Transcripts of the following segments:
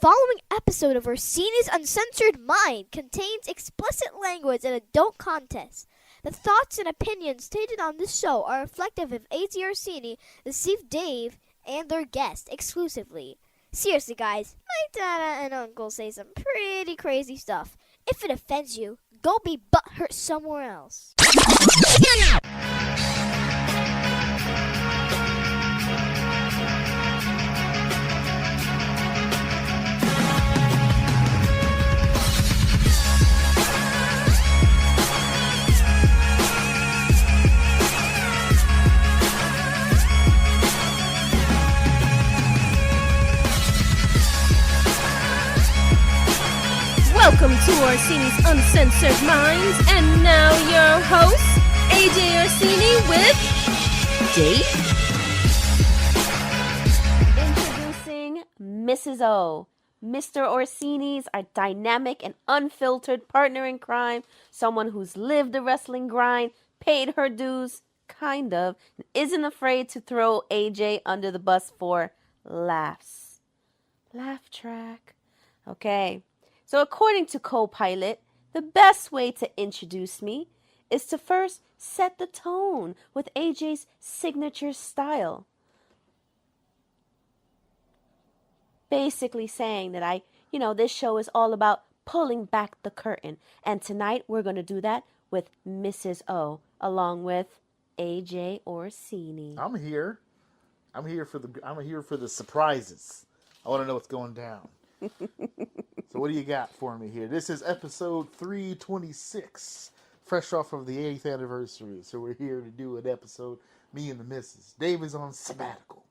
following episode of Orsini's Uncensored Mind contains explicit language and adult content. The thoughts and opinions stated on this show are reflective of A.T. Orsini, the Steve Dave, and their guests exclusively. Seriously, guys, my dad and uncle say some pretty crazy stuff. If it offends you, go be butthurt somewhere else. Welcome to Orsini's Uncensored Minds, and now your host, AJ Orsini with Dave. Introducing Mrs. O, Mr. Orsini's our dynamic and unfiltered partner in crime, someone who's lived the wrestling grind, paid her dues, kind of, and isn't afraid to throw AJ under the bus for laughs. Laugh track. Okay. So according to Copilot, the best way to introduce me is to first set the tone with AJ's signature style. Basically saying that this show is all about pulling back the curtain. And tonight we're going to do that with Mrs. O, along with AJ Orsini. I'm here for the surprises. I want to know what's going down. So what do you got for me here? This is episode 326, fresh off of the 8th anniversary. So we're here to do an episode, me and the missus. Dave is on sabbatical.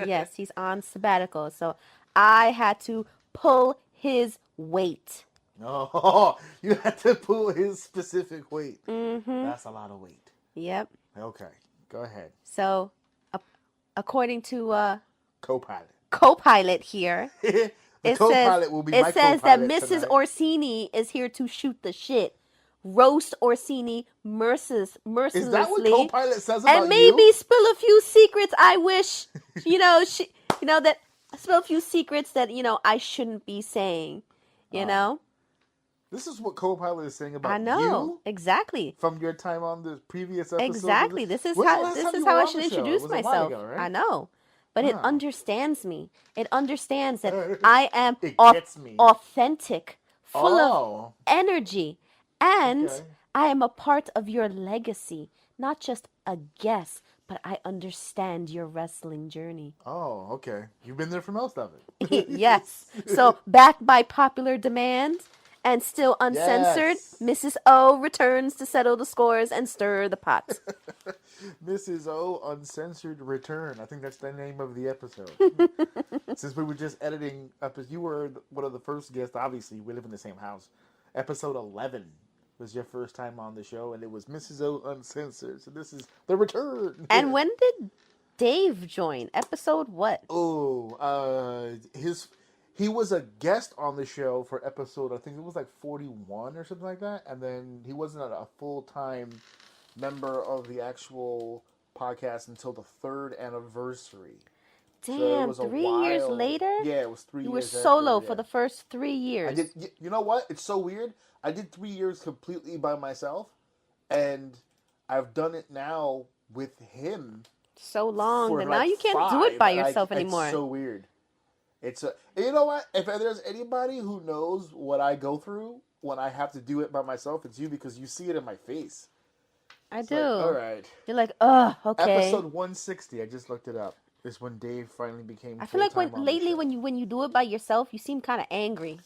Yes, he's on sabbatical. So I had to pull his weight. Oh, you had to pull his specific weight. Mm-hmm. That's a lot of weight. Yep. Okay, go ahead. So, according to Copilot here, It says that Mrs. Orsini is here to shoot the shit, roast Orsini mercilessly. Is that what Copilot says about you? And maybe spill a few secrets. I wish, that spill a few secrets that I shouldn't be saying. Know. This is what Copilot is saying about you. I know exactly from your time on the previous episode. Exactly. This is how I should introduce myself. Ago, right? I know. But it understands me. It understands that I am authentic, full of energy, and I am a part of your legacy. Not just a guest, but I understand your wrestling journey. Oh, okay. You've been there for most of it. Yes. So, backed by popular demand and still uncensored, yes. Mrs. O returns to settle the scores and stir the pot. Mrs. O Uncensored Return. I think that's the name of the episode. Since we were just editing up, you were one of the first guests. Obviously, we live in the same house. Episode 11 was your first time on the show, and it was Mrs. O Uncensored. So this is the return. And when did Dave join? Episode what? Oh, he was a guest on the show for episode, I think it was like 41 or something like that. And then he wasn't a full-time member of the actual podcast until the 3rd anniversary. Damn, so 3 years later? Yeah, it was 3 years. You were solo for the first 3 years. You know what? It's so weird. I did 3 years completely by myself, and I've done it now with him. So long, but now you can't do it by yourself anymore. It's so weird. You know what? If there's anybody who knows what I go through when I have to do it by myself, it's you, because you see it in my face. I do. Like, all right. You're like, okay. Episode 160. I just looked it up. Is when Dave finally became. I feel like lately when you do it by yourself, you seem kind of angry.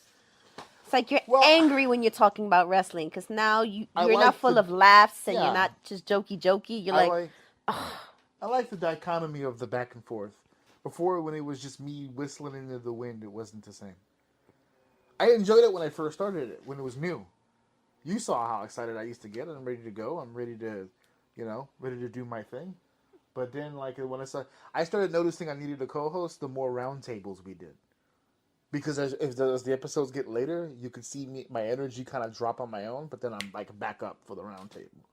It's like you're angry when you're talking about wrestling, because now you're not full of laughs and you're not just jokey. You're I like the dichotomy of the back and forth. Before, when it was just me whistling into the wind, it wasn't the same. I enjoyed it when I first started it, when it was new. You saw how excited I used to get, and I'm ready to go. I'm ready to, ready to do my thing. But then, when I started noticing I needed a co-host, the more roundtables we did. Because as the episodes get later, you could see my energy kind of drop on my own, but then I'm back up for the roundtable.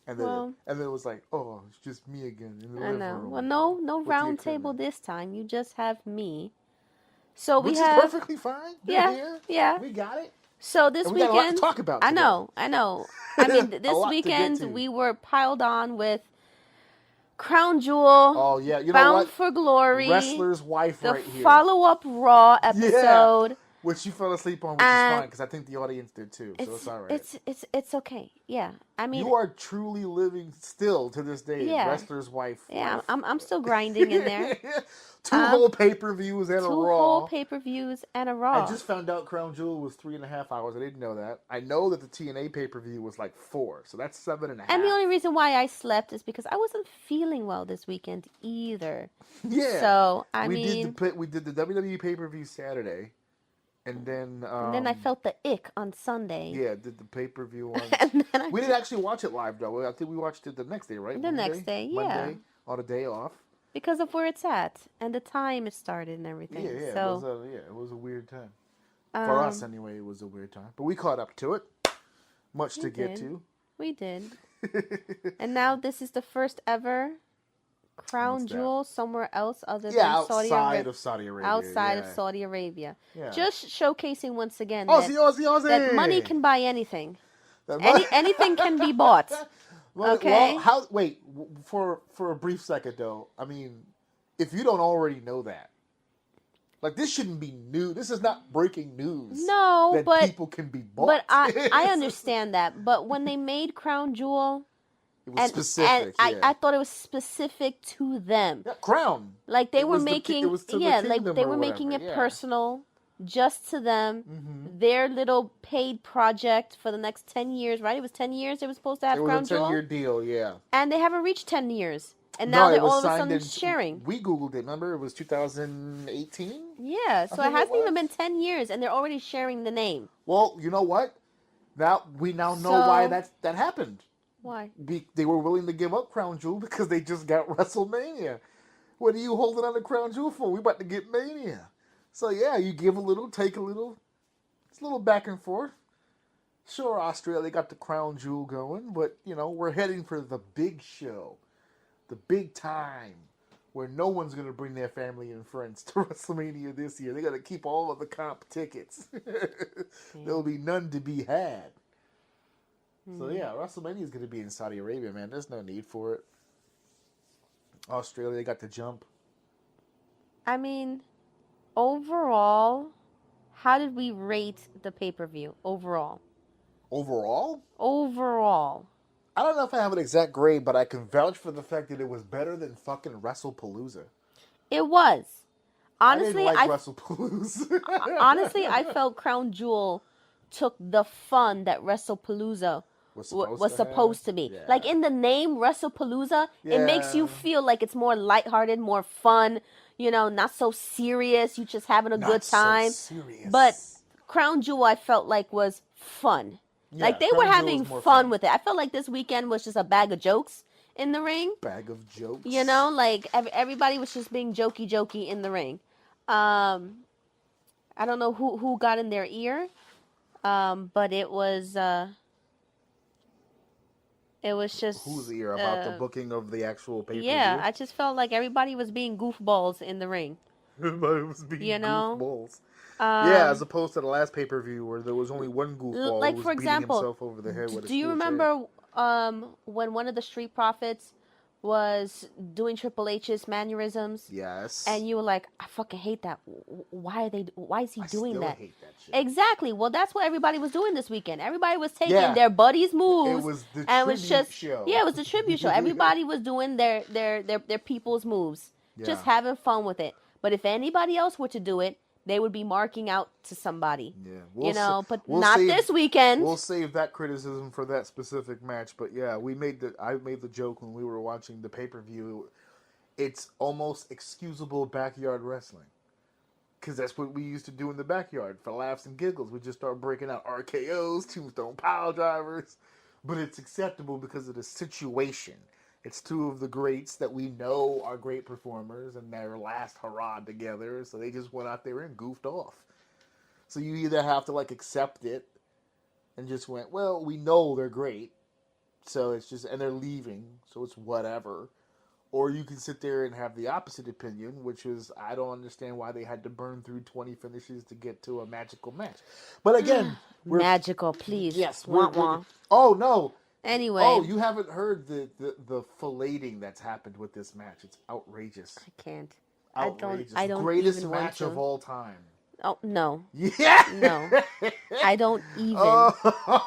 And then it was like, oh, it's just me again in the I know. Well, no round table this time. You just have me. So which we is have perfectly fine. They're yeah, here. yeah. We got it. So this And we got a lot to weekend, talk about I today. know. I mean, A this lot to get weekend to. we were piled on with Crown Jewel, Oh yeah, you know Bound what? for Glory, Wrestler's wife the right here. follow-up Raw Yeah, episode, which you fell asleep on, which is and fine because I think the audience did too, so it's all right. it's okay. Yeah, I mean, You are truly living still to this day. yeah, Wrestler's wife. yeah. Life. I'm still grinding in there. Two whole pay-per-views and a Two Raw. whole pay-per-views and a Raw. I just found out Crown Jewel was 3.5 hours. I didn't know that. I know that the TNA pay-per-view was like 4, so that's 7.5. And the only reason why I slept is because I wasn't feeling well this weekend either. Yeah. So we did the WWE pay-per-view Saturday, and then I felt the ick on Sunday. Yeah, did the pay-per-view on. And then we didn't actually watch it live though. I think we watched it the next day, right? Next day, yeah. Monday on a day off. Because of where it's at and the time it started and everything. Yeah. So It was a weird time for us anyway. It was a weird time, but we caught up to it. Much to get to. We did. And now this is the first ever Crown Jewel somewhere else other than outside of Saudi Arabia. Outside of Saudi Arabia. Yeah. Just showcasing once again Aussie. that money can buy anything. Anything can be bought. Okay. Well, for a brief second though. I mean, if you don't already know that, like this shouldn't be new. This is not breaking news. No, that but people can be bought. But I understand that. But when they made Crown Jewel, it was specific. I thought it was specific to them. Yeah, Crown. Like they were making making it personal, just to them. Mm-hmm. Their little paid project for the next 10 years, right? It was 10 years they were supposed to have Crown Jewel. It was a 10-year deal, yeah. And they haven't reached 10 years. And now they're all of a sudden sharing. We Googled it, remember? It was 2018? Yeah, so it hasn't even been 10 years, and they're already sharing the name. Well, you know what? We now know why that happened. Why? They were willing to give up Crown Jewel because they just got WrestleMania. What are you holding on to Crown Jewel for? We about to get Mania. So yeah, you give a little, take a little. It's a little back and forth. Sure, Australia got the Crown Jewel going, but we're heading for the big show. The big time where no one's going to bring their family and friends to WrestleMania this year. They got to keep all of the comp tickets. There'll be none to be had. So yeah, WrestleMania is going to be in Saudi Arabia, man. There's no need for it. Australia got the jump. I mean, overall, how did we rate the pay-per-view overall? Overall? Overall. I don't know if I have an exact grade, but I can vouch for the fact that it was better than fucking WrestlePalooza. It was. Honestly, I didn't like WrestlePalooza. Honestly, I felt Crown Jewel took the fun that WrestlePalooza was supposed to be. Yeah. Like in the name WrestlePalooza, it makes you feel like it's more lighthearted, more fun, not so serious. You just having a good time. So serious. But Crown Jewel I felt like was fun. Yeah, like they were having fun with it. I felt like this weekend was just a bag of jokes in the ring. Bag of jokes. Like everybody was just being jokey in the ring. I don't know who got in their ear, but it was just whose ear about the booking of the actual pay-per-view. Yeah, I just felt like everybody was being goofballs in the ring. Everybody was being goofballs. Yeah, as opposed to the last pay-per-view where there was only one goofball who was beating himself over the head with a do you remember when one of the Street Profits was doing Triple H's mannerisms? Yes. And you were like, I fucking hate that. Why is he doing that? I hate that shit. Exactly. Well, that's what everybody was doing this weekend. Everybody was taking their buddies' moves. It was the tribute show. Yeah, it was the tribute show. Everybody was doing their people's moves. Yeah. Just having fun with it. But if anybody else were to do it, they would be marking out to somebody. Yeah, but not this weekend. We'll save that criticism for that specific match. But yeah, I made the joke when we were watching the pay-per-view. It's almost excusable backyard wrestling. Because that's what we used to do in the backyard. For laughs and giggles, we just start breaking out RKOs, tombstone pile drivers. But it's acceptable because of the situation. It's two of the greats that we know are great performers and their last hurrah together. So they just went out there and goofed off. So you either have to accept it and just went, well, we know they're great. So it's just, and they're leaving. So it's whatever. Or you can sit there and have the opposite opinion, which is I don't understand why they had to burn through 20 finishes to get to a magical match. But again, Magical, please. yes, Wah wah. oh no. Anyway. Oh, you haven't heard the filleting that's happened with this match. It's outrageous. I can't. Outrageous. I don't Greatest even match want of to. all time. Oh, no. Yeah. No. I don't even. Oh,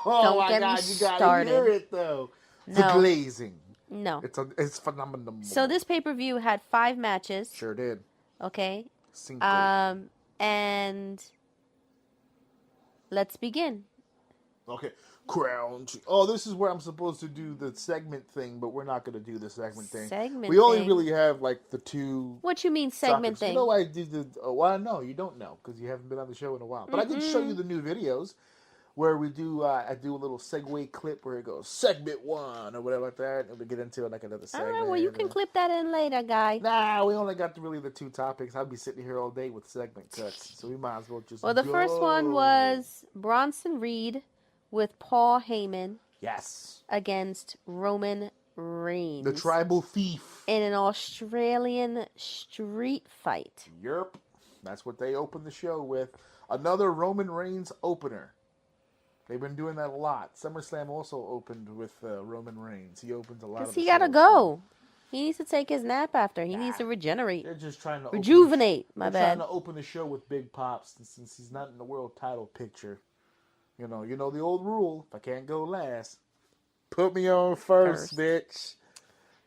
Don't my get God, me you gotta started. hear it though. No. The glazing. No. It's phenomenal. So this pay-per-view had 5 matches. Sure did. Okay. Cinco. And let's begin. Okay. Crown. Oh, this is where I'm supposed to do the segment thing, but we're not going to do the segment thing. We only really have like the 2. What you mean segment topics. thing? You know, I did the. Well, no, you don't know because you haven't been on the show in a while. But I did show you the new videos where we do. I do a little segue clip where it goes segment 1 or whatever like that, and we get into like another segment. All right. Well, you can clip that in later, guy. Nah, we only got really the 2 topics. I'd be sitting here all day with segment cuts, so we might as well just. Well, the first one was Bronson Reed with Paul Heyman. Yes. Against Roman Reigns. The tribal thief. In an Australian street fight. Yep. That's what they opened the show with. Another Roman Reigns opener. They've been doing that a lot. SummerSlam also opened with Roman Reigns. He opens a lot of Because he got to go. He needs to take his nap after. He needs to regenerate. They're just trying to rejuvenate. They're trying to open the show with Big Pops since he's not in the world title picture. You know the old rule. If I can't go last, put me on first, bitch.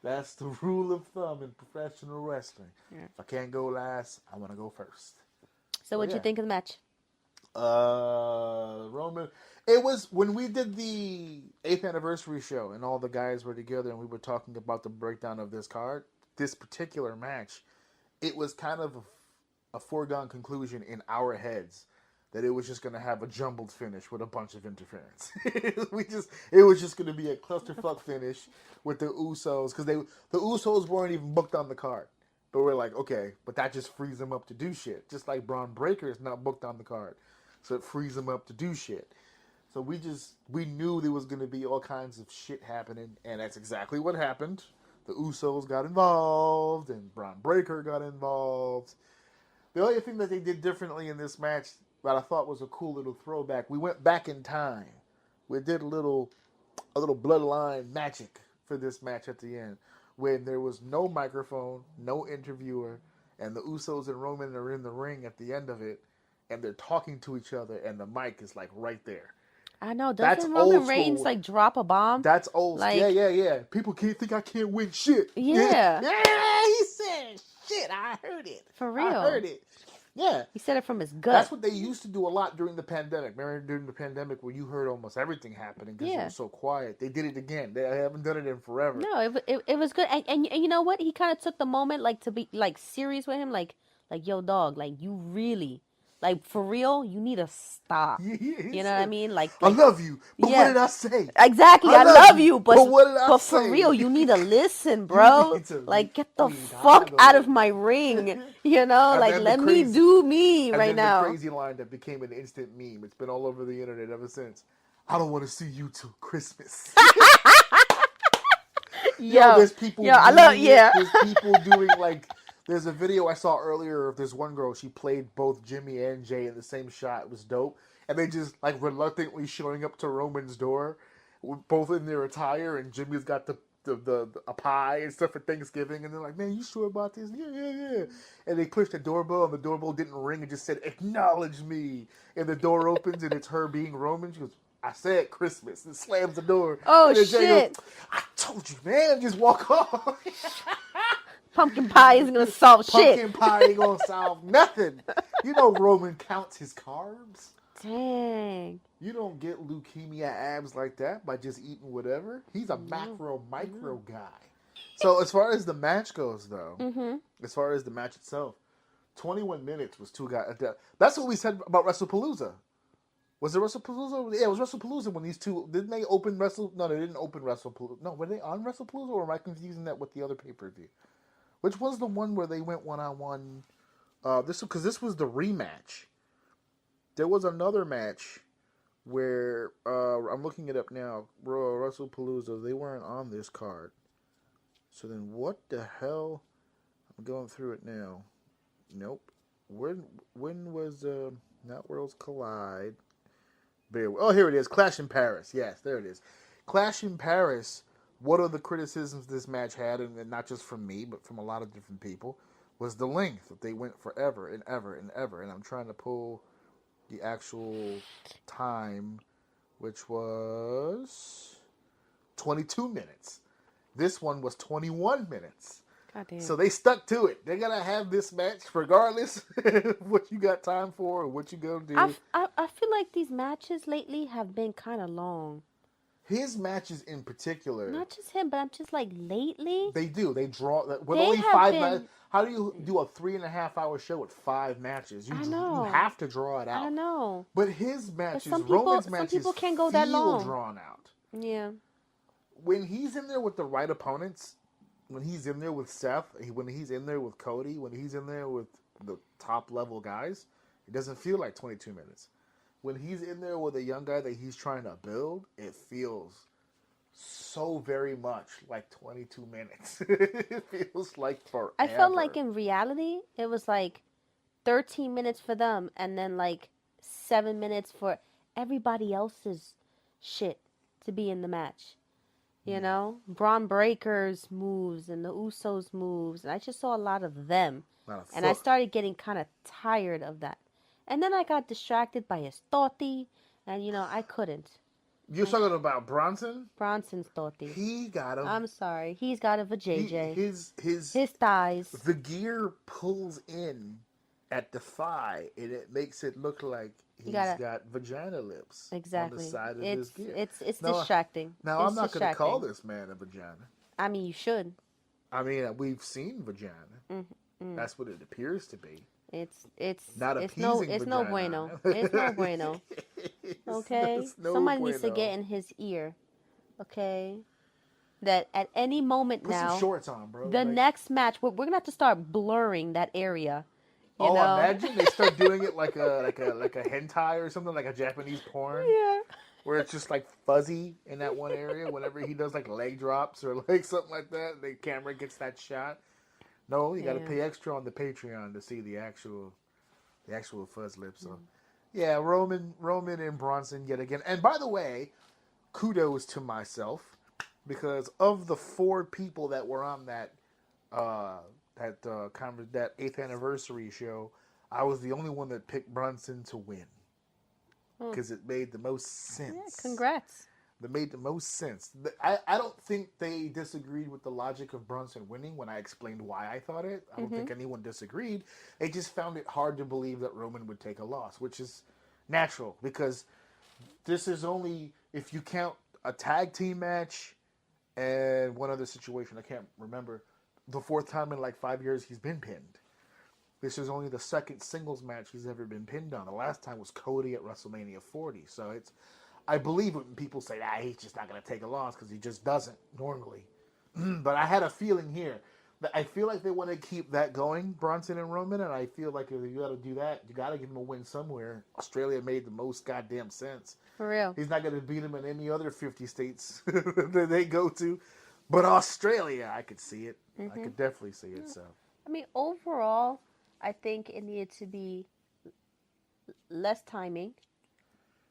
That's the rule of thumb in professional wrestling. Yeah. If I can't go last, I want to go first. So what'd you think of the match? Roman. It was when we did the 8th anniversary show and all the guys were together and we were talking about the breakdown of this card. This particular match, it was kind of a foregone conclusion in our heads that it was just going to have a jumbled finish with a bunch of interference. It was just going to be a clusterfuck finish with the Usos because the Usos weren't even booked on the card. But we're like, okay, but that just frees them up to do shit. Just like Braun Breaker is not booked on the card, so it frees them up to do shit. So we knew there was going to be all kinds of shit happening, and that's exactly what happened. The Usos got involved, and Braun Breaker got involved. The only thing that they did differently in this match that I thought was a cool little throwback, we went back in time. We did a little bloodline magic for this match at the end, when there was no microphone, no interviewer, and the Usos and Roman are in the ring at the end of it, and they're talking to each other, and the mic is like right there. I know. Doesn't Roman Reigns like drop a bomb? That's old. Like, yeah. People can't think I can't win shit. Yeah. Yeah, he said shit. I heard it. For real. I heard it. Yeah. He said it from his gut. That's what they used to do a lot during the pandemic. Remember during the pandemic where you heard almost everything happening because it was so quiet? They did it again. They haven't done it in forever. No, it was good. And you know what? He kind of took the moment like to be like serious with him. Like yo, dog, like you really... Like, for real, you need to stop. You know what I mean? Like I love you, but what did I say? Exactly, I love you, but what did I say? For real, you need to listen, bro. Like, get the fuck out of my ring. You know, like, let me do me right now. The crazy line that became an instant meme. It's been all over the internet ever since. I don't want to see you till Christmas. There's people. There's people doing like. There's a video I saw earlier of this one girl. She played both Jimmy and Jay in the same shot. It was dope. And they just, like, reluctantly showing up to Roman's door, both in their attire, and Jimmy's got a pie and stuff for Thanksgiving. And they're like, man, you sure about this? Yeah. And they pushed the doorbell, and the doorbell didn't ring. It just said, acknowledge me. And the door opens, and it's her being Roman. She goes, I said Christmas. And slams the door. Oh, and shit. Goes, I told you, man. Just walk off. Pumpkin pie isn't going to solve shit. Pumpkin pie ain't going to solve nothing. You know Roman counts his carbs. Dang. You don't get leukemia abs like that by just eating whatever. He's a micro guy. So as far as the match goes, though, as far as the match itself, 21 minutes was 2 guys. That's what we said about WrestlePalooza. Was it WrestlePalooza? Yeah, it was WrestlePalooza when these two... Didn't they open Wrestle... No, they didn't open WrestlePalooza. No, were they on WrestlePalooza, or am I confusing that with the other pay-per-view? Which was the one where they went one-on-one? Because this was the rematch. There was another match where I'm looking it up now. WrestlePalooza. They weren't on this card, So then what the hell? I'm going through it now. Nope. When was not Worlds Collide? Oh, here it is. Clash in Paris. Yes, there it is. Clash in Paris. One of the criticisms this match had, and not just from me, but from a lot of different people, was the length. That they went forever and ever and ever. And I'm trying to pull the actual time, which was 22 minutes. This one was 21 minutes. Goddamn. So they stuck to it. They're gonna have this match regardless of what you got time for or what you gonna do. I feel like these matches lately have been kind of long. His matches in particular. Not just him, but I'm just like lately. They do. They draw. With They only have 5 been- matches. How do you do a 3.5 hour show with 5 matches? I know. You have to draw it out. I know. But his matches, some people- Roman's some matches, people can't go that long. drawn out. Yeah. When he's in there with the right opponents, when he's in there with Seth, when he's in there with Cody, when he's in there with the top level guys, it doesn't feel like 22 minutes. When he's in there with a young guy that he's trying to build, it feels so very much like 22 minutes. It feels like forever. I felt like in reality, it was like 13 minutes for them and then like 7 minutes for everybody else's shit to be in the match. You know? Braun Breaker's moves and the Usos' moves. And I just saw a lot of them. And I started getting kind of tired of that. And then I got distracted by his Totti. And, you know, I couldn't. You're talking about Bronson? Bronson's Totti. He got a... I'm sorry. He's got a vajayjay. His thighs. The gear pulls in at the thigh, and it makes it look like he's got vagina lips exactly. on the side of his gear. It's distracting. Now, I'm not going to call this man a vagina. I mean, you should. I mean, we've seen vagina. That's what it appears to be. It's not it's appeasing no vagina. bueno. It's no bueno. Okay? It's no Somebody bueno. needs to get in his ear. Okay? That at any moment Put now, some shorts on, bro. the next match, we're going to have to start blurring that area. You know? Imagine they start doing it like a hentai or something, like a Japanese porn. Yeah. Where it's just like fuzzy in that one area whenever he does like leg drops or like something like that. The camera gets that shot. No, you got to pay extra on the Patreon to see the actual fuzz lips. So, yeah, Roman and Bronson yet again. And by the way, kudos to myself because of the 4 people that were on that 8th anniversary show, I was the only one that picked Bronson to win because it made the most sense. Yeah, congrats. That made the most sense. I don't think they disagreed with the logic of Brunson winning when I explained why I thought it. I don't think anyone disagreed. They just found it hard to believe that Roman would take a loss, which is natural because this is only, if you count a tag team match and one other situation, I can't remember, the 4th time in like 5 years he's been pinned. This is only the 2nd singles match he's ever been pinned on. The last time was Cody at WrestleMania 40. So I believe when people say, he's just not going to take a loss because he just doesn't normally. But I had a feeling here that I feel like they want to keep that going, Bronson and Roman, and I feel like if you got to do that, you got to give him a win somewhere. Australia made the most goddamn sense. For real. He's not going to beat him in any other 50 states that they go to. But Australia, I could see it. I could definitely see it. So, I mean, overall, I think it needed to be less timing.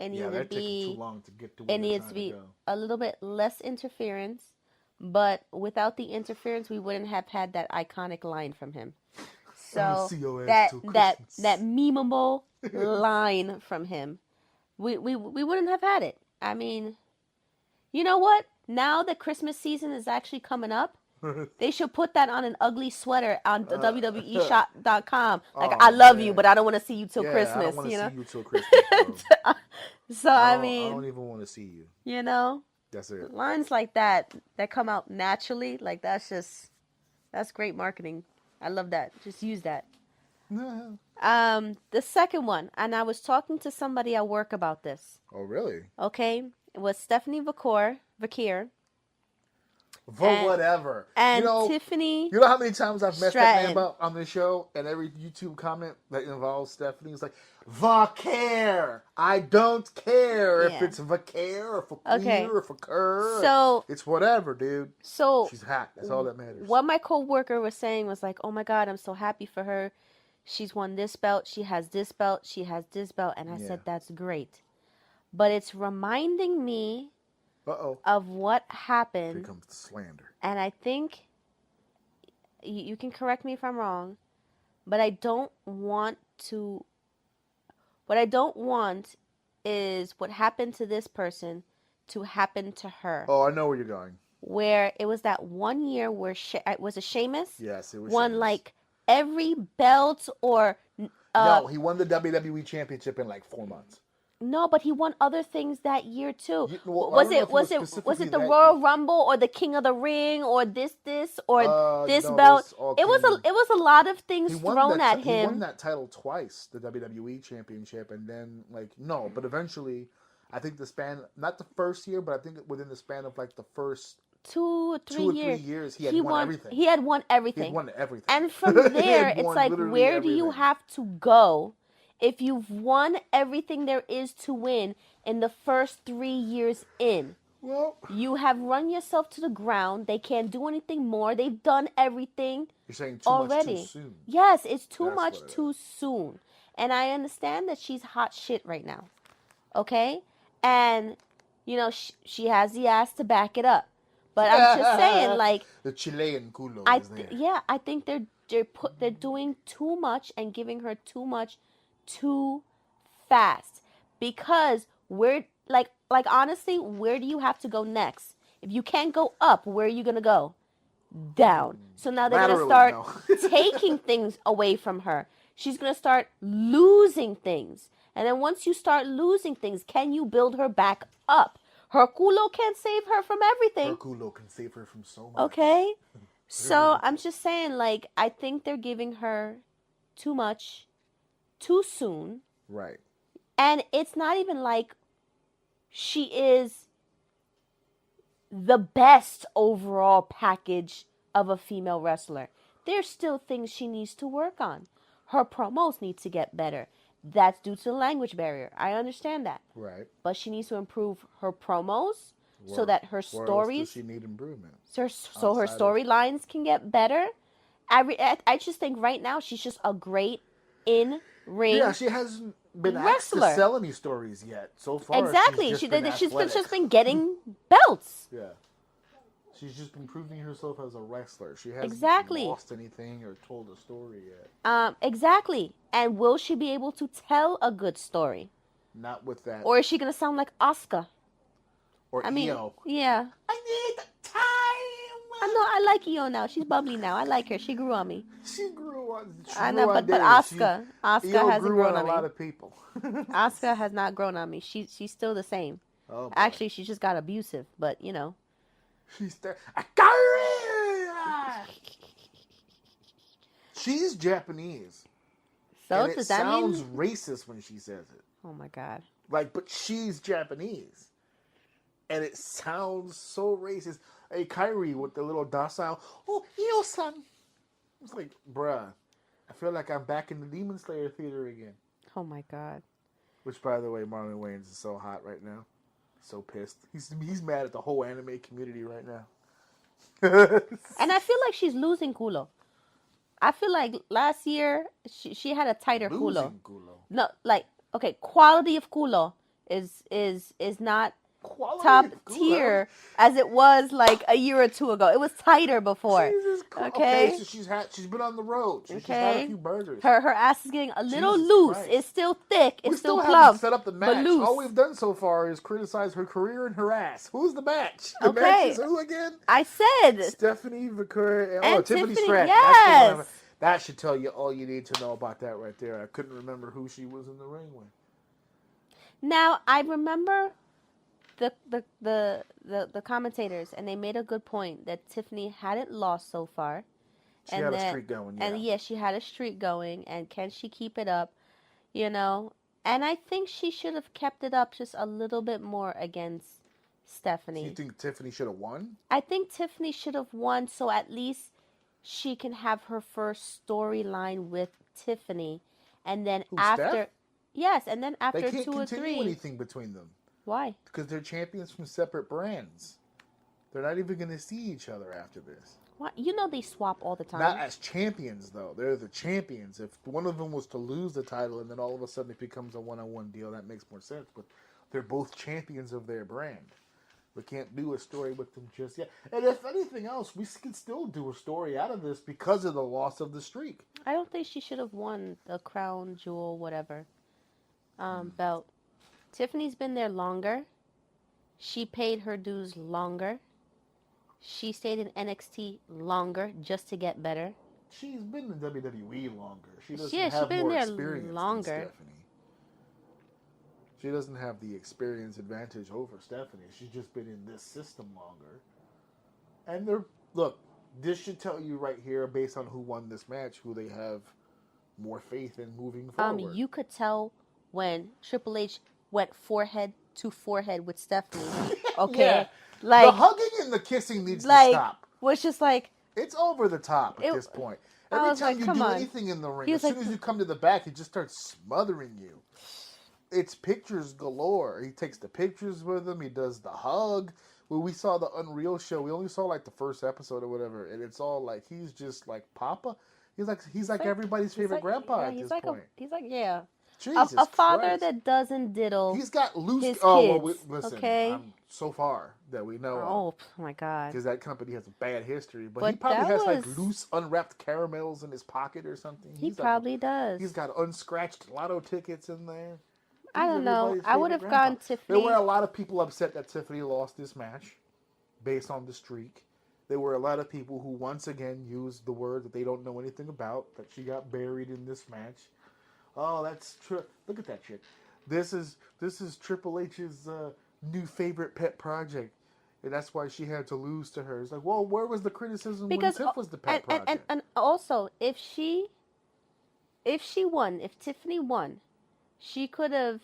It needed they're to be taking too long to get to where it they're needs trying to be go. a little bit less interference, but without the interference, we wouldn't have had that iconic line from him. So see your ass that till that Christmas. that memeable line from him, we wouldn't have had it. I mean, you know what? Now that Christmas season is actually coming up, they should put that on an ugly sweater on WWEshop.com. Like, I love you, but I don't want to see you till Christmas. I don't want to you know? see you till Christmas. Bro. So I mean, I don't even want to see you. you know, That's it. lines like that come out naturally, like that's great marketing. I love that. Just use that. The second one, and I was talking to somebody at work about this. Oh, really? Okay, it was Stephanie Vakir, For whatever. And Tiffany. You know how many times I've messed that Stratton. name up on this show, and every YouTube comment that involves Stephanie is like, Vacare. I don't care if it's Vacare or for queer or for cur. So it's whatever, dude. So she's hot. That's all that matters. What my coworker was saying was like, oh my God, I'm so happy for her. She's won this belt. She has this belt. She has this belt. And I said, that's great. But it's reminding me of what happened. Here comes the slander. And I think, you can correct me if I'm wrong, but I don't want to, what I don't want is what happened to this person to happen to her. Oh, I know where you're going. Where it was that 1 year where, was it Sheamus? Yes, it was won Sheamus. Like every belt or... no, he won the WWE Championship in like 4 months. No, but he won other things that year too. Was it the Royal Rumble or the King of the Ring or this or this belt? It was a lot of things thrown at him. He won that title twice, the WWE Championship, and then but eventually, I think not the first year, but I think within the span of like the first 2 or 3 years, he had won everything. He had won everything. He had won everything. And from there, it's like, where do you have to go? If you've won everything there is to win in the first 3 years in, you have run yourself to the ground. They can't do anything more. They've done everything. You're saying much too soon. Yes, it's too much too soon. And I understand that she's hot shit right now. Okay? And, she has the ass to back it up. But I'm just saying, like... the Chilean culo is there. Yeah, I think they're doing too much and giving her too much too fast, because honestly, where do you have to go next? If you can't go up, where are you gonna go? Down. So now they're gonna start taking things away from her. She's gonna start losing things, and then once you start losing things, can you build her back up? Her culo can't save her from everything. Her culo can save her from so much. Okay, so I'm just saying, I think they're giving her too much too soon. Right. And it's not even like she is the best overall package of a female wrestler. There's still things she needs to work on. Her promos need to get better. That's due to the language barrier. I understand that. Right. But she needs to improve her promos so that her stories... Does she need improvement? So her storylines can get better. I just think right now she's just a great in-ring Yeah, she hasn't been asked to sell any stories yet so far. Exactly. She's just been getting belts. Yeah. She's just been proving herself as a wrestler. She hasn't lost anything or told a story yet. Exactly. And will she be able to tell a good story? Not with that. Or is she going to sound like Asuka? Or Io. Yeah. I need the time. I like Io now. She's bubbly now. I like her. She grew on me. She grew on. I know, but Asuka hasn't grown on me. A lot of people. Asuka has not grown on me. She's still the same. Oh, actually, she just got abusive, but She's there. I got her. She's Japanese. So and does it that sounds mean racist when she says it? Oh my God! But she's Japanese, and it sounds so racist. Hey, Kyrie with the little docile. Oh, Io-san. It's like, bruh, I feel like I'm back in the Demon Slayer theater again. Oh my God! Which, by the way, Marlon Wayans is so hot right now. So pissed. He's mad at the whole anime community right now. And I feel like she's losing culo. I feel like last year she had a tighter culo. No, quality of culo is not top tier as it was a year or two ago. It was tighter before. Okay, so she's been on the road. She's had a few burgers. Her ass is getting a little loose. Christ. It's still thick. It's still plump. We haven't set up the match. All we've done so far is criticize her career and her ass. Who's the match? The match is who again? I said Stephanie Victoria and Tiffany Stratton. Yes. That should tell you all you need to know about that right there. I couldn't remember who she was in the ring with. Now I remember the commentators, and they made a good point that Tiffany hadn't lost so far. She had a streak going, yeah. And she had a streak going, and can she keep it up? And I think she should have kept it up just a little bit more against Stephanie. So you think Tiffany should have won? I think Tiffany should have won, so at least she can have her first storyline with Tiffany, and then Who, after, Steph? yes, and then They after can't 2 or continue 3. anything between them Why? because they're champions from separate brands. They're not even going to see each other after this. Why? You know they swap all the time. Not as champions, though. They're the champions. If one of them was to lose the title and then all of a sudden it becomes a one-on-one deal, that makes more sense. But they're both champions of their brand. We can't do a story with them just yet. And if anything else, we can still do a story out of this because of the loss of the streak. I don't think she should have won the crown jewel, whatever, belt. Tiffany's been there longer. She paid her dues longer. She stayed in NXT longer just to get better. She's been in WWE longer. She doesn't Yeah, she's have been more there experience longer. than Stephanie. She doesn't have the experience advantage over Stephanie. She's just been in this system longer. And look, this should tell you right here, based on who won this match, who they have more faith in moving forward. You could tell when Triple H went forehead to forehead with Stephanie. Okay, Yeah. like the hugging and the kissing needs to stop. Was just like It's over the top at this point. Every was time like, you come do on. anything in the ring, He as was soon like- as you come to the back, he just starts smothering you. It's pictures galore. He takes the pictures with him. He does the hug. When we saw the Unreal show, we only saw like the first episode or whatever, and it's all like he's just like Papa. He's like everybody's favorite grandpa at this point. He's like, yeah. Jesus A father Christ. that doesn't diddle He's got loose. his Well, kids, listen. okay? So far that we know of. Oh my God. Because that company has a bad history. But he But probably that has like was- loose, unwrapped caramels in his pocket or something. He He's probably does. He's got unscratched lotto tickets in there. I He's don't know. everybody's I would favorite have grandpa. gone There Tiffany. were a lot of people upset that Tiffany lost this match based on the streak. There were a lot of people who once again used the word that they don't know anything about, that she got buried in this match. Oh, that's true. Look at that chick. This is Triple H's new favorite pet project. And that's why she had to lose to her. It's like, well, where was the criticism Because when Tiff was the pet project? and also if won, if Tiffany won, she could have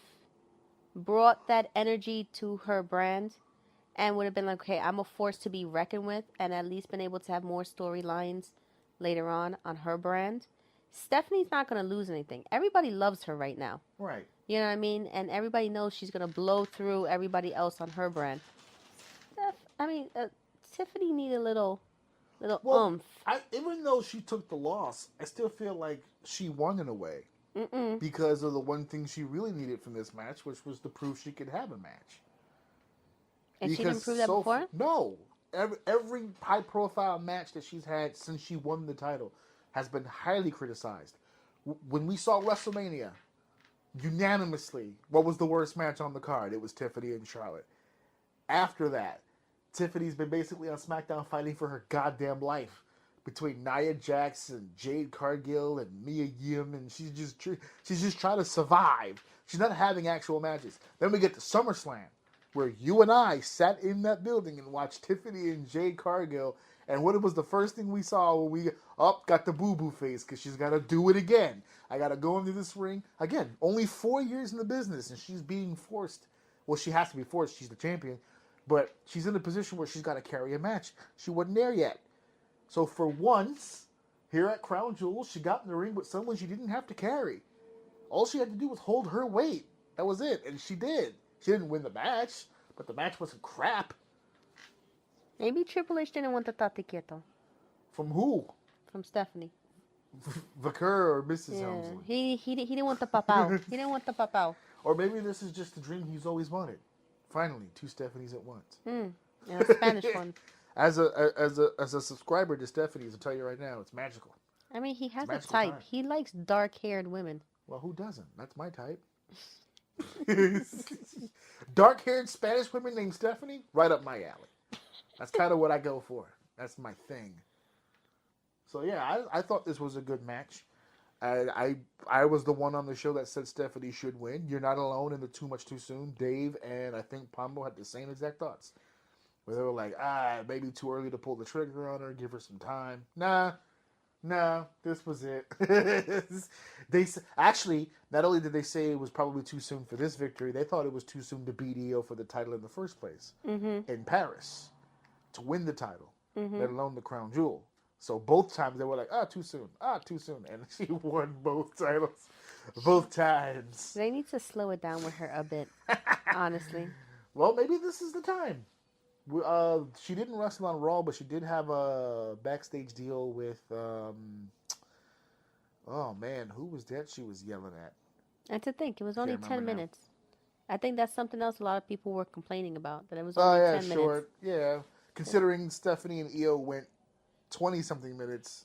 brought that energy to her brand and would have been like, okay, I'm a force to be reckoned with, and at least been able to have more storylines later on her brand. Stephanie's not going to lose anything. Everybody loves her right now. Right. You know what I mean? And everybody knows she's going to blow through everybody else on her brand. Tiffany need a little oomph. Even though she took the loss, I still feel like she won in a way. Because of the one thing she really needed from this match, which was to prove she could have a match. And she didn't prove that before? No. Every high-profile match that she's had since she won the title has been highly criticized. When we saw WrestleMania, unanimously, what was the worst match on the card? It was Tiffany and Charlotte. After that, Tiffany's been basically on SmackDown fighting for her goddamn life between Nia Jax and Jade Cargill and Mia Yim, and she's just trying to survive. She's not having actual matches. Then we get to SummerSlam, where you and I sat in that building and watched Tiffany and Jade Cargill, and what was the first thing we saw when we got the boo-boo face, because she's got to do it again. I got to go into this ring. Again, only 4 years in the business, and she's being forced. Well, she has to be forced. She's the champion. But she's in a position where she's got to carry a match. She wasn't there yet. So for once, here at Crown Jewel, she got in the ring with someone she didn't have to carry. All she had to do was hold her weight. That was it. And she did. She didn't win the match, but the match wasn't crap. Maybe Triple H didn't want the tate quieto. From who? From Stephanie. Vicar or Mrs. Yeah. Helmsley. He didn't want the papao. He didn't want the papao. Or maybe this is just the dream he's always wanted. Finally, 2 Stephanies at once. And a Spanish one. As a subscriber to Stephanie's, I'll tell you right now, it's magical. I mean, he has a magical type. time. He likes dark-haired women. Well, who doesn't? That's my type. Dark-haired Spanish women named Stephanie, right up my alley. That's kind of what I go for. That's my thing. So yeah, I thought this was a good match. I was the one on the show that said Stephanie should win. You're not alone in the too much too soon. Dave and I think Pombo had the same exact thoughts. Where they were like, maybe too early to pull the trigger on her, give her some time. Nah, No, this was it. Actually, not only did they say it was probably too soon for this victory, they thought it was too soon to beat EO for the title in the first place in Paris to win the title, let alone the crown jewel. So both times they were like, too soon, too soon, and she won both titles, both times. They need to slow it down with her a bit, honestly. Well, maybe this is the time. She didn't wrestle on Raw, but she did have a backstage deal with. Oh man, who was that? She was yelling at. And to think, it was only 10 now. minutes. I think that's something else a lot of people were complaining about. That it was only 10 minutes. Short. Yeah, considering Stephanie and Io went 20-something minutes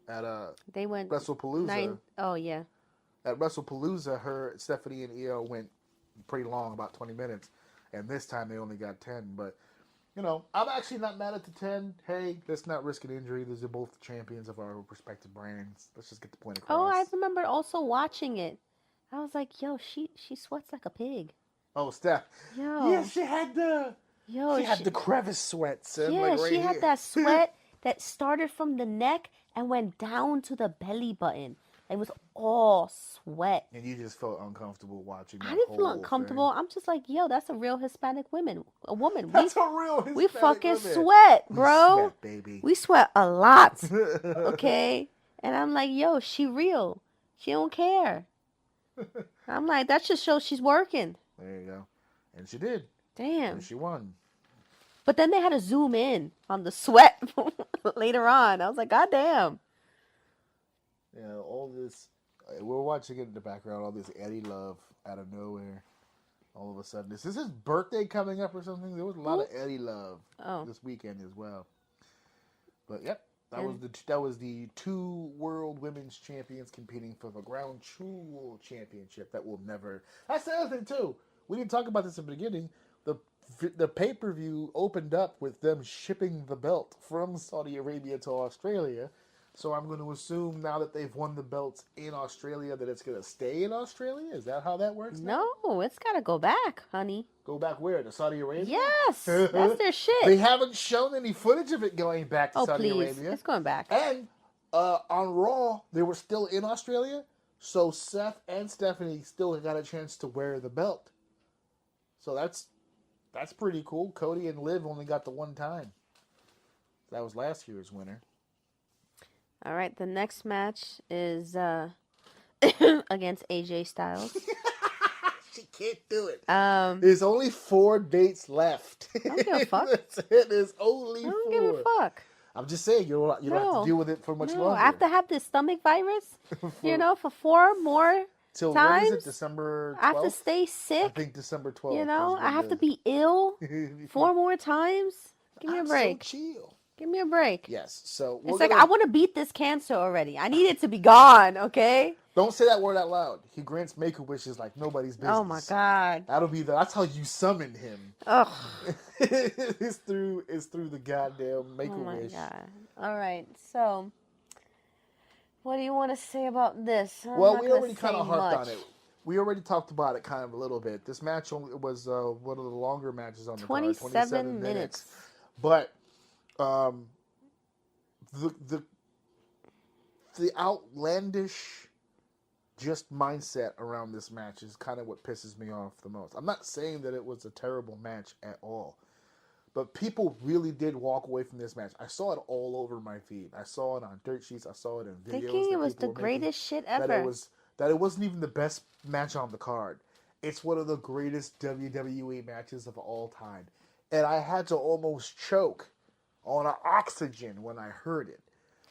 at they went WrestlePalooza. Oh yeah. At WrestlePalooza, Stephanie and Io went pretty long, about 20 minutes, and this time they only got 10. But you know, I'm actually not mad at the 10. Hey, let's not risk an injury. These are both champions of our respective brands. Let's just get the point across. Oh, I remember also watching it. I was like, yo, she sweats like a pig. Oh, Steph. Yo. Yeah, she had the crevice sweats. And yeah, right she had here. that sweat that started from the neck and went down to the belly button. It was all sweat. And you just felt uncomfortable watching that. I didn't feel whole uncomfortable. thing. I'm just like, yo, that's a real Hispanic woman. That's a real Hispanic We fucking woman. sweat, bro. We sweat, baby. We sweat a lot. Okay? And I'm like, yo, she real. She don't care. I'm like, that just shows she's working. There you go. And she did. Damn. And she won. But then they had to zoom in on the sweat later on. I was like, God damn. Yeah, all this. We're watching it in the background. All this Eddie love out of nowhere. All of a sudden, is this his birthday coming up or something? There was a lot of Eddie love this weekend as well. But yep, that was the two world women's champions competing for the Crown Jewel Championship. That will never. That's the other thing too. We didn't talk about this in the beginning. The pay-per-view opened up with them shipping the belt from Saudi Arabia to Australia. So I'm going to assume now that they've won the belts in Australia that it's going to stay in Australia? Is that how that works now? No, it's got to go back, honey. Go back where? To Saudi Arabia? Yes, that's their shit. They haven't shown any footage of it going back to Saudi Arabia. It's going back. And on Raw, they were still in Australia, so Seth and Stephanie still got a chance to wear the belt. So that's pretty cool. Cody and Liv only got the one time. That was last year's winner. All right, the next match is against AJ Styles. She can't do it. There's only 4 dates left. I don't give a fuck. There's only 4. I don't give a fuck. I'm just saying, you don't have to deal with it for much longer. I have to have this stomach virus, for 4 more Till times. when is it? December 12th? I have to stay sick. I think December 12th. I have to be ill 4 more times. Give me a break. So chill. Give me a break. Yes. So it's like I want to beat this cancer already. I need it to be gone. Okay. Don't say that word out loud. He grants make-a-wishes like nobody's business. Oh my God. That's how you summon him. Ugh. it's through the goddamn make-a-wish. Oh my God. All right. So, what do you want to say about this? Well, we already kind of harped on it. We already talked about it kind of a little bit. This match was one of the longer matches on the card. 27 minutes. But the outlandish just mindset around this match is kind of what pisses me off the most. I'm not saying that it was a terrible match at all, but people really did walk away from this match. I saw it all over my feed. I saw it on dirt sheets. I saw it in videos. Thinking it was the greatest shit ever. That it wasn't even the best match on the card. It's one of the greatest WWE matches of all time. And I had to almost choke on oxygen when I heard it.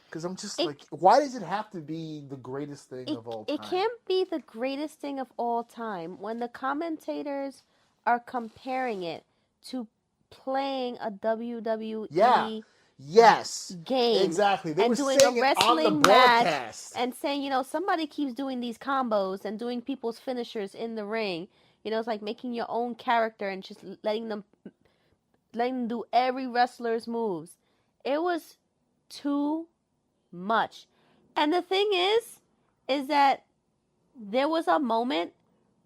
Because I'm just why does it have to be the greatest thing of all time? It can't be the greatest thing of all time when the commentators are comparing it to playing a WWE game. Exactly. They and were doing saying a wrestling it on the match broadcast. and saying, somebody keeps doing these combos and doing people's finishers in the ring. It's like making your own character and just letting them do every wrestler's moves. It was too much. And the thing is that there was a moment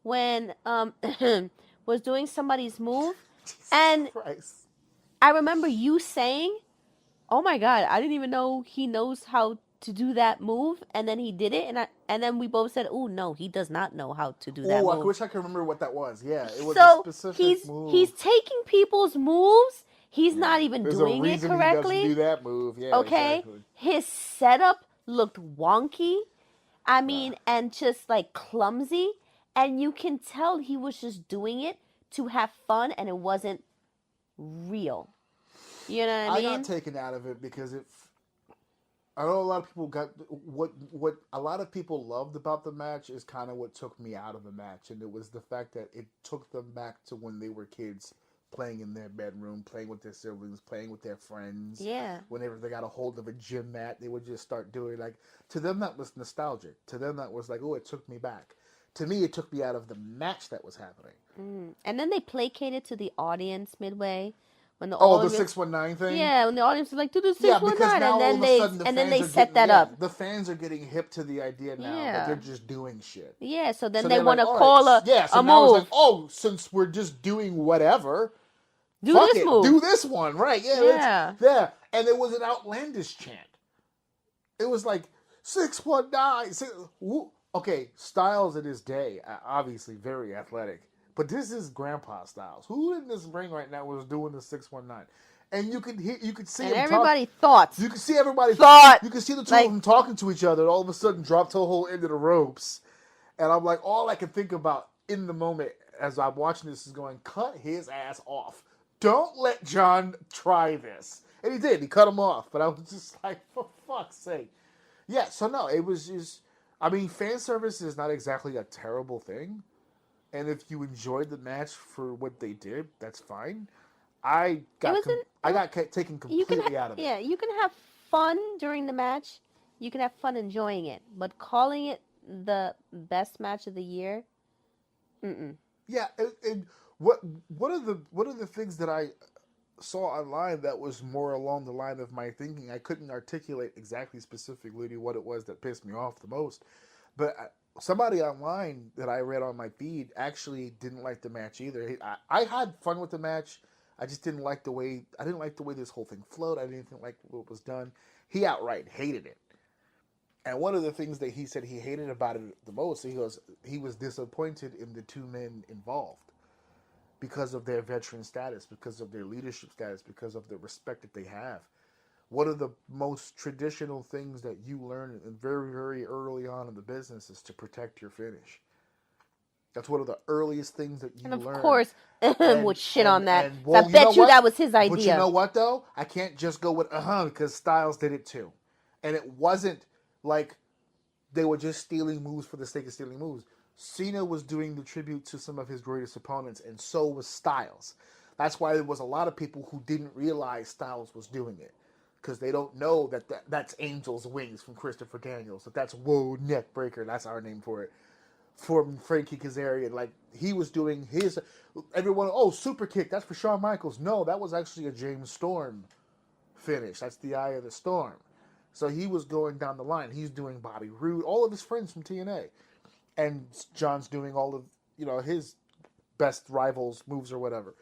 when was doing somebody's move and I remember you saying, oh my God, I didn't even know he knows how to do that move, and then he did it, and then we both said, "Oh no, he does not know how to do that Oh, I move." wish I could remember what that was. Yeah, it was a So specific move. he's taking people's moves. He's not even There's doing a it reason correctly. He doesn't do that move. Yeah, Okay, exactly. his setup looked wonky. I mean, and just like clumsy, and you can tell he was just doing it to have fun, and it wasn't real. You know what I mean? I got taken out of it because I know a lot of people got what a lot of people loved about the match is kind of what took me out of the match, and it was the fact that it took them back to when they were kids, playing in their bedroom, playing with their siblings, playing with their friends. Yeah. Whenever they got a hold of a gym mat, they would just start doing like, to them that was nostalgic. To them that was like, oh, it took me back. To me, it took me out of the match that was happening. And then they placated to the audience midway. When the the 619 thing. Yeah, when the audience was like, "Do the 619," because now and then they set that up. The fans are getting hip to the idea now that they're just doing shit. Yeah, so then So they they're want to like, call all right, a so move. now it's like, oh, since we're just doing whatever, do fuck this it, move. do this one, right? Yeah, yeah. And it was an outlandish chant. It was like 619. Okay, Styles in his day, obviously very athletic, but this is Grandpa Styles. Who in this ring right now was doing the 619? And you could see and him everybody thought. You could see everybody thought. You could see the two of them talking to each other. And all of a sudden, drop to a whole end of the ropes. And I'm like, all I can think about in the moment as I'm watching this is going, cut his ass off. Don't let John try this. And he did. He cut him off. But I was just like, for fuck's sake. Yeah, so no, it was just, I mean, fan service is not exactly a terrible thing. And if you enjoyed the match for what they did, that's fine. I got taken completely out of it. Yeah, you can have fun during the match. You can have fun enjoying it. But calling it the best match of the year, Yeah, and one of the things that I saw online that was more along the line of my thinking, I couldn't articulate exactly specifically what it was that pissed me off the most, but somebody online that I read on my feed actually didn't like the match either. I had fun with the match. I just didn't like the way this whole thing flowed. I didn't like what was done. He outright hated it. And one of the things that he said he hated about it the most, he was disappointed in the two men involved because of their veteran status, because of their leadership status, because of the respect that they have. One of the most traditional things that you learn very, very early on in the business is to protect your finish. That's one of the earliest things that you learn. And of course, would shit on that. I bet you that was his idea. But you know what, though? I can't just go with because Styles did it too. And it wasn't like they were just stealing moves for the sake of stealing moves. Cena was doing the tribute to some of his greatest opponents, and so was Styles. That's why there was a lot of people who didn't realize Styles was doing it. Because they don't know that's Angel's Wings from Christopher Daniels. That's Whoa Neck Breaker. That's our name for it. From Frankie Kazarian, like he was doing his. Everyone, super kick. That's for Shawn Michaels. No, that was actually a James Storm finish. That's the Eye of the Storm. So he was going down the line. He's doing Bobby Roode, all of his friends from TNA, and John's doing all of his best rivals moves or whatever.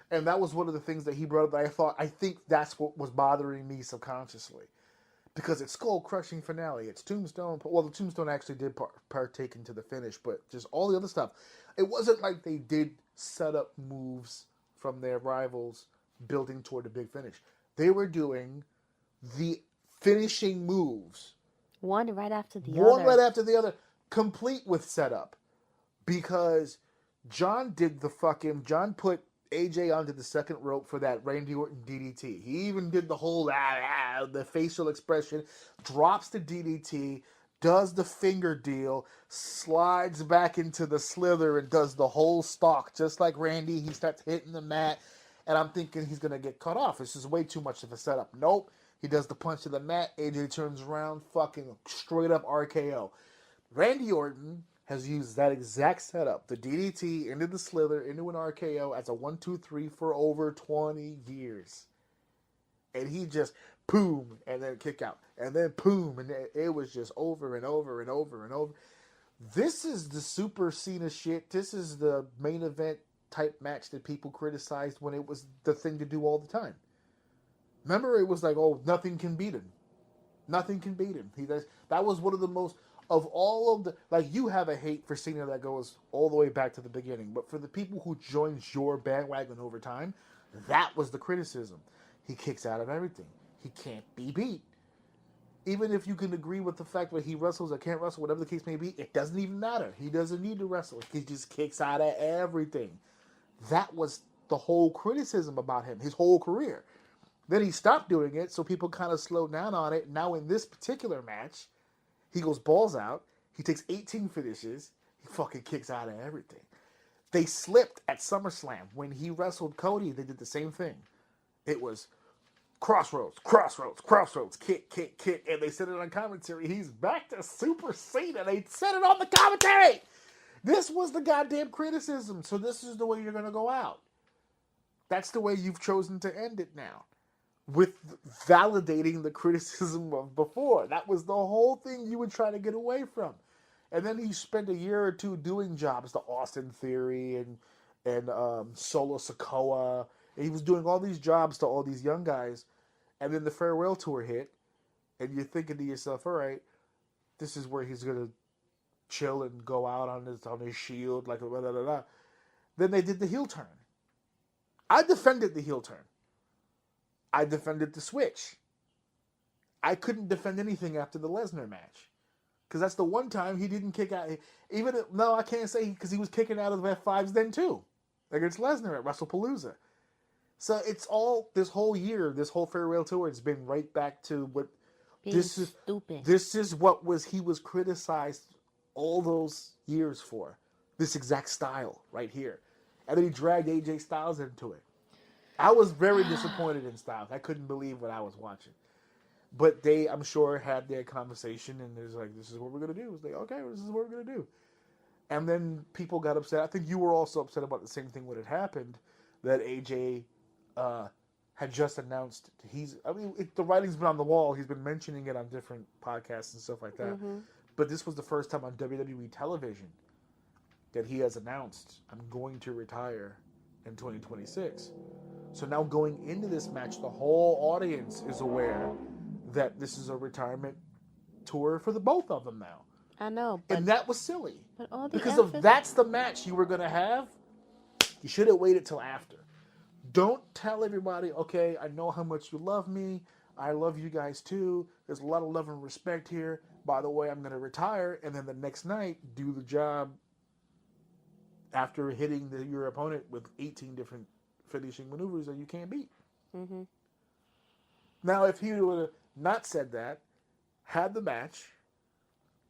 And that was one of the things that he brought up. I think that's what was bothering me subconsciously. Because it's skull-crushing finale. It's Tombstone. Well, the Tombstone actually did partake into the finish, but just all the other stuff. It wasn't like they did set up moves from their rivals building toward the big finish. They were doing the finishing moves. One right after the other. Complete with setup. Because John put AJ onto the second rope for that Randy Orton DDT. He even did the whole the facial expression, drops the DDT, does the finger deal, slides back into the slither and does the whole stalk. Just like Randy, he starts hitting the mat, and I'm thinking he's going to get cut off. This is way too much of a setup. Nope. He does the punch to the mat, AJ turns around, fucking straight up RKO. Randy Orton has used that exact setup, the DDT into the slither, into an RKO as a 1-2-3 for over 20 years. And he just, boom, and then kick out. And then boom, and it was just over and over and over and over. This is the Super Cena shit. This is the main event type match that people criticized when it was the thing to do all the time. Remember, it was like, nothing can beat him. Nothing can beat him. That was one of the most of all of the like you have a hate for Cena that goes all the way back to the beginning, but for the people who joined your bandwagon over time, that was the criticism. He kicks out of everything. He can't be beat. Even if you can agree with the fact that he wrestles or can't wrestle, whatever the case may be, it doesn't even matter. He doesn't need to wrestle. He just kicks out of everything. That was the whole criticism about him, his whole career. Then he stopped doing it, so people kind of slowed down on it. Now in this particular match, he goes balls out. He takes 18 finishes. He fucking kicks out of everything. They slipped at SummerSlam. When he wrestled Cody, they did the same thing. It was crossroads, crossroads, crossroads, kick, kick, kick. And they said it on commentary. He's back to Super Cena. They said it on the commentary. This was the goddamn criticism. So this is the way you're going to go out. That's the way you've chosen to end it now. With validating the criticism of before. That was the whole thing you were trying to get away from. And then he spent a year or two doing jobs, the Austin Theory and Solo Sikoa. And he was doing all these jobs to all these young guys. And then the farewell tour hit. And you're thinking to yourself, all right, this is where he's going to chill and go out on his shield. Like, blah, blah, blah, blah. Then they did the heel turn. I defended the heel turn. I defended the switch. I couldn't defend anything after the Lesnar match. Because that's the one time he didn't kick out. No, I can't say because he was kicking out of F5s then too. Against Lesnar at WrestlePalooza. So it's all, this whole year, this whole farewell tour, it's been right back to what, Being stupid. This is what he was criticized all those years for. This exact style right here. And then he dragged AJ Styles into it. I was very disappointed in Styles. I couldn't believe what I was watching. But they, I'm sure, had their conversation, and there's like, this is what we're going to do. It's like, okay, this is what we're going to do. And then people got upset. I think you were also upset about the same thing when it happened, that AJ had just announced the writing's been on the wall. He's been mentioning it on different podcasts and stuff like that. Mm-hmm. But this was the first time on WWE television that he has announced, I'm going to retire in 2026. So now going into this match, the whole audience is aware that this is a retirement tour for the both of them now. I know. And that was silly. But all the because if that's the match you were going to have, you should have waited till after. Don't tell everybody, okay, I know how much you love me. I love you guys too. There's a lot of love and respect here. By the way, I'm going to retire. And then the next night, do the job after hitting your opponent with 18 different finishing maneuvers that you can't beat. Mm-hmm. Now, if he would have not said that, had the match,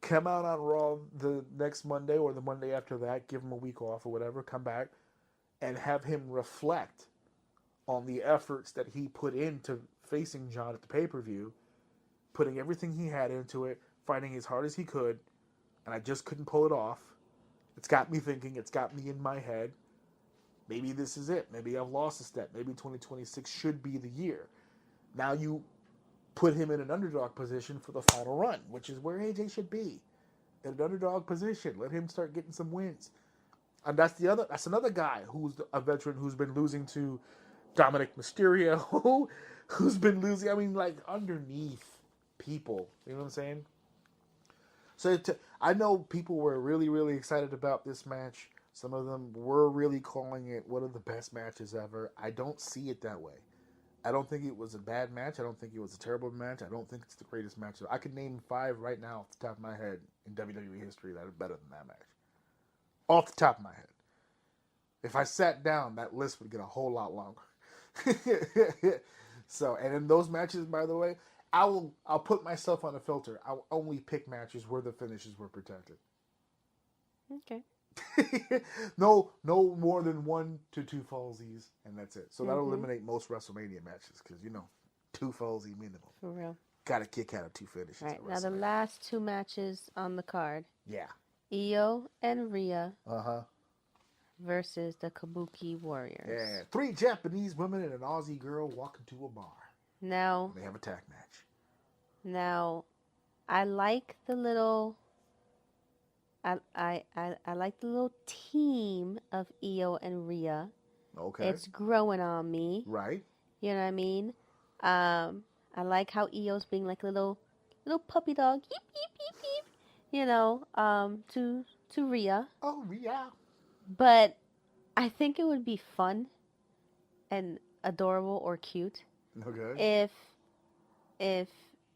come out on Raw the next Monday or the Monday after that, give him a week off or whatever, come back, and have him reflect on the efforts that he put into facing John at the pay-per-view, putting everything he had into it, fighting as hard as he could, and I just couldn't pull it off. It's got me thinking, it's got me in my head. Maybe this is it. Maybe I've lost a step. Maybe 2026 should be the year. Now you put him in an underdog position for the final run, which is where AJ should be. In an underdog position. Let him start getting some wins. And that's another guy who's a veteran who's been losing to Dominic Mysterio, who's been losing, underneath people. You know what I'm saying? So I know people were really, really excited about this match. Some of them were really calling it one of the best matches ever. I don't see it that way. I don't think it was a bad match. I don't think it was a terrible match. I don't think it's the greatest match. I could name 5 right now off the top of my head in WWE history that are better than that match. Off the top of my head. If I sat down, that list would get a whole lot longer. So, and in those matches, by the way, I'll put myself on a filter. I'll only pick matches where the finishes were protected. Okay. No more than 1 to 2 fallsies, and that's it. So that'll eliminate most WrestleMania matches, because 2 fallsy minimum. For real. Got to kick out of 2 finishes. Right, now the last 2 matches on the card. Yeah. Io and Rhea. Uh-huh. Versus the Kabuki Warriors. Yeah. 3 Japanese women and an Aussie girl walk into a bar. Now. They have a tag match. Now, I like the little... I like the little team of Io and Rhea. Okay. It's growing on me. Right. You know what I mean? I like how Io's being like a little little puppy dog, yeep yeep yeep yeep, you know, to Rhea. Oh, yeah. But I think it would be fun and adorable or cute Okay. if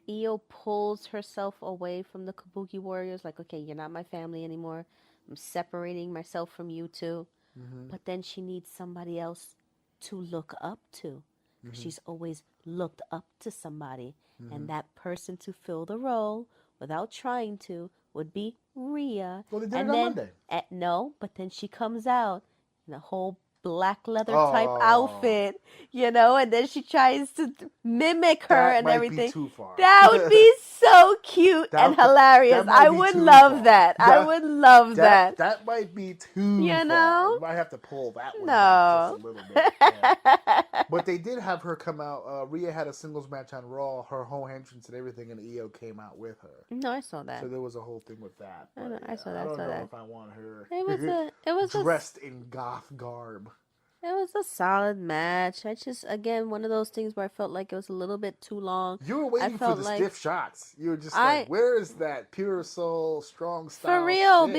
Io pulls herself away from the Kabuki warriors, like, okay, you're not my family anymore. I'm separating myself from you two. Mm-hmm. But then she needs somebody else to look up to. Mm-hmm. She's always looked up to somebody. Mm-hmm. And that person to fill the role without trying to would be Rhea. Well, they did And it on then, Monday. no, but then she comes out in a whole black leather type Oh, outfit, you know, and then she tries to mimic her that and might everything. be too far. That would be so cute and hilarious. that might I be would too love far. that. I would love that. That might be too You far. know? You might have to pull that one back No. just a little bit. Yeah. But they did have her come out. Rhea had a singles match on Raw, her whole entrance and everything, and Io came out with her. No, I saw that. So there was a whole thing with that. But, I saw that. I don't saw know that. if I want her It was dressed in goth garb. It was a solid match. I just, again, one of those things where I felt like it was a little bit too long. You were waiting for the stiff shots. You were just like, where is that pure soul, strong style? For real, shit?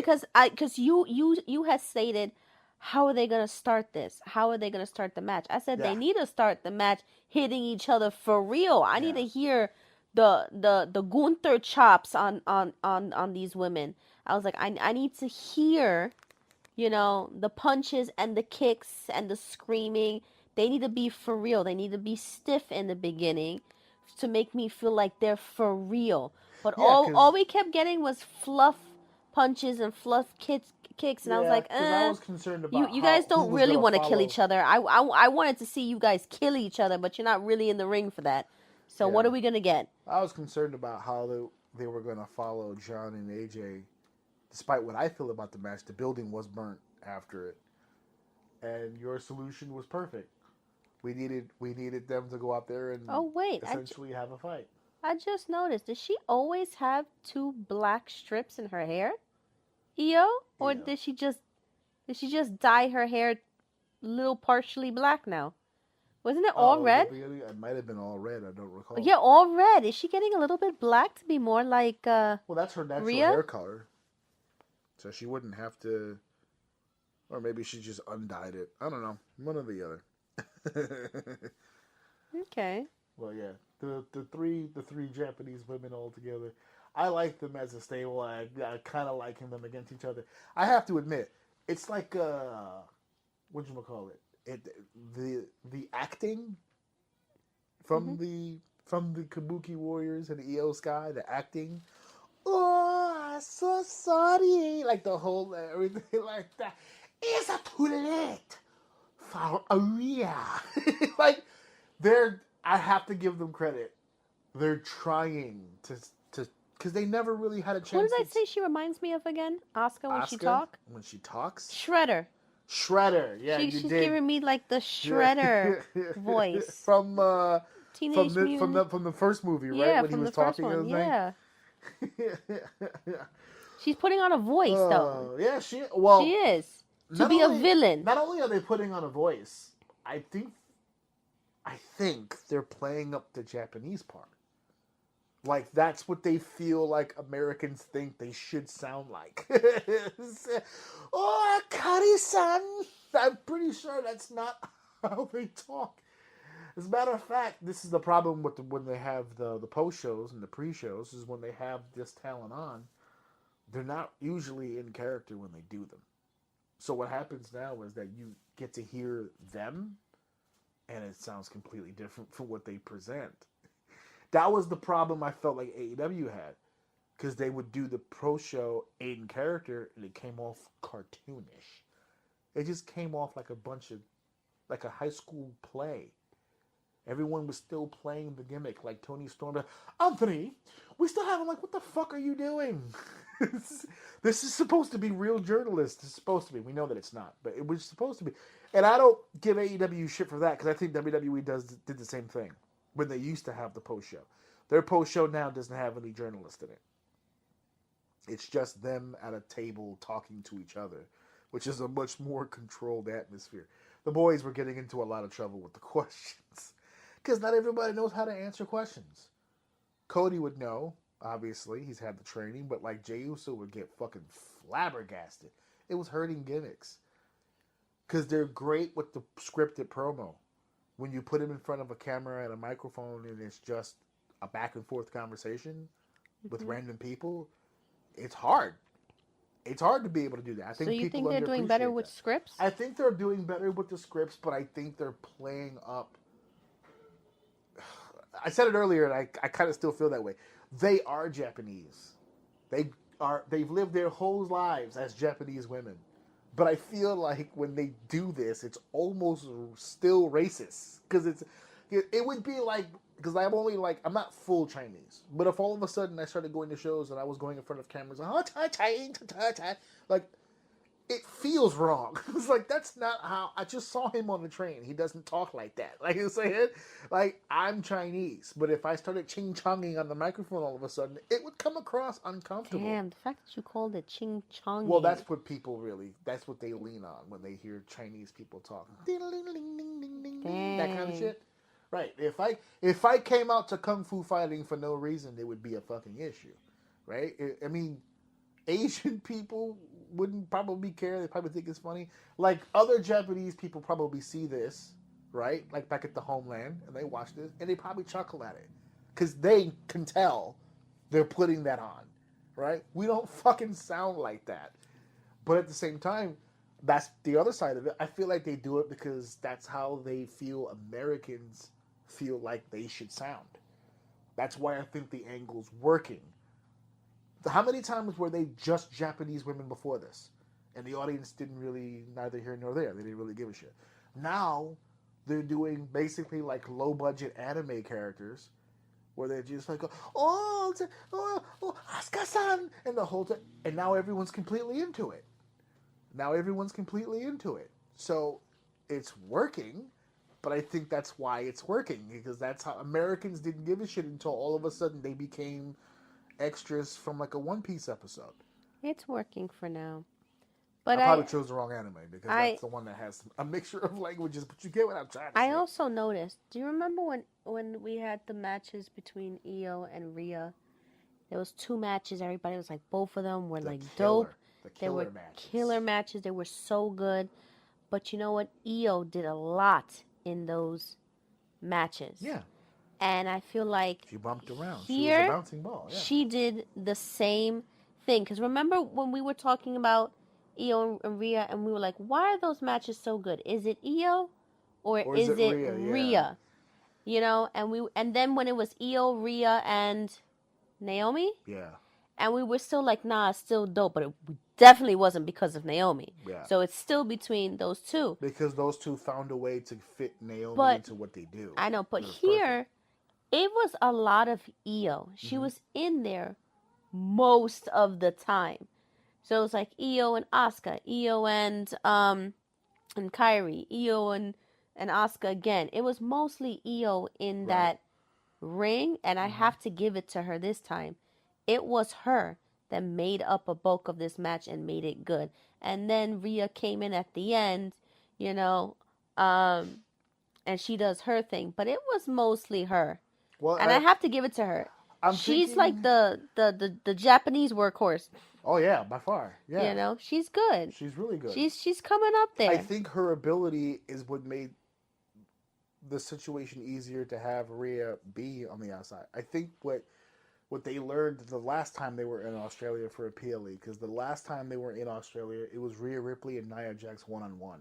because you had stated, how are they gonna start this? How are they gonna start the match? I said they need to start the match hitting each other for real. I need to hear the Gunther chops on these women. I was like, I need to hear, you know, the punches and the kicks and the screaming. They need to be for real. They need to be stiff in the beginning to make me feel like they're for real. But all we kept getting was fluff punches and fluff kicks, and I was like, I was concerned about you guys don't really want to kill follow. each other. I wanted to see you guys kill each other, but you're not really in the ring for that. So what are we gonna get? I was concerned about how they were gonna follow John and AJ. Despite what I feel about the match, the building was burnt after it, and your solution was perfect. We needed them to go out there and essentially have a fight. I just noticed. Does she always have 2 black strips in her hair, Io, or did she just dye her hair a little partially black now? Wasn't it all red? It might have been all red. I don't recall. Yeah, all red. Is she getting a little bit black to be more like Well, that's her natural Rhea? hair color. So she wouldn't have to, or maybe she just undyed it. I don't know. One or the other. Okay. Well, yeah, the three Japanese women all together. I like them as a stable. I kind of liking them against each other. I have to admit, it's like whatchamacallit? The acting from the Kabuki Warriors and the EO Sky, the acting. Oh, I'm so sorry. Like the whole everything like that. It's too late for Aria. Like I have to give them credit. They're trying to because they never really had a chance. What did I say she reminds me of again? Asuka when she talks? When she talks? Shredder. Yeah, she's giving me like the Shredder voice from Teenage Mutant. from the first movie, right? Yeah, when from he was the first talking one. Yeah. She's putting on a voice, though. Yeah, she is to be a villain. Not only are they putting on a voice, I think they're playing up the Japanese part. Like that's what they feel like Americans think they should sound like. Oh, Akari-san! I'm pretty sure that's not how they talk. As a matter of fact, this is the problem with when they have the post shows and the pre shows. Is when they have this talent on, they're not usually in character when they do them. So what happens now is that you get to hear them, and it sounds completely different from what they present. That was the problem I felt like AEW had, because they would do the pro show in character, and it came off cartoonish. It just came off like a high school play. Everyone was still playing the gimmick, like Tony Storm. Anthony, we still have him. Like, what the fuck are you doing? This is supposed to be real journalists. It's supposed to be. We know that it's not, but it was supposed to be. And I don't give AEW shit for that, because I think WWE did the same thing when they used to have the post show. Their post show now doesn't have any journalists in it. It's just them at a table talking to each other, which is a much more controlled atmosphere. The boys were getting into a lot of trouble with the questions, because not everybody knows how to answer questions. Cody would know. Obviously, he's had the training, but like Jey Uso would get fucking flabbergasted. It was hurting gimmicks because they're great with the scripted promo. When you put him in front of a camera and a microphone, and it's just a back and forth conversation with random people, it's hard. It's hard to be able to do that. I think So you people think they're doing better underappreciate with that. scripts? I think they're doing better with the scripts, but I think they're playing up. I said it earlier, and I kind of still feel that way. They are Japanese. They've lived their whole lives as Japanese women. But I feel like when they do this, it's almost still racist because it would be like, because I'm not full Chinese, but if all of a sudden I started going to shows and I was going in front of cameras like it feels wrong. It's like, that's not how. I just saw him on the train. He doesn't talk like that. Like you saying, like, I'm Chinese, but if I started ching chonging on the microphone all of a sudden, it would come across uncomfortable. Damn, the fact that you called it ching chong. Well, that's what that's what they lean on when they hear Chinese people talk. That kind of shit. Right. If I came out to kung fu fighting for no reason, it would be a fucking issue. Right? I mean, Asian people wouldn't probably care. They probably think it's funny. Like, other Japanese people probably see this, right? Like back at the homeland, and they watch this, and they probably chuckle at it. Because they can tell they're putting that on, right? We don't fucking sound like that. But at the same time, that's the other side of it. I feel like they do it because that's how they feel Americans feel like they should sound. That's why I think the angle's working. How many times were they just Japanese women before this? And the audience didn't really, neither here nor there. They didn't really give a shit. Now, they're doing basically like low-budget anime characters where they're just like, oh, Asuka-san, and the whole time. And now everyone's completely into it. So it's working, but I think that's why it's working, because that's how Americans didn't give a shit until all of a sudden they became extras from like a One Piece episode. It's working for now. But I probably chose the wrong anime because that's the one that has a mixture of languages, but you get what I'm trying to say. I also noticed, do you remember when we had the matches between Io and Rhea? There was 2 matches. Everybody was like, both of them were dope. They were killer matches. They were so good. But you know what? Io did a lot in those matches. Yeah. And I feel like she bumped around. Here, she was a bouncing ball. Yeah. She did the same thing. Because remember when we were talking about Io and Rhea, and we were like, why are those matches so good? Is it Io or is it Rhea? Yeah. You know, and then when it was Io, Rhea, and Naomi, yeah, and we were still like, nah, it's still dope, but it definitely wasn't because of Naomi. Yeah. So it's still between those two. Because those two found a way to fit Naomi into what they do. I know, but here, it was a lot of Io. She was in there most of the time. So it was like Io and Asuka, Io and Kairi, Io and Asuka again. It was mostly Io in that ring, and I have to give it to her this time. It was her that made up a bulk of this match and made it good. And then Rhea came in at the end, you know, and she does her thing, but it was mostly her. Well, and I have to give it to her. She's like the Japanese workhorse. Oh yeah, by far. Yeah. You know, she's good. She's really good. She's coming up there. I think her ability is what made the situation easier to have Rhea be on the outside. I think what they learned the last time they were in Australia for a PLE, because the last time they were in Australia, it was Rhea Ripley and Nia Jax 1-on-1.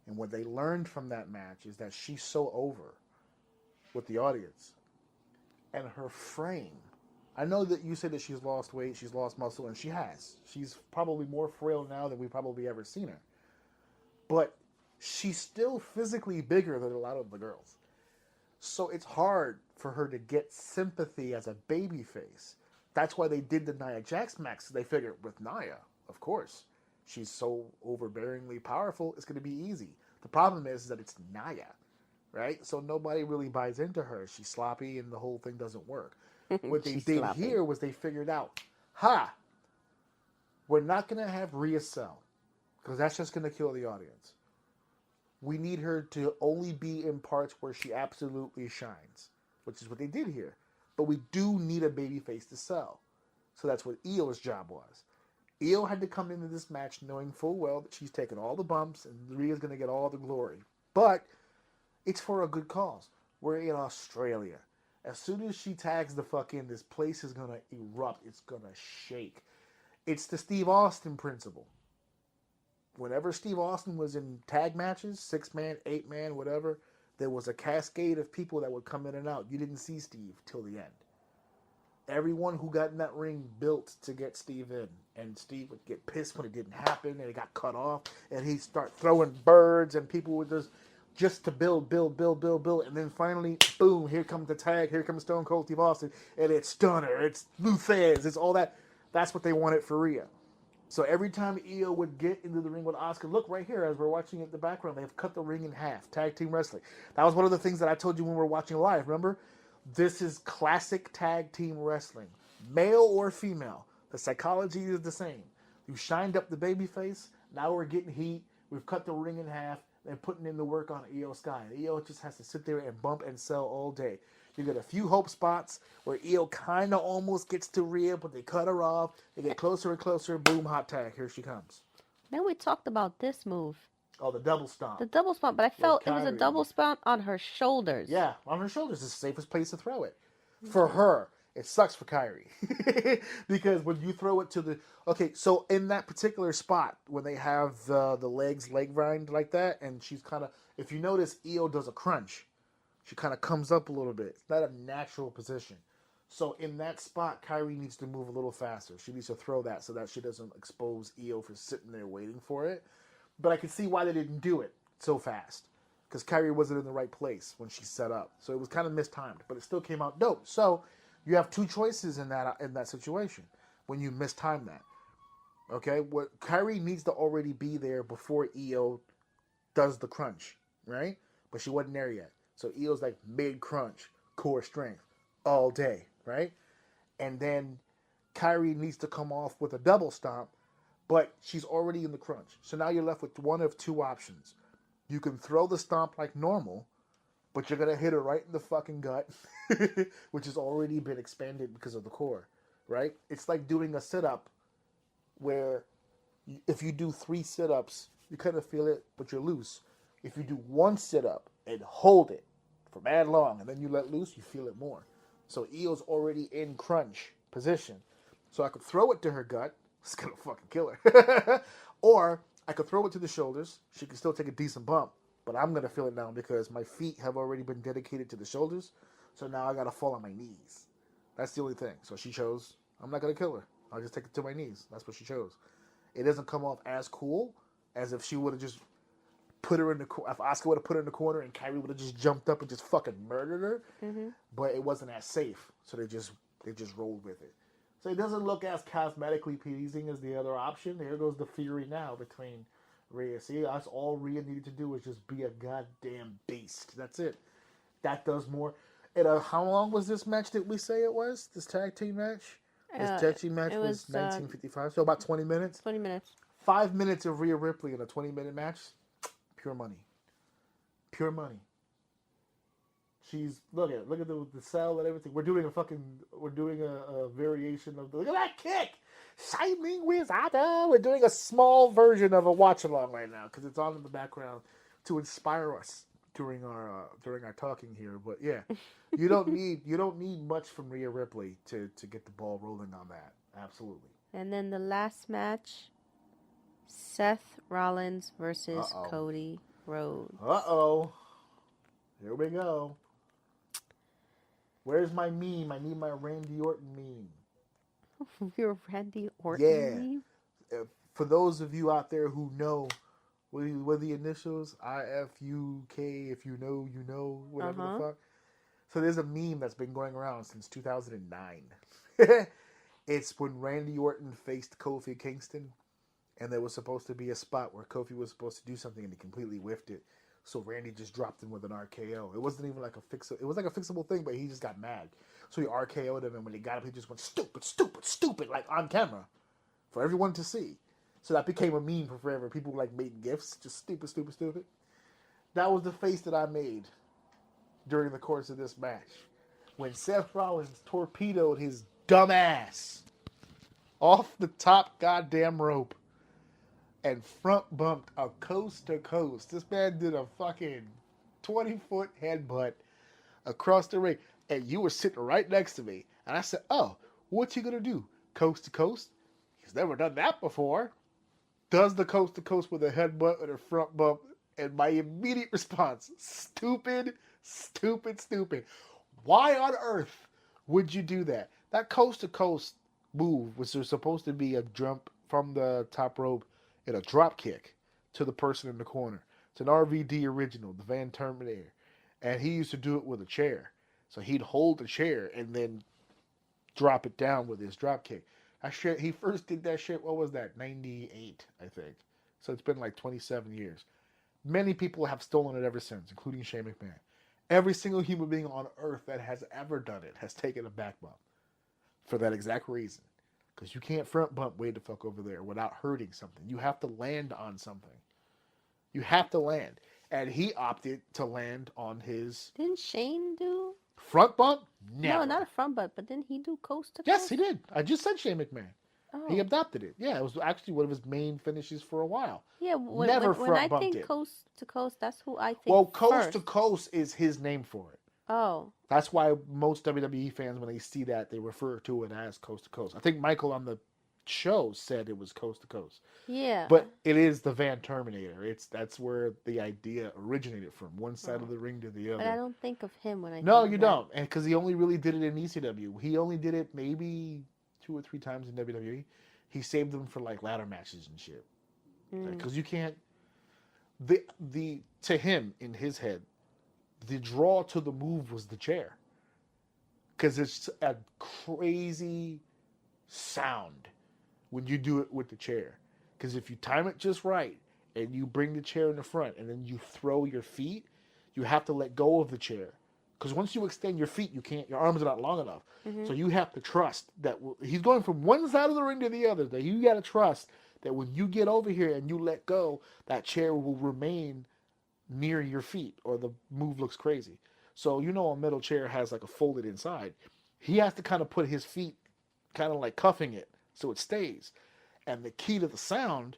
And what they learned from that match is that she's so over with the audience. And her frame. I know that you said that she's lost weight, she's lost muscle, and she has. She's probably more frail now than we've probably ever seen her. But she's still physically bigger than a lot of the girls. So it's hard for her to get sympathy as a baby face. That's why they did the Nia Jax match. They figured with Nia, of course, she's so overbearingly powerful, it's going to be easy. The problem is that it's Nia, right? So nobody really buys into her. She's sloppy and the whole thing doesn't work. What they did here was they figured out, we're not going to have Rhea sell, because that's just going to kill the audience. We need her to only be in parts where she absolutely shines, which is what they did here. but we do need a babyface to sell. So that's what Io's job was. Io had to come into this match knowing full well that she's taking all the bumps and Rhea's going to get all the glory. But it's for a good cause. We're in Australia. As soon as she tags the fuck in, this place is going to erupt. It's going to shake. It's the Steve Austin principle. Whenever Steve Austin was in tag matches, 6-man, 8-man, whatever, there was a cascade of people that would come in and out. You didn't see Steve till the end. Everyone who got in that ring built to get Steve in. And Steve would get pissed when it didn't happen and it got cut off. And he'd start throwing birds and people would just to build. And then finally, boom, here comes the tag. Here comes Stone Cold Steve Austin. And it's Stunner. It's Lou Thesz. It's all that. That's what they wanted for Rhea. So every time Io would get into the ring with Asuka, look right here as we're watching it in the background, they've cut the ring in half. Tag team wrestling. That was one of the things that I told you when we were watching live, remember? This is classic tag team wrestling. Male or female. The psychology is the same. You shined up the babyface. Now we're getting heat. We've cut the ring in half and putting in the work on Io Sky. Io just has to sit there and bump and sell all day. You get a few hope spots where Io kind of almost gets to Rhea, but they cut her off. They get closer and closer. Boom, hot tag. Here she comes. Then we talked about this move. Oh, the double stomp. The double stomp, but I felt it was a Kyrie. double stomp on her shoulders. Yeah, on her shoulders is the safest place to throw it. For her, it sucks for Kyrie. Because when you throw it to the... Okay, so in that particular spot, when they have the leg grind like that, and she's kind of... If you notice, Io does a crunch. She kind of comes up a little bit. It's not a natural position. So in that spot, Kyrie needs to move a little faster. She needs to throw that so that she doesn't expose Io for sitting there waiting for it. But I can see why they didn't do it so fast. Because Kyrie wasn't in the right place when she set up. So it was kind of mistimed. But it still came out dope. So you have two choices in that situation when you mistime that. Okay? What Kyrie needs to already be there before Io does the crunch. Right? But she wasn't there yet. So Io's like mid-crunch, core strength, all day, right? And then Kyrie needs to come off with a double stomp, but she's already in the crunch. So now you're left with one of two options. You can throw the stomp like normal, but you're going to hit her right in the fucking gut, which has already been expanded because of the core, right? It's like doing a sit-up where if you do 3 sit-ups, you kind of feel it, but you're loose. If you do 1 sit-up and hold it for mad long, and then you let loose, you feel it more. So Io's already in crunch position. So I could throw it to her gut. It's going to fucking kill her. Or I could throw it to the shoulders. She can still take a decent bump. But I'm going to feel it now because my feet have already been dedicated to the shoulders. So now I got to fall on my knees. That's the only thing. So she chose, I'm not going to kill her. I'll just take it to my knees. That's what she chose. It doesn't come off as cool as if she would have just put her in the corner. If Asuka would have put her in the corner and Kyrie would have just jumped up and just fucking murdered her, but it wasn't as safe, so they just rolled with it. So it doesn't look as cosmetically pleasing as the other option. There goes the fury now between Rhea. See, that's all Rhea needed to do was just be a goddamn beast. That's it. That does more. And how long was this match that we say it was? This tag team match? This tag team match was 1955, so about 20 minutes. 20 minutes. 5 minutes of Rhea Ripley in a 20-minute match. Pure money. Pure money. She's look at the cell and everything. We're doing a variation of look at that kick. Shining Wizard. We're doing a small version of a watch along right now because it's on in the background to inspire us during our talking here. But yeah, you don't need much from Rhea Ripley to get the ball rolling on that. Absolutely. And then the last match, Seth Rollins versus Cody Rhodes. Here we go. Where's my meme? I need my Randy Orton meme. Your Randy Orton meme? For those of you out there who know what the initials, IFUK, if you know, whatever the fuck. So there's a meme that's been going around since 2009. It's when Randy Orton faced Kofi Kingston. And there was supposed to be a spot where Kofi was supposed to do something and he completely whiffed it. So Randy just dropped him with an RKO. It wasn't even like it was like a fixable thing, but he just got mad. So he RKO'd him, and when he got him, he just went, stupid, like on camera. For everyone to see. So that became a meme for forever. People like made gifs, just stupid. That was the face that I made during the course of this match. when Seth Rollins torpedoed his dumb ass off the top goddamn rope and front bumped a coast to coast. This man did a fucking 20-foot headbutt across the ring, and you were sitting right next to me. And I said, "Oh, what's he gonna do? Coast to coast? He's never done that before." Does the coast to coast with a headbutt and a front bump, and my immediate response: stupid, stupid, stupid. Why on earth would you do that? That coast to coast move was supposed to be a jump from the top rope and a drop kick to the person in the corner. It's an RVD original, the Van Terminator. And he used to do it with a chair. So he'd hold the chair and then drop it down with his drop kick. He first did that shit, what was that, 98, I think. So it's been like 27 years. Many people have stolen it ever since, including Shane McMahon. Every single human being on earth that has ever done it has taken a back bump for that exact reason. Because you can't front bump way the fuck over there without hurting something. You have to land on something. You have to land. And he opted to land on his... Didn't Shane do... front bump? Never. No, not a front bump, but didn't he do coast to coast? Yes, he did. I just said Shane McMahon. Oh. He adopted it. Yeah, it was actually one of his main finishes for a while. Yeah, when I think coast to coast, that's who I think. Well, coast first. to coast is his name for it. Oh. That's why most WWE fans, when they see that, they refer to it as coast to coast. I think Michael on the show said it was coast to coast. Yeah. But it is the Van Terminator. That's where the idea originated from, one side of the ring to the other. But I don't think of him when I No, think you of don't. And because he only really did it in ECW. He only did it maybe 2 or 3 times in WWE. He saved them for like ladder matches and shit. Because you can't... To him, in his head, the draw to the move was the chair. Because it's a crazy sound when you do it with the chair. Because if you time it just right and you bring the chair in the front and then you throw your feet, you have to let go of the chair. Because once you extend your feet, you can't. Your arms are not long enough. So you have to trust that he's going from one side of the ring to the other. That you got to trust that when you get over here and you let go, that chair will remain near your feet, or the move looks crazy. So a metal chair has like a folded inside. He has to kind of put his feet kind of like cuffing it so it stays. And the key to the sound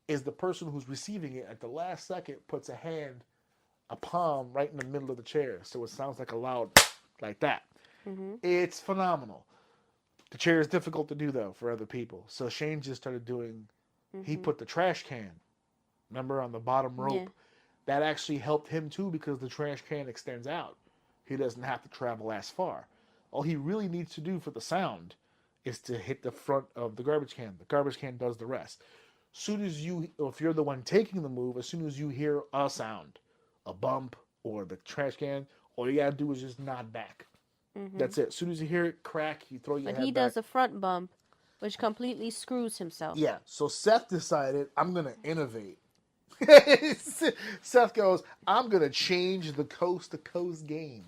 is the person who's receiving it at the last second puts a palm right in the middle of the chair, so it sounds like a loud, like that. It's phenomenal. The chair is difficult to do, though, for other people. So Shane just started doing, he put the trash can, remember, on the bottom rope. Yeah. That actually helped him, too, because the trash can extends out. He doesn't have to travel as far. All he really needs to do for the sound is to hit the front of the garbage can. The garbage can does the rest. Soon as if you're the one taking the move, as soon as you hear a sound, a bump or the trash can, all you gotta do is just nod back. That's it. As soon as you hear it crack, you throw your head back. But he does a front bump, which completely screws himself. Yeah. So Seth decided, I'm gonna innovate. Seth goes, I'm gonna change the coast to coast game.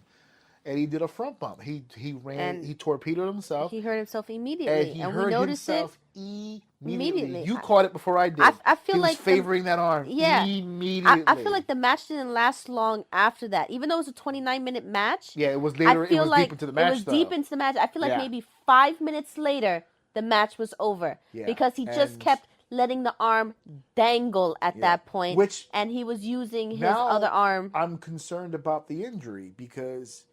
And he did a front bump. He ran. He torpedoed himself. He hurt himself immediately, and we noticed it immediately. You caught it before I did. I feel he like was favoring that arm. Yeah, immediately. I feel like the match didn't last long after that, even though it was a 29-minute match. Yeah, it was later. It was deep into the match. It was deep into the match. I feel like maybe 5 minutes later, the match was over because he just kept letting the arm dangle at that point, and he was using his other arm. I'm concerned about the injury because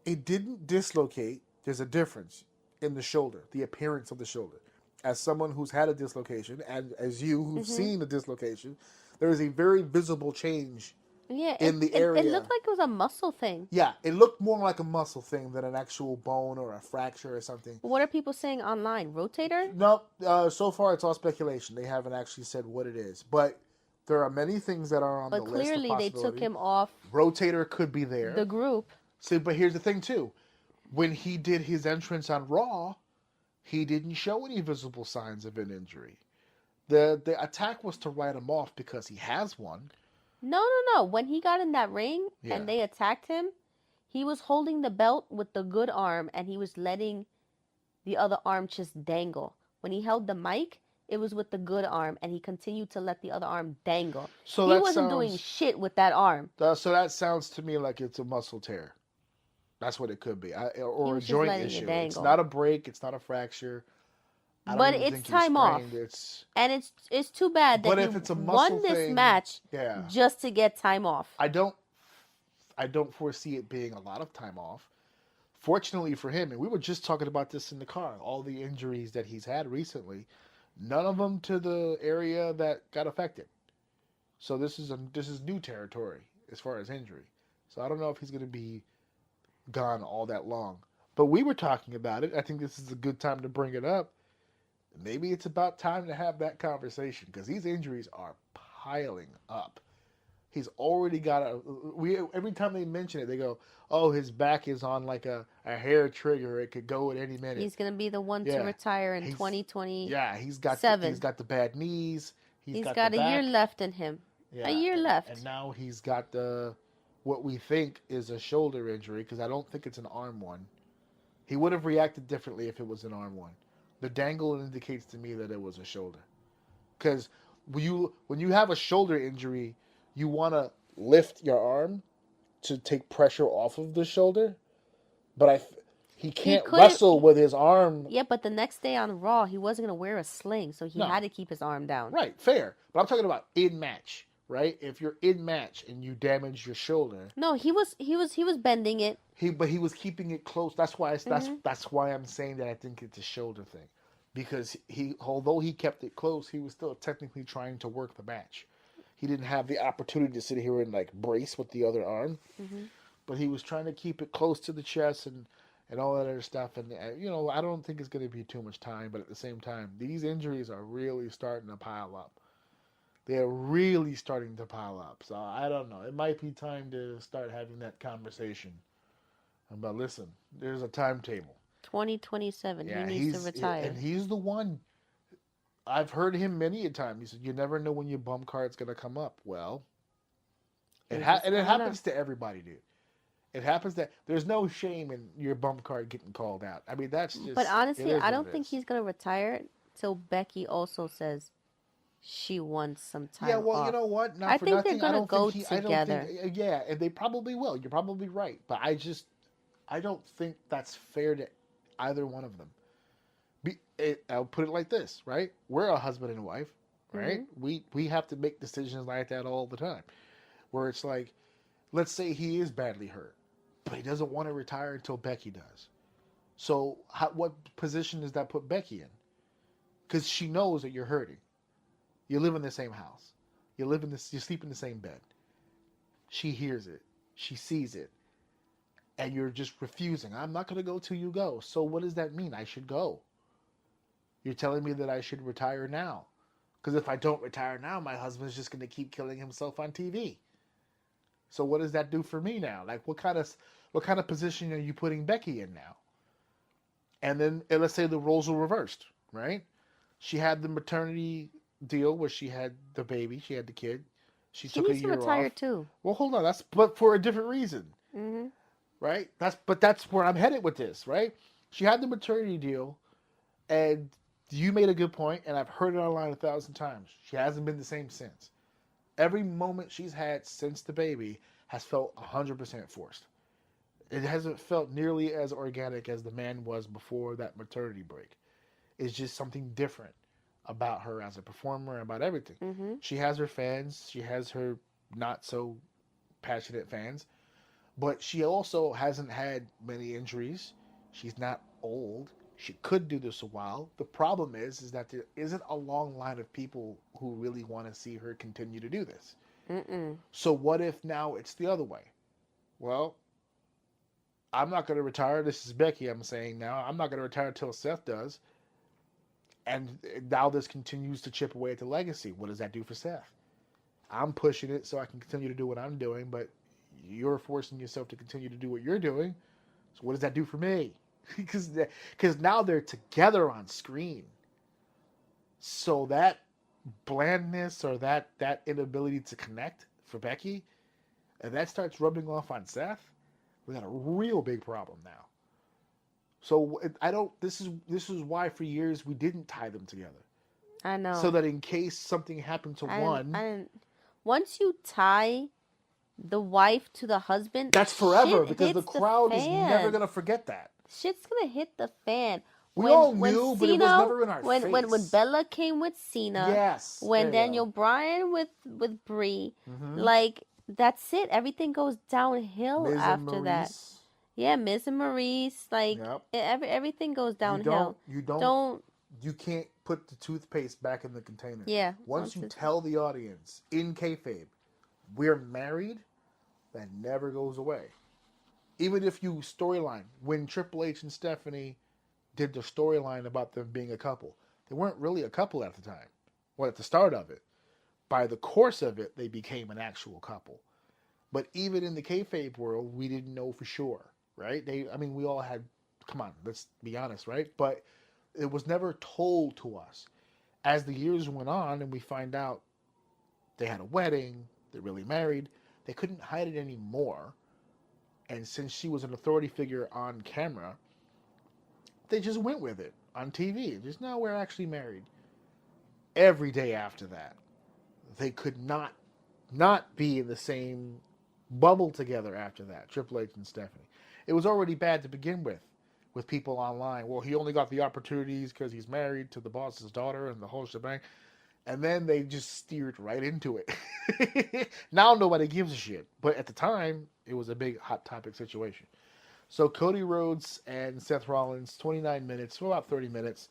it didn't dislocate. There's a difference in the shoulder, the appearance of the shoulder. As someone who's had a dislocation, and as you who've seen the dislocation, there is a very visible change in the area. It looked like it was a muscle thing. Yeah, it looked more like a muscle thing than an actual bone or a fracture or something. What are people saying online? Rotator? No, so far it's all speculation. They haven't actually said what it is. But there are many things that are on the list. But clearly they took him off. Rotator could be there. The group. See, but here's the thing, too. When he did his entrance on Raw, he didn't show any visible signs of an injury. The attack was to write him off because he has one. No. When he got in that ring and they attacked him, he was holding the belt with the good arm and he was letting the other arm just dangle. When he held the mic, it was with the good arm and he continued to let the other arm dangle. So he wasn't doing shit with that arm. So that sounds to me like it's a muscle tear. That's what it could be, He or a was just joint letting it issue. It's dangle. not a break. It's not a fracture. I don't But even it's think he's time off. sprained. It's And it's too bad that but he if it's a muscle won this thing, match yeah, just to get time off. I don't foresee it being a lot of time off. Fortunately for him, and we were just talking about this in the car, all the injuries that he's had recently, none of them to the area that got affected. So this is new territory as far as injury. So I don't know if he's going to be gone all that long. But we were talking about it. I think this is a good time to bring it up. Maybe it's about time to have that conversation because these injuries are piling up. He's already got every time they mention it, they go, "Oh, his back is on like a hair trigger. It could go at any minute." He's gonna be the one to Yeah. retire in He's- 2020. Yeah, he's got the bad knees. He's got got the a back. year left in him. Yeah, A year left. And now he's got what we think is a shoulder injury because I don't think it's an arm one. He would have reacted differently if it was an arm one. The dangle indicates to me that it was a shoulder. Because when you have a shoulder injury, you want to lift your arm to take pressure off of the shoulder. But he can't wrestle with his arm. Yeah, but the next day on Raw, he wasn't going to wear a sling, so he had to keep his arm down. Right, fair. But I'm talking about in match, right? If you're in match and you damage your shoulder. No, he was bending it. But he was keeping it close. That's why that's why I'm saying that I think it's a shoulder thing. Because although he kept it close, he was still technically trying to work the match. He didn't have the opportunity to sit here and like brace with the other arm. Mm-hmm. But he was trying to keep it close to the chest and all that other stuff. And, I don't think it's going to be too much time. But at the same time, these injuries are really starting to pile up. They're really starting to pile up. So I don't know. It might be time to start having that conversation. But listen, there's a timetable. 2027. Yeah, he needs to retire. And he's the one. I've heard him many a time. He said, "You never know when your bum card's going to come up." Well, it happens to everybody, dude. It happens that there's no shame in your bump card getting called out. I mean, that's just. But honestly, I don't think he's gonna retire till Becky also says she wants some time. Yeah, well, off. You know what? I think they're gonna go together. Yeah, and they probably will. You're probably right, but I don't think that's fair to either one of them. I'll put it like this, right? We're a husband and wife, right? Mm-hmm. We have to make decisions like that all the time, where it's like, let's say he is badly hurt, but he doesn't want to retire until Becky does. So what position does that put Becky in? Because she knows that you're hurting. You live in the same house. You sleep in the same bed. She hears it. She sees it. And you're just refusing. I'm not going to go till you go. So what does that mean? I should go. You're telling me that I should retire now. Because if I don't retire now, my husband's just going to keep killing himself on TV. So what does that do for me now? Like, what kind of position are you putting Becky in now? And then let's say the roles were reversed, right? She had the maternity deal where she had the baby, she had the kid. She took a year off. She needs to retire too. Well, hold on. But for a different reason. Mm-hmm. Right? That's where I'm headed with this, right? She had the maternity deal, and you made a good point, and I've heard it online 1,000 times. She hasn't been the same since. Every moment she's had since the baby has felt 100% forced. It hasn't felt nearly as organic as the man was before that maternity break. It's just something different about her as a performer and about everything. Mm-hmm. She has her fans. She has her not so passionate fans. But she also hasn't had many injuries. She's not old. She could do this a while. The problem is that there isn't a long line of people who really want to see her continue to do this. Mm-mm. So what if now it's the other way? Well, I'm not going to retire. This is Becky I'm saying now. I'm not going to retire until Seth does. And now this continues to chip away at the legacy. What does that do for Seth? I'm pushing it so I can continue to do what I'm doing, but you're forcing yourself to continue to do what you're doing. So what does that do for me? Because now they're together on screen. So that blandness or that inability to connect for Becky, and that starts rubbing off on Seth, we got a real big problem now. So this is why for years we didn't tie them together. I know. So that in case something happened to one. Once you tie the wife to the husband. That's forever shit because the hits crowd is fan. never going to forget that. Shit's gonna hit the fan. We all knew, but it was never in our when face. Bella came with Cena, Yes. when there you Daniel go. Bryan with Brie, Mhm. like that's it. Everything goes downhill Miz and after that. Maurice. Yeah, Miz and Maurice, like Yep. everything goes downhill. You can't put the toothpaste back in the container. Yeah. Once you tell the audience in kayfabe, we're married, that never goes away. Even if you storyline, when Triple H and Stephanie did the storyline about them being a couple, they weren't really a couple at the time. Well, at the start of it. By the course of it, they became an actual couple. But even in the kayfabe world, we didn't know for sure, right? We all had, come on, let's be honest, right? But it was never told to us. As the years went on and we find out they had a wedding, they're really married, they couldn't hide it anymore. And since she was an authority figure on camera, they just went with it on TV. Just, no, we're actually married. Every day after that, they could not be in the same bubble together after that, Triple H and Stephanie. It was already bad to begin with people online. Well, he only got the opportunities because he's married to the boss's daughter and the whole shebang. And then they just steered right into it. Now nobody gives a shit. But at the time, it was a big hot topic situation. So Cody Rhodes and Seth Rollins, 29 minutes, for about 30 minutes.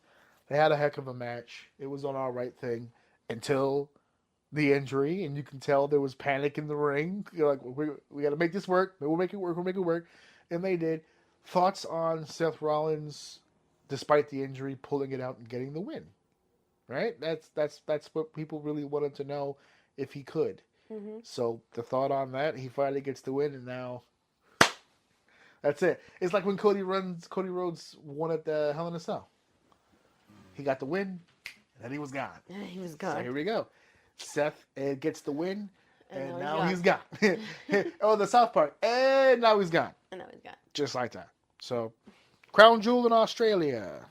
They had a heck of a match. It was an all right thing until the injury, and you can tell there was panic in the ring. You're like, we got to make this work. We'll make it work. We'll make it work. And they did. Thoughts on Seth Rollins, despite the injury, pulling it out and getting the win? Right? That's what people really wanted to know if he could. Mm-hmm. So the thought on that, he finally gets the win, and now that's it. It's like when Cody Rhodes won at the Hell in a Cell. He got the win, and then he was gone. He was gone. So here we go. Seth gets the win, and now he's gone. Oh, the South Park, and now he's gone. And now he's gone. Just like that. So, crown jewel in Australia.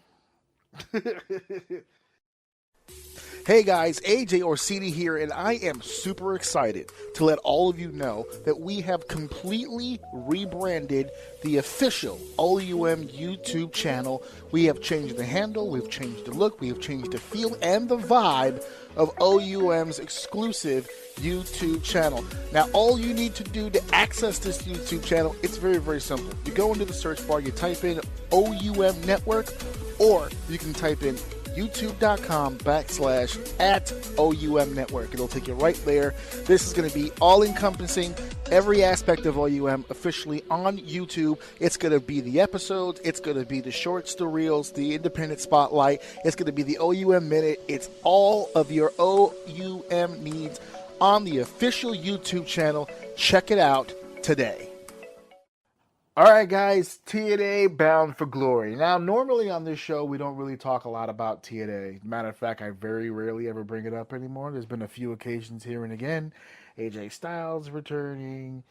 Hey guys, AJ Orsini here, and I am super excited to let all of you know that we have completely rebranded the official OUM YouTube channel. We have changed the handle, we've changed the look, we have changed the feel and the vibe of OUM's exclusive YouTube channel. Now, all you need to do to access this YouTube channel, it's very, very simple. You go into the search bar, you type in OUM Network, or you can type in youtube.com/@OUM Network. It'll take you right there. This is going to be all-encompassing, every aspect of OUM officially on YouTube. It's going to be the episodes, it's going to be the shorts, the reels, the independent spotlight, it's going to be the OUM Minute. It's all of your OUM needs on the official YouTube channel. Check it out today. Alright guys, TNA Bound for Glory. Now, normally on this show, we don't really talk a lot about TNA. Matter of fact, I very rarely ever bring it up anymore. There's been a few occasions here and again. AJ Styles returning,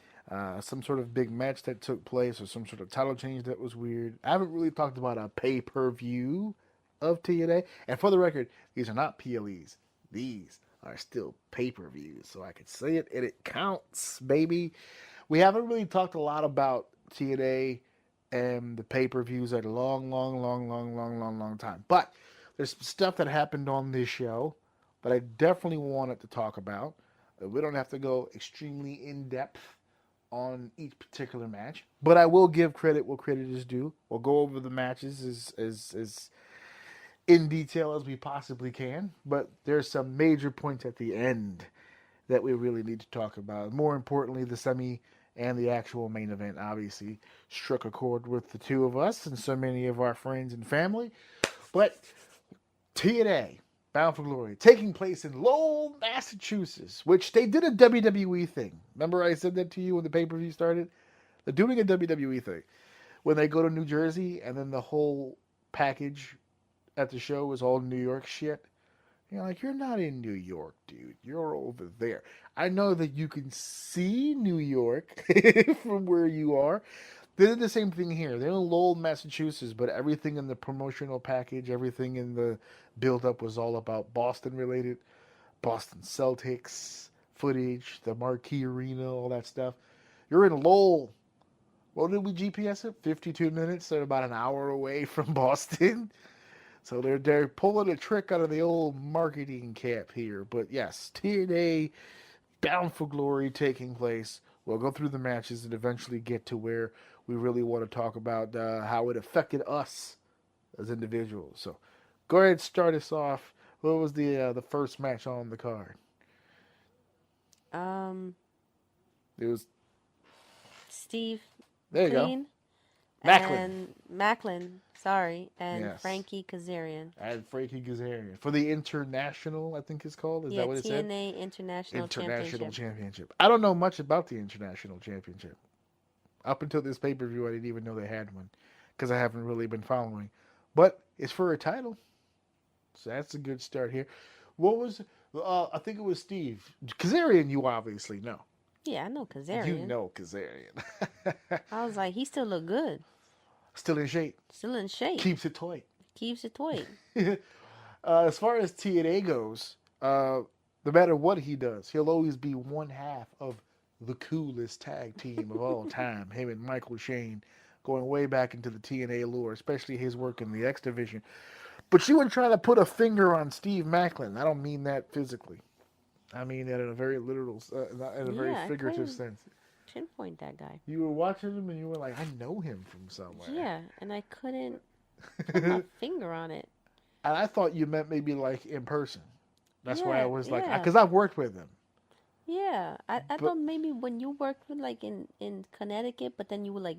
some sort of big match that took place, or some sort of title change that was weird. I haven't really talked about a pay-per-view of TNA. And for the record, these are not PLEs. These are still pay-per-views. So I can say it, and it counts, baby. We haven't really talked a lot about TNA and the pay-per-views at a long time. But there's stuff that happened on this show that I definitely wanted to talk about. We don't have to go extremely in-depth on each particular match, but I will give credit where credit is due. We'll go over the matches as in detail as we possibly can, but there's some major points at the end that we really need to talk about. More importantly, the semi and the actual main event obviously struck a chord with the two of us and so many of our friends and family. But TNA, Bound for Glory, taking place in Lowell, Massachusetts, which they did a WWE thing. Remember I said that to you when the pay-per-view started? They're doing a WWE thing. When they go to New Jersey and then the whole package at the show is all New York shit. You're like, you're not in New York, dude. You're over there. I know that you can see New York from where you are. They did the same thing here. They're in Lowell, Massachusetts, but everything in the promotional package, everything in the build-up was all about Boston-related. Boston Celtics, footage, the marquee arena, all that stuff. You're in Lowell. What did we GPS it? 52 minutes. They're about an hour away from Boston. So they're pulling a trick out of the old marketing cap here. But yes, TNA Bound for Glory taking place. We'll go through the matches and eventually get to where we really want to talk about how it affected us as individuals. So go ahead and start us off. What was the first match on the card? It was Steve there. You go. McLean Macklin. and Macklin. Sorry, and Yes. Frankie Kazarian. And Frankie Kazarian for the International, I think it's called. Is that what it said? TNA International Championship. I don't know much about the International Championship. Up until this pay-per-view, I didn't even know they had one because I haven't really been following. But it's for a title, so that's a good start here. What was? I think it was Steve Kazarian. You obviously know. Yeah, I know Kazarian. You know Kazarian. I was like, he still look good. Still in shape. Still in shape. Keeps it tight. Keeps it tight. As far as TNA goes, no matter what he does, he'll always be one half of the coolest tag team of all time. Him and Michael Shane, going way back into the TNA lore, especially his work in the X Division. But you were trying to put a finger on Steve Macklin. I don't mean that physically. I mean that in a very literal, in a very figurative sense. Pinpoint that guy. You were watching him and you were like, I know him from somewhere. Yeah, and I couldn't put my finger on it. And I thought you meant maybe like in person. That's why I was like, yeah. because I've worked with him. Yeah, I thought maybe when you worked with like in Connecticut, but then you were like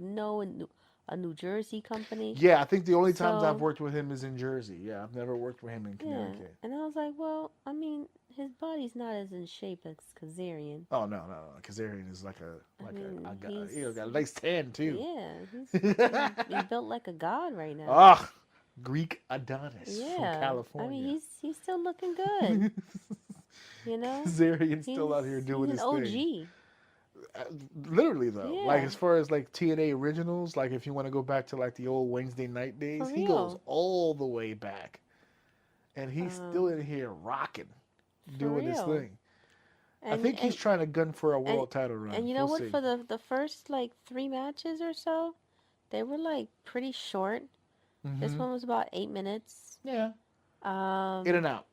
a New Jersey company. Yeah, I think the only times I've worked with him is in Jersey. Yeah, I've never worked with him in Connecticut. And I was like, well, I mean, his body's not as in shape as Kazarian. Oh no, Kazarian is like got a nice tan too. Yeah, he's built like a god right now. Ah, Greek Adonis from California. I mean, he's still looking good. You know, Kazarian's still out here doing his OG. thing. Literally though, like as far as like TNA originals, like if you want to go back to like the old Wednesday night days, he goes all the way back, and he's still in here rocking, doing his thing. I think he's trying to gun for a world title run. And you know what? For the first like 3 matches or so, they were like pretty short. Mm-hmm. This one was about 8 minutes. Yeah. In and out.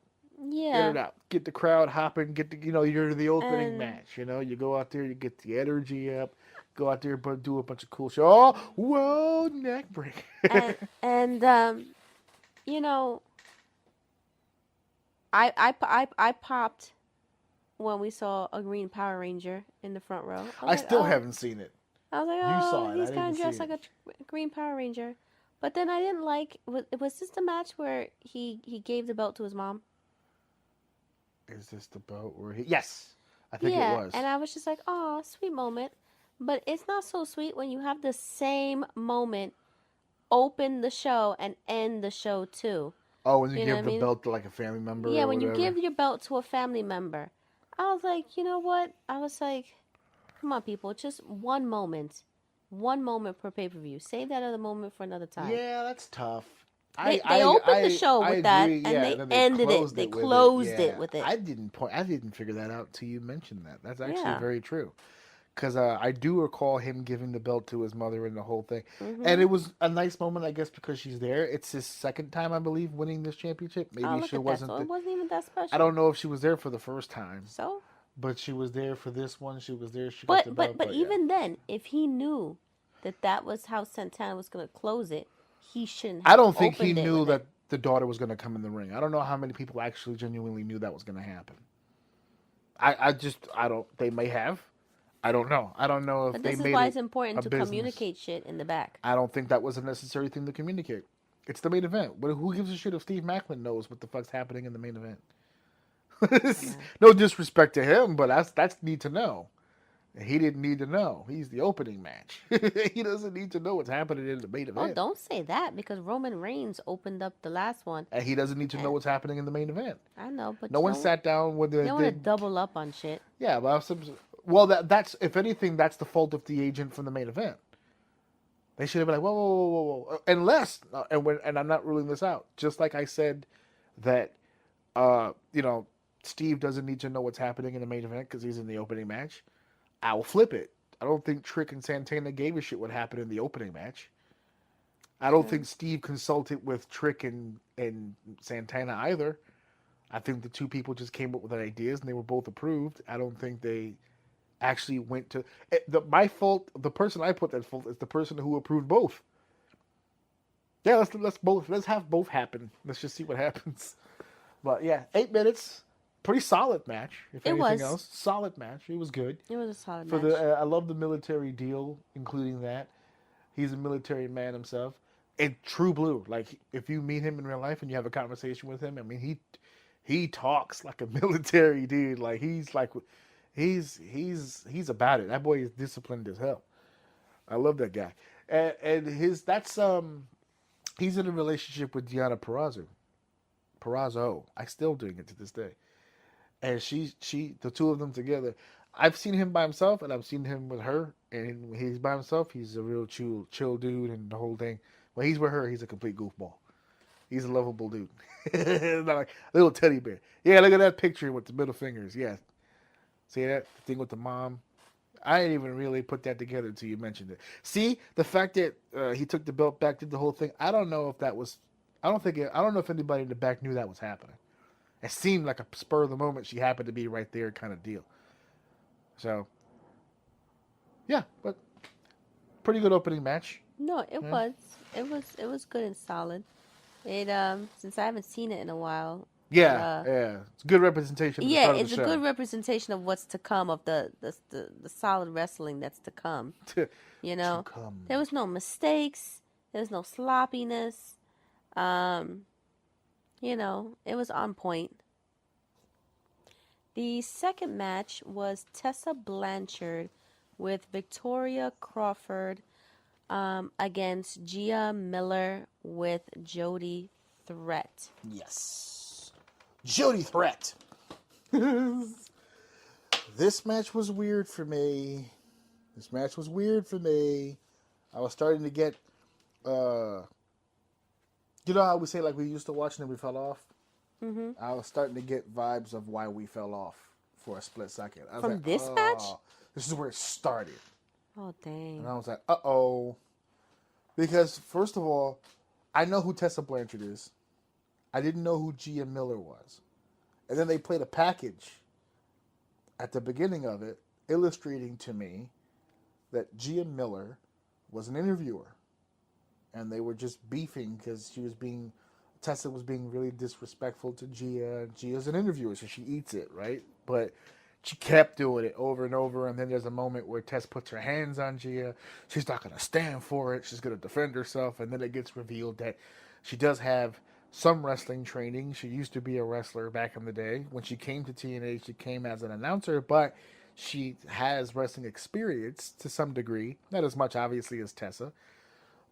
Yeah. Get it out. Get the crowd hopping. You're the opening match. You know, you go out there, you get the energy up. Go out there, but do a bunch of cool shit. Oh, whoa, neck break. and you know, I popped when we saw a green Power Ranger in the front row. I still haven't seen it. I was like, you saw it. He's kind of dressed like a green Power Ranger. But then I didn't like. Was this the match where he gave the belt to his mom? Is this the boat where he... Yes, I think it was. And I was just like, oh, sweet moment. But it's not so sweet when you have the same moment open the show and end the show too. Oh, when you give the belt to like a family member? Yeah, when you give your belt to a family member. I was like, you know what? Come on, people, just one moment. One moment per pay-per-view. Save that other moment for another time. Yeah, that's tough. They opened the show with that, and they ended it. They closed it with it. I didn't figure that out till you mentioned that. That's actually very true. Because I do recall him giving the belt to his mother and the whole thing. Mm-hmm. And it was a nice moment, I guess, because she's there. It's his second time, I believe, winning this championship. Maybe she wasn't. It wasn't even that special. I don't know if she was there for the first time. So? But she was there for this one. She was there. She got the belt. But even then, if he knew that was how Santana was going to close it, he shouldn't have. I don't think he knew that the daughter was going to come in the ring. I don't know how many people actually genuinely knew that was going to happen. I don't. They may have. I don't know. I don't know if but they made it. This is why it's important to business. Communicate shit in the back. I don't think that was a necessary thing to communicate. It's the main event. But who gives a shit if Steve Macklin knows what the fuck's happening in the main event? No disrespect to him, but that's need to know. He didn't need to know. He's the opening match. He doesn't need to know what's happening in the main event. Oh, don't say that, because Roman Reigns opened up the last one. And he doesn't need to know what's happening in the main event. I know, but no one sat down with the... You don't want to double up on shit. Yeah, well, that's if anything, that's the fault of the agent from the main event. They should have been like, whoa. Unless, and I'm not ruling this out, just like I said that, Steve doesn't need to know what's happening in the main event because he's in the opening match. I will flip it. I don't think Trick and Santana gave a shit what happened in the opening match. I don't think Steve consulted with Trick and Santana either. I think the two people just came up with ideas and they were both approved. I don't think they actually went to my fault. The person I put at fault is the person who approved both. Yeah, let's have both happen. Let's just see what happens. But yeah, 8 minutes, pretty solid match. If anything else, solid match. It was good. It was a solid For match. I love the military deal, including that. He's a military man himself. And true blue. Like if you meet him in real life and you have a conversation with him, I mean he talks like a military dude. Like he's about it. That boy is disciplined as hell. I love that guy. And he's in a relationship with Deonna Purrazzo. I still doing it to this day. And the two of them together. I've seen him by himself and I've seen him with her. And when he's by himself, he's a real chill dude and the whole thing. When he's with her, he's a complete goofball. He's a lovable dude. Not like a little teddy bear. Yeah, look at that picture with the middle fingers. Yeah. See that thing with the mom? I didn't even really put that together until you mentioned it. See, the fact that he took the belt back, did the whole thing. I don't know if that was. I don't know if anybody in the back knew that was happening. It seemed like a spur of the moment. She happened to be right there, kind of deal. So, yeah, but pretty good opening match. No, it was. It was good and solid. It since I haven't seen it in a while. Yeah, it's good representation. Yeah, it's a good representation of what's to come, of the solid wrestling that's to come. You know, there was no mistakes, there was no sloppiness. You know, it was on point. The second match was Tessa Blanchard with Victoria Crawford against Gia Miller with Jody Threat. Yes. Jody Threat. This match was weird for me. I was starting to get, you know how we say like we used to watch and then we fell off? Mm-hmm. I was starting to get vibes of why we fell off for a split second. I was From like, this match? This is where it started. Oh, dang. And I was like, uh-oh. Because, first of all, I know who Tessa Blanchard is. I didn't know who Gia Miller was. And then they played a package at the beginning of it, illustrating to me that Gia Miller was an interviewer. And they were just beefing because Tessa was being really disrespectful to Gia. Gia's an interviewer, so she eats it, right? But she kept doing it over and over, and then there's a moment where Tess puts her hands on Gia. She's not going to stand for it. She's going to defend herself, and then it gets revealed that she does have some wrestling training. She used to be a wrestler back in the day. When she came to TNA, she came as an announcer, but she has wrestling experience to some degree. Not as much, obviously, as Tessa,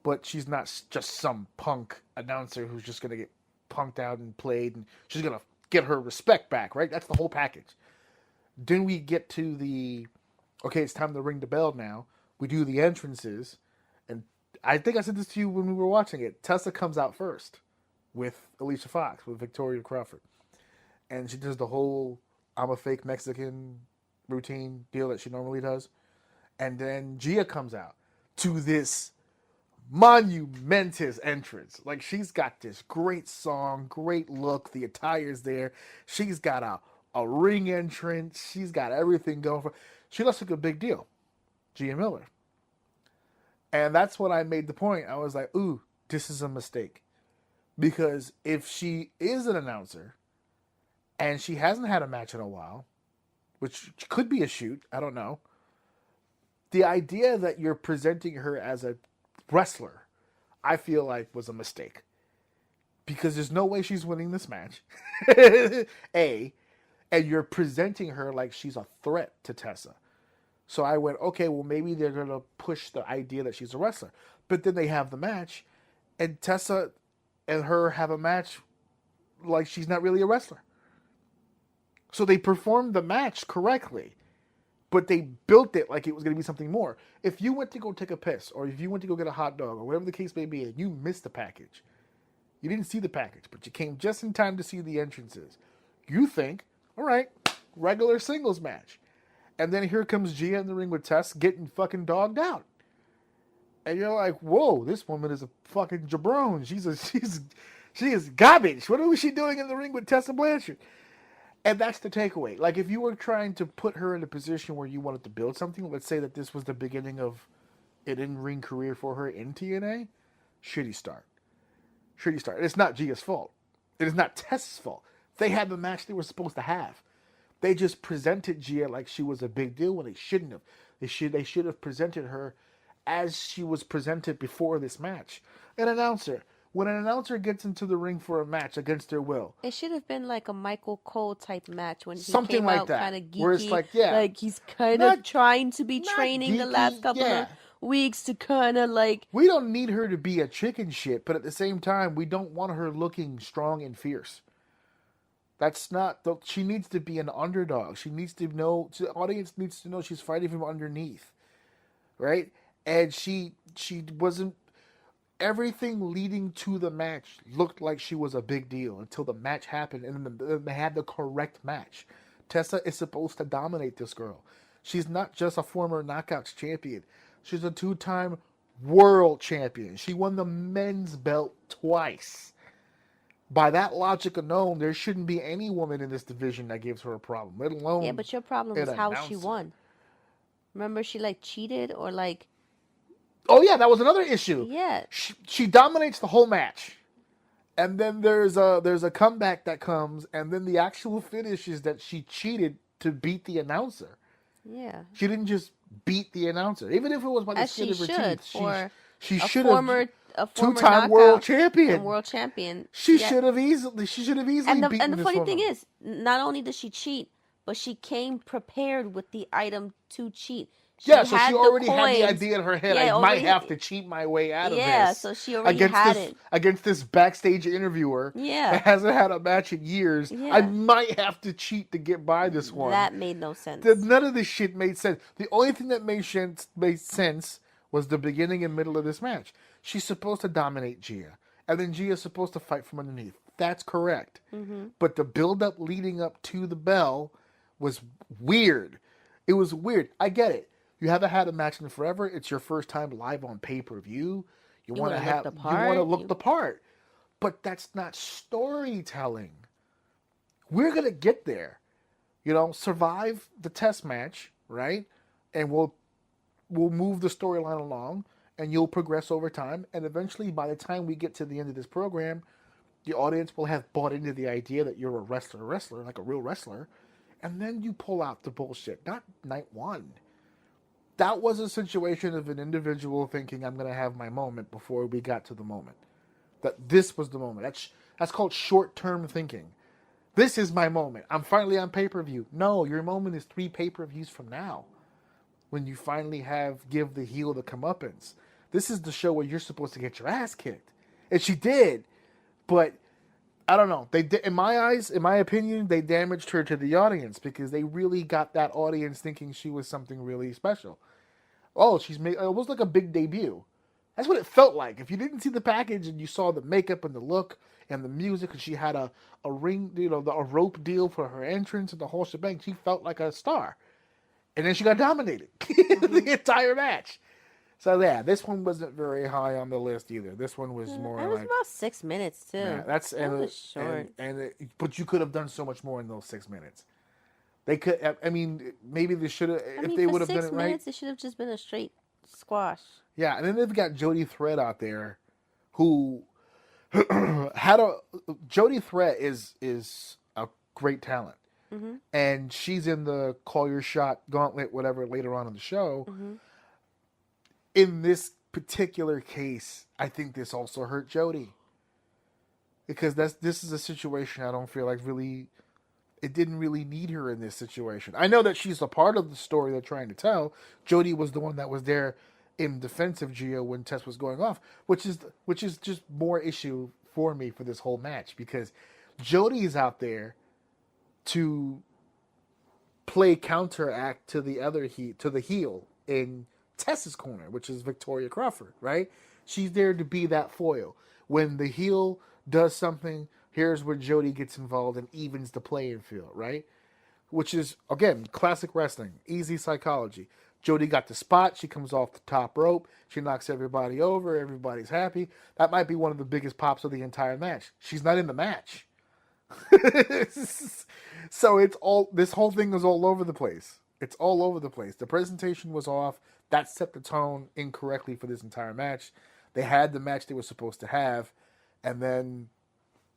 but she's not just some punk announcer who's just going to get punked out and played, and she's going to get her respect back, right? That's the whole package. Then we get to okay, it's time to ring the bell now. We do the entrances, and I think I said this to you when we were watching it. Tessa comes out first with Alicia Fox, with Victoria Crawford. And she does the whole I'm a fake Mexican routine deal that she normally does. And then Gia comes out to this monumentous entrance. Like, she's got this great song, great look, the attire's there. She's got a ring entrance. She's got everything going for her. She looks like a big deal, Gia Miller. And that's when I made the point. I was like, ooh, this is a mistake. Because if she is an announcer and she hasn't had a match in a while, which could be a shoot, I don't know, the idea that you're presenting her as a wrestler, I feel like was a mistake. Because there's no way she's winning this match. A. And you're presenting her like she's a threat to Tessa. So I went, okay, well, maybe they're going to push the idea that she's a wrestler. But then they have the match, and Tessa and her have a match like she's not really a wrestler. So they performed the match correctly, but they built it like it was going to be something more. If you went to go take a piss, or if you went to go get a hot dog, or whatever the case may be, and you missed the package, you didn't see the package, but you came just in time to see the entrances, you think, All right, regular singles match. And then here comes Gia in the ring with Tess getting fucking dogged out. And you're like, whoa, this woman is a fucking jabron. She is garbage. What was she doing in the ring with Tessa Blanchard? And that's the takeaway. Like, if you were trying to put her in a position where you wanted to build something, let's say that this was the beginning of an in-ring career for her in TNA, shitty start. Shitty start. It's not Gia's fault. It is not Tessa's fault. They had the match they were supposed to have. They just presented Gia like she was a big deal when they shouldn't have. They should have presented her as she was presented before this match. An announcer. When an announcer gets into the ring for a match against their will, it should have been like a Michael Cole type match when he something came like out that, kind of geeky, where it's like, yeah, like he's kind not- of trying to be not training the geeky, last couple yeah. of weeks to kind of like. we don't need her to be a chicken shit, but at the same time, we don't want her looking strong and fierce. That's not. She needs to be an underdog. She needs to know. The audience needs to know she's fighting from underneath, right? And she wasn't. Everything leading to the match looked like she was a big deal until the match happened, and then they had the correct match. Tessa is supposed to dominate this girl. She's not just a former Knockouts champion. She's a 2-time world champion. She won the men's belt twice. By that logic alone, there shouldn't be any woman in this division that gives her a problem, let alone. Yeah, but your problem an was how she announcer. won. Remember, she like cheated or like. Oh yeah, that was another issue. Yeah. She dominates the whole match, and then there's a comeback that comes, and then the actual finish is that she cheated to beat the announcer. Yeah. She didn't just beat the announcer, even if it was by the As skin she of her should teeth. for She a should former have 2-time world knockout champion. and world champion. She Yeah. should have easily. She should have easily And the beaten this funny woman. thing is, not only did she cheat, but she came prepared with the item to cheat. Yeah, so had she the already had the coins. idea in her head. Yeah, I might already- have to cheat my way out of this. Yeah, so she already against had this, it. against this backstage interviewer. Yeah. That hasn't had a match in years. Yeah. I might have to cheat to get by this one. That made no sense. None of this shit made sense. The only thing that made sense was the beginning and middle of this match. She's supposed to dominate Gia, and then Gia's supposed to fight from underneath. That's correct. Mm-hmm. But the build-up leading up to the bell was weird. It was weird. I get it. You haven't had a match in forever. It's your first time live on pay-per-view. You want to look the part. But that's not storytelling. We're going to get there. Survive the test match, right? And we'll move the storyline along, and you'll progress over time. And eventually, by the time we get to the end of this program, the audience will have bought into the idea that you're a wrestler, like a real wrestler. And then you pull out the bullshit. Not night one. That was a situation of an individual thinking, I'm going to have my moment before we got to the moment. That this was the moment. That's called short-term thinking. This is my moment. I'm finally on pay-per-view. No, your moment is 3 pay-per-views from now. When you finally give the heel the comeuppance. This is the show where you're supposed to get your ass kicked. And she did. But, I don't know. In my eyes, in my opinion, they damaged her to the audience because they really got that audience thinking she was something really special. Oh, it was like a big debut. That's what it felt like. If you didn't see the package and you saw the makeup and the look and the music, and she had a ring, a rope deal for her entrance and the whole shebang, she felt like a star. And then she got dominated the entire match. So yeah, this one wasn't very high on the list either. This one was more It was like about 6 minutes too. yeah, that's That was short. But you could have done so much more in those 6 minutes. They could. I mean, maybe they should have. If they would have done it 6 right. minutes, it should have just been a straight squash. Yeah, and then they've got Jody Thread out there, who Jody Thread is a great talent, Mm-hmm. and she's in the Call Your Shot Gauntlet, whatever, later on in the show. Mm-hmm. In this particular case, I think this also hurt Jody, because this is a situation I don't feel like really. It didn't really need her in this situation. I know that she's a part of the story they're trying to tell. Jody was the one that was there in defense of Gio when Tess was going off, which is just more issue for me for this whole match, because Jody is out there to play counteract to the heel in Tess's corner, which is Victoria Crawford, right? She's there to be that foil. When the heel does something, here's where Jody gets involved and evens the playing field, right? which is, again, classic wrestling, easy psychology. Jody got the spot. She comes off the top rope. She knocks everybody over. Everybody's happy. That might be one of the biggest pops of the entire match. She's not in the match. So it's all, this whole thing was all over the place. It's all over the place. The presentation was off. That set the tone incorrectly for this entire match. They had the match they were supposed to have, and then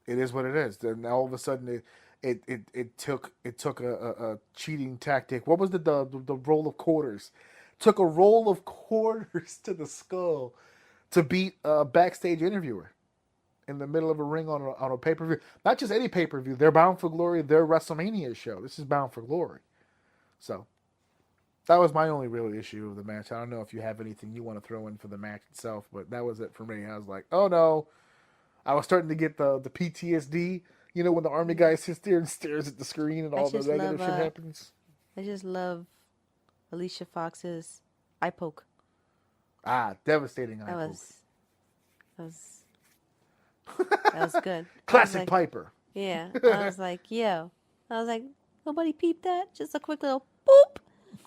it is what it is. Then all of a sudden it took a cheating tactic. What was the roll of quarters? Took a roll of quarters to the skull to beat a backstage interviewer in the middle of a ring on a pay-per-view. Not just any pay-per-view. They're Bound for Glory, their WrestleMania show. This is Bound for Glory. So that was my only real issue of the match. I don't know if you have anything you want to throw in for the match itself, but that was it for me. I was like, oh no. I was starting to get the PTSD, you know, when the army guy sits there and stares at the screen and all the negative shit happens. I just love Alicia Fox's eye poke. Devastating eye poke. That was good. Classic like, Piper. Yeah. I was like, nobody peeped that? Just a quick little boop.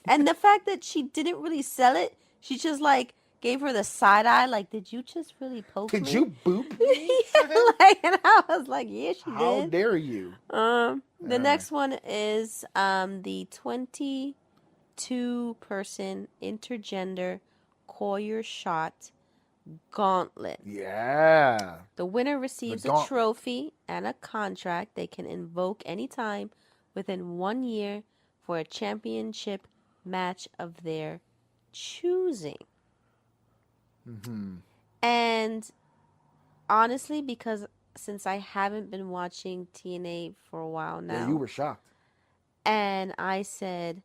And the fact that she didn't really sell it, she just like gave her the side eye, like, did you just really poke me? Did you boop me? Like, and I was like, yeah, she did. How dare you? The next one is the 22-person intergender call your shot gauntlet. Yeah. The winner receives a trophy and a contract they can invoke anytime within 1 year for a championship match of their choosing. Mm-hmm. And honestly, because since I haven't been watching TNA for a while now. Yeah, you were shocked. And I said,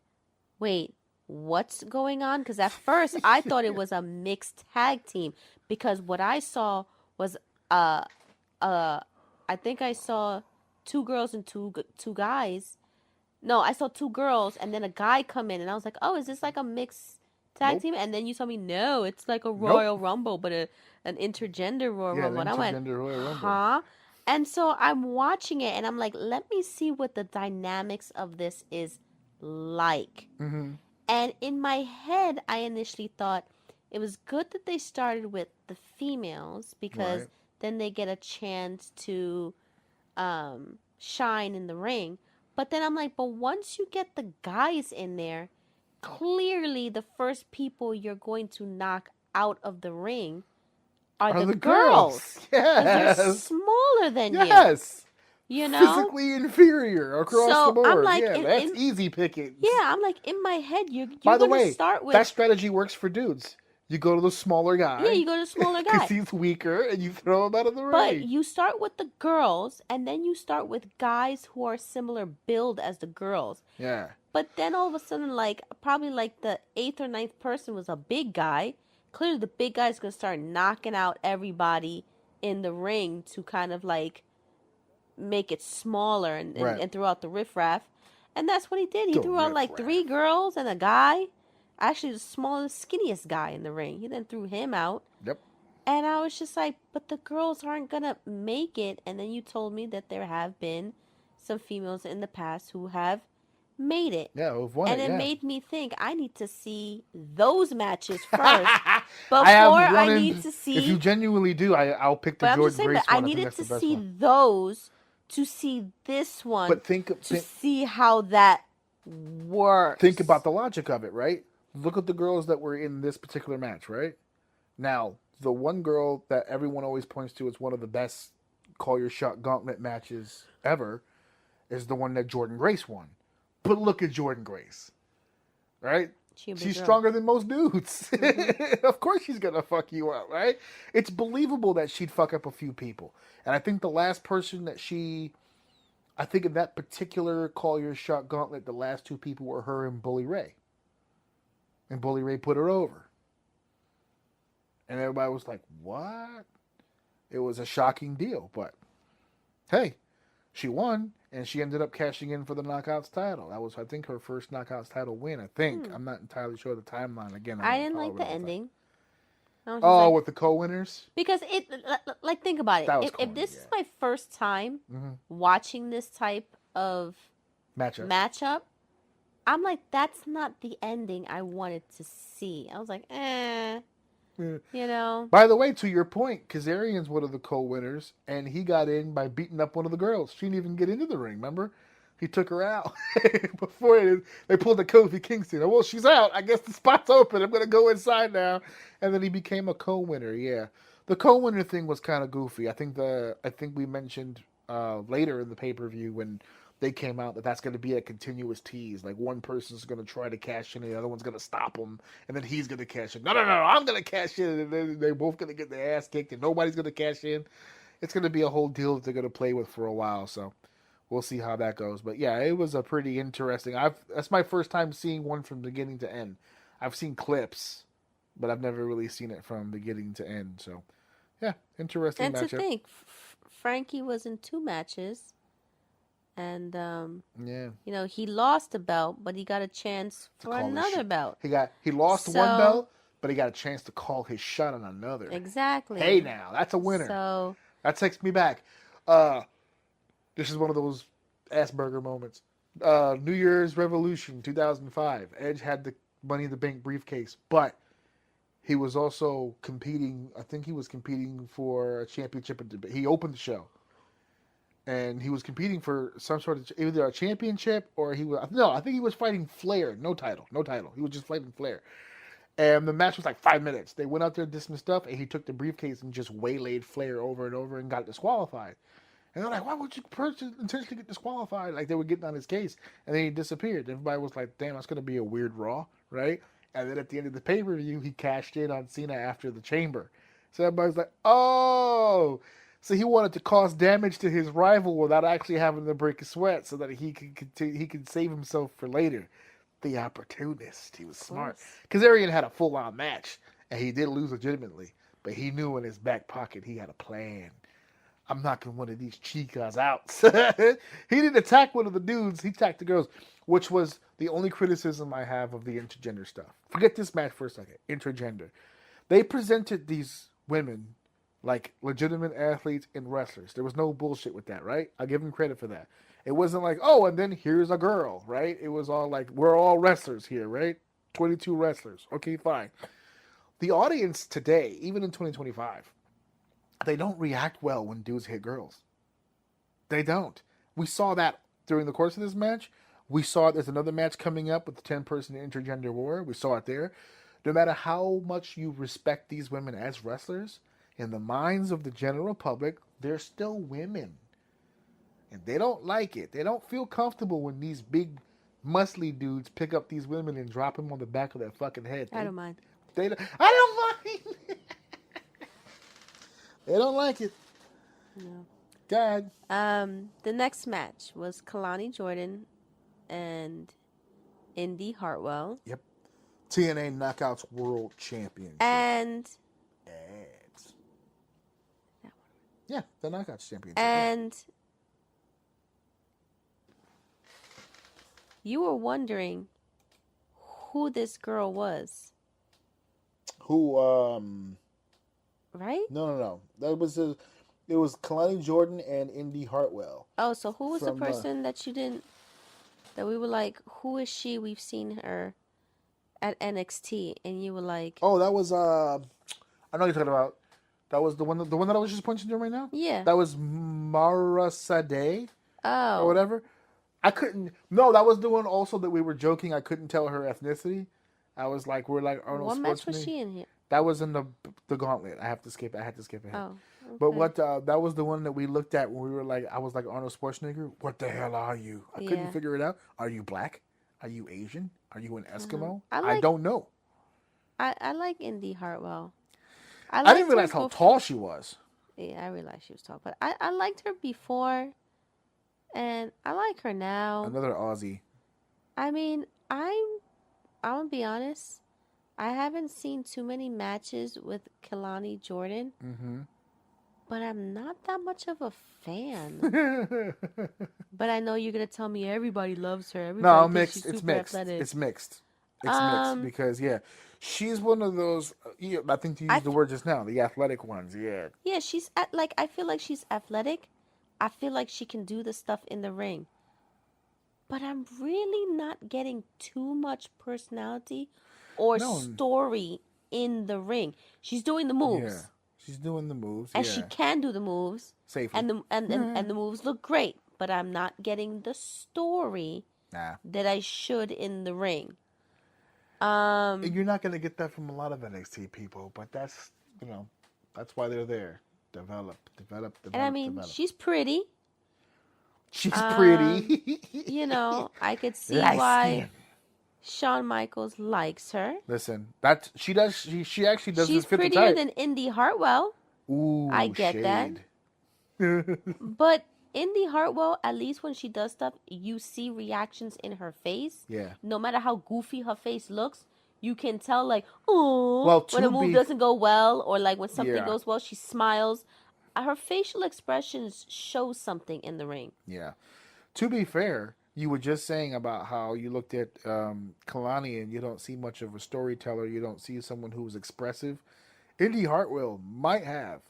wait, what's going on? Because at first I thought it was a mixed tag team. Because what I saw was, I think I saw 2 girls and two guys. No, I saw 2 girls and then a guy come in. And I was like, oh, is this like a mixed tag team? And then you told me, no, it's like a Royal Rumble, but an intergender Royal Rumble. And I went, huh? And so I'm watching it and I'm like, let me see what the dynamics of this is like. Mm-hmm. And in my head, I initially thought it was good that they started with the females because then they get a chance to shine in the ring. But then I'm like, but once you get the guys in there, clearly the first people you're going to knock out of the ring are the girls. Yes. They're smaller than you. Yes. You know? Physically inferior across the board. I'm like, that's easy pickings. Yeah, I'm like, in my head, you're By the going way, to start with... that strategy works for dudes. You go to the smaller guy. Yeah, you go to the smaller guy. Because he's weaker, and you throw him out of the ring. But you start with the girls, and then you start with guys who are similar build as the girls. Yeah. But then all of a sudden, like, probably like the 8th or 9th person was a big guy. Clearly the big guy's going to start knocking out everybody in the ring to kind of like make it smaller and throw out the riffraff. And that's what he did. He threw out like 3 girls and a guy. Actually, the smallest, skinniest guy in the ring. He then threw him out. Yep. And I was just like, but the girls aren't going to make it. And then you told me that there have been some females in the past who have made it. Yeah, who've won and it, it made me think I need to see those matches first before I need to see. If you genuinely do, I'll pick the Jordan Grace one. I needed to see those to see this one. But see how that works. Think about the logic of it, right? Look at the girls that were in this particular match, right? Now, the one girl that everyone always points to as one of the best call your shot gauntlet matches ever is the one that Jordan Grace won. But look at Jordan Grace, right? She's stronger than most dudes. Mm-hmm. Of course she's going to fuck you up, right? It's believable that she'd fuck up a few people. And I think the last person that I think in that particular call your shot gauntlet, the last 2 people were her and Bully Ray. And Bully Ray put her over. And everybody was like, what? It was a shocking deal. But, hey, she won. And she ended up cashing in for the Knockouts title. That was, I think, her first Knockouts title win, I think. I'm not entirely sure the timeline. Again, I didn't like the ending. With the co-winners? Because like, think about it. If this is my first time watching this type of matchup, I'm like, that's not the ending I wanted to see. I was like, Yeah. you know. By the way, to your point, Kazarian's one of the co-winners, and he got in by beating up one of the girls. She didn't even get into the ring, remember? He took her out before they pulled the Kofi Kingston. Oh, well, she's out. I guess the spot's open. I'm going to go inside now. And then he became a co-winner, yeah. The co-winner thing was kind of goofy. I think we mentioned later in the pay-per-view when they came out that that's going to be a continuous tease. Like one person's going to try to cash in, and the other one's going to stop him, and then he's going to cash in. No, I'm going to cash in, and then they're both going to get their ass kicked, and nobody's going to cash in. It's going to be a whole deal that they're going to play with for a while. So we'll see how that goes. But yeah, it was a pretty interesting. That's my first time seeing one from beginning to end. I've seen clips, but I've never really seen it from beginning to end. So yeah, interesting And matchup. to think, Frankie was in 2 matches. And yeah, you know, he lost a belt, but he got a chance for another belt. He lost one belt, but he got a chance to call his shot on another. Exactly. Hey, now that's a winner. So that takes me back. This is one of those Asperger moments. New Year's Revolution 2005. Edge had the Money in the Bank briefcase, but he was also competing. I think he was competing for a championship. He opened the show. And he was competing for some sort of either a championship or I think he was fighting Flair. No title. He was just fighting Flair. And the match was like 5 minutes. They went out there, did some stuff, and he took the briefcase and just waylaid Flair over and over and got disqualified. And they're like, why would you intentionally get disqualified? Like they were getting on his case. And then he disappeared. Everybody was like, damn, that's going to be a weird Raw, right? And then at the end of the pay-per-view, he cashed in on Cena after the Chamber. So everybody's like, oh... So he wanted to cause damage to his rival without actually having to break a sweat, so that he could save himself for later. The opportunist, he was smart. Kazarian had a full-on match, and he did lose legitimately, but he knew in his back pocket he had a plan. I'm knocking one of these chicas out. He didn't attack one of the dudes; he attacked the girls, which was the only criticism I have of the intergender stuff. Forget this match for a second. Intergender, they presented these women like legitimate athletes and wrestlers. There was no bullshit with that, right? I'll give them credit for that. It wasn't like, oh, and then here's a girl, right? It was all like, we're all wrestlers here, right? 22 wrestlers. Okay, fine. The audience today, even in 2025, they don't react well when dudes hit girls. They don't. We saw that during the course of this match. We saw there's another match coming up with the 10-person intergender war. We saw it there. No matter how much you respect these women as wrestlers, in the minds of the general public, they're still women. And they don't like it. They don't feel comfortable when these big, muscly dudes pick up these women and drop them on the back of their fucking head. I don't mind. I don't mind. They don't like it. No. God. The next match was Kalani Jordan and Indy Hartwell. Yep. TNA Knockouts World Champion. And yeah, the Knockouts Championship. And you were wondering who this girl was. Who, Right? No. It was Kalani Jordan and Indy Hartwell. Oh, so who was the person that we were like, who is she? We've seen her at NXT. And you were like... Oh, that was, I know what you're talking about. That was the one that I was just pointing to right now? Yeah. That was Mara Sade. Oh. Or whatever. No, that was the one also that we were joking. I couldn't tell her ethnicity. I was like, we're like Arnold Schwarzenegger. What match was she in here? That was in the gauntlet. I had to skip ahead. Oh. Okay. But that was the one that we looked at when we were like, I was like, Arnold Schwarzenegger, what the hell are you? I couldn't figure it out. Are you black? Are you Asian? Are you an Eskimo? I don't know. I like Indy Hartwell. I didn't realize how tall she was. Yeah, I realized she was tall. But I liked her before, and I like her now. Another Aussie. I mean, I'm going to be honest. I haven't seen too many matches with Kalani Jordan. Mm-hmm. But I'm not that much of a fan. But I know you're going to tell me everybody loves her. Everybody mixed. It's mixed. Athletic. It's mixed. It's mixed because, she's one of those, I think you used the word just now, the athletic ones, yeah. Yeah, I feel like she's athletic. I feel like she can do the stuff in the ring. but I'm really not getting too much personality or No. story in the ring. She's doing the moves. Yeah. She's doing the moves. And yeah. she can do the moves. Safely. And the moves look great, but I'm not getting the story Nah. that I should in the ring. You're not going to get that from a lot of NXT people, but that's, that's why they're there. Develop. And I mean, develop. she's pretty. She's pretty. I could see Light why skin. Shawn Michaels likes her. Listen, she actually does She's fit the prettier type. than Indy Hartwell. Ooh, I get that. But Indy Hartwell, at least when she does stuff, you see reactions in her face. Yeah. No matter how goofy her face looks, you can tell, like, oh, Well, when a move doesn't go well, or like when something Yeah. goes well, she smiles. Her facial expressions show something in the ring. Yeah. To be fair, you were just saying about how you looked at Kalani and you don't see much of a storyteller. You don't see someone who's expressive. Indy Hartwell might have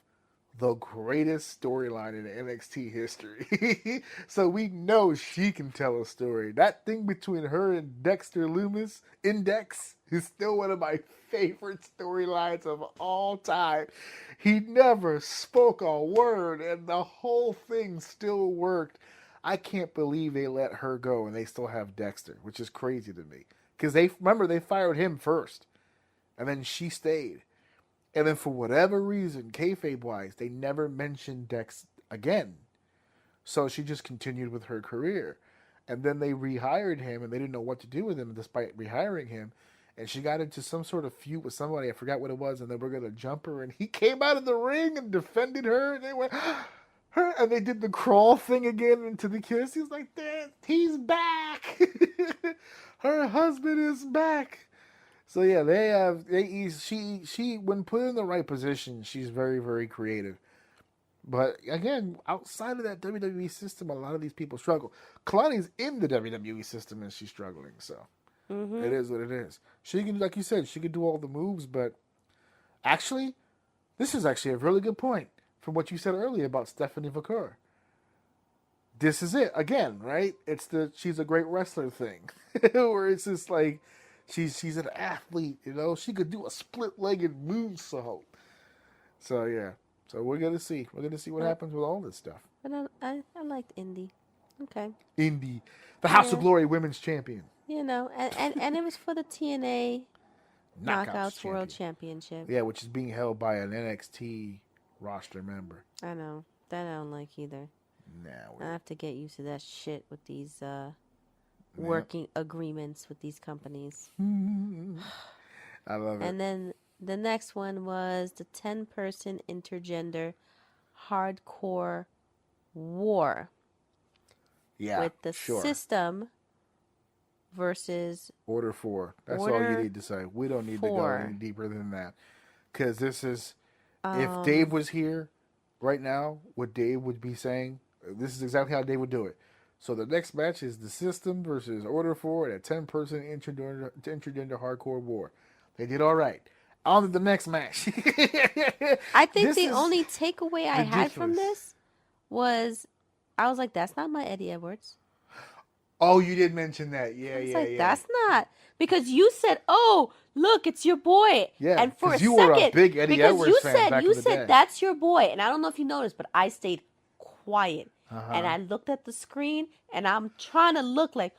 the greatest storyline in NXT history. So we know she can tell a story. That thing between her and Dexter Lumis, Index, is still one of my favorite storylines of all time. He never spoke a word, and the whole thing still worked. I can't believe they let her go and they still have Dexter, which is crazy to me. Because they fired him first, and then she stayed. And then for whatever reason, kayfabe-wise, they never mentioned Dex again. So she just continued with her career. And then they rehired him, and they didn't know what to do with him despite rehiring him. And she got into some sort of feud with somebody, I forgot what it was, and they were going to jump her. And he came out of the ring and defended her, and they went, her, and they did the crawl thing again into the kiss. He was like, he's back. Her husband is back. So yeah, she when put in the right position, she's very, very creative. But again, outside of that WWE system, a lot of these people struggle. Kalani's in the WWE system and she's struggling, so it is what it is. She can, like you said, she could do all the moves, but actually, this is actually a really good point from what you said earlier about Stephanie Vaquer. This is it again, right? It's the she's a great wrestler thing, where it's just like. She's an athlete, She could do a split-legged moonsault. So yeah. So we're gonna see. We're gonna see what happens with all this stuff. But I liked Indy. Okay. Indy, the House of Glory Women's Champion. And it was for the TNA Knockouts World Championship. Yeah, which is being held by an NXT roster member. I know. That I don't like either. I have to get used to that shit with these working agreements with these companies. I love it. And then the next one was the 10-person intergender hardcore war. Yeah, with the system versus Order 4. That's all you need to say. We don't need to go any deeper than that. Because this is, if Dave was here right now, what Dave would be saying, this is exactly how Dave would do it. So the next match is the System versus Order 4 at a 10-person intergender hardcore war. They did all right. On to the next match. I think the only takeaway I had from this was, I was like, that's not my Eddie Edwards. Oh, you did mention that. Yeah. That's not. Because you said, oh, look, it's your boy. Yeah, and for a you second, were a big Eddie Edwards fan back in the day. You said, that's your boy. And I don't know if you noticed, but I stayed quiet. And I looked at the screen, and I'm trying to look like,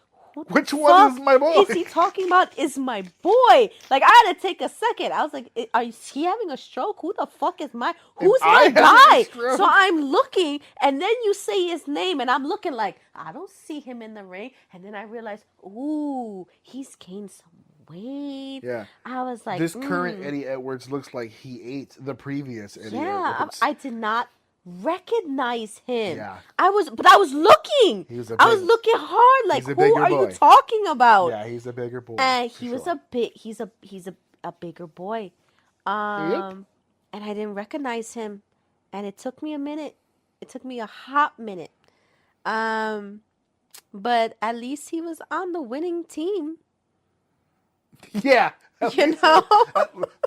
which one is my boy? Is he talking about is my boy? Like, I had to take a second. I was like, is he having a stroke? Who the fuck is who's my guy? So I'm looking, and then you say his name, and I'm looking like, I don't see him in the ring. And then I realized, ooh, he's gained some weight. Yeah. I was like, this current Eddie Edwards looks like he ate the previous Eddie Edwards. I did not recognize him. Yeah. I was looking. I was looking hard. Like, who are you talking about? Yeah, he's a bigger boy. And he's a bigger boy. And I didn't recognize him. And it took me a minute. It took me a hot minute. But at least he was on the winning team. Yeah. You know?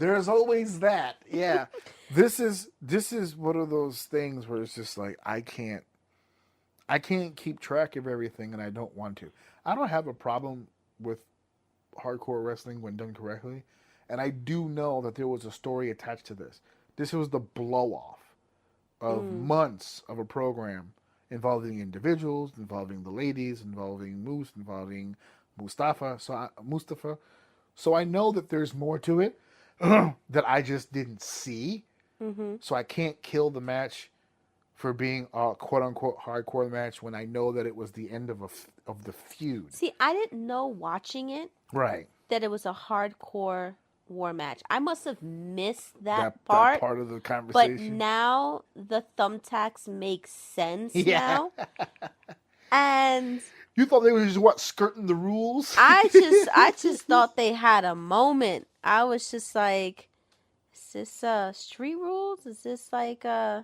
There's always that. Yeah. This is one of those things where it's just like, I can't I can't keep track of everything, and I don't want to. I don't have a problem with hardcore wrestling when done correctly, and I do know that there was a story attached to this. This was the blow off of months of a program involving individuals, involving the ladies, involving Moose, involving Mustafa. So I know that there's more to it that I just didn't see. Mm-hmm. So I can't kill the match for being a quote unquote hardcore match when I know that it was the end of the feud. See, I didn't know watching it Right. that it was a hardcore war match. I must have missed that part. That part of the But conversation. now the thumbtacks make sense Yeah. now. And You thought they were just what, skirting the rules? I just thought they had a moment. I was just like, is this street rules? Is this like I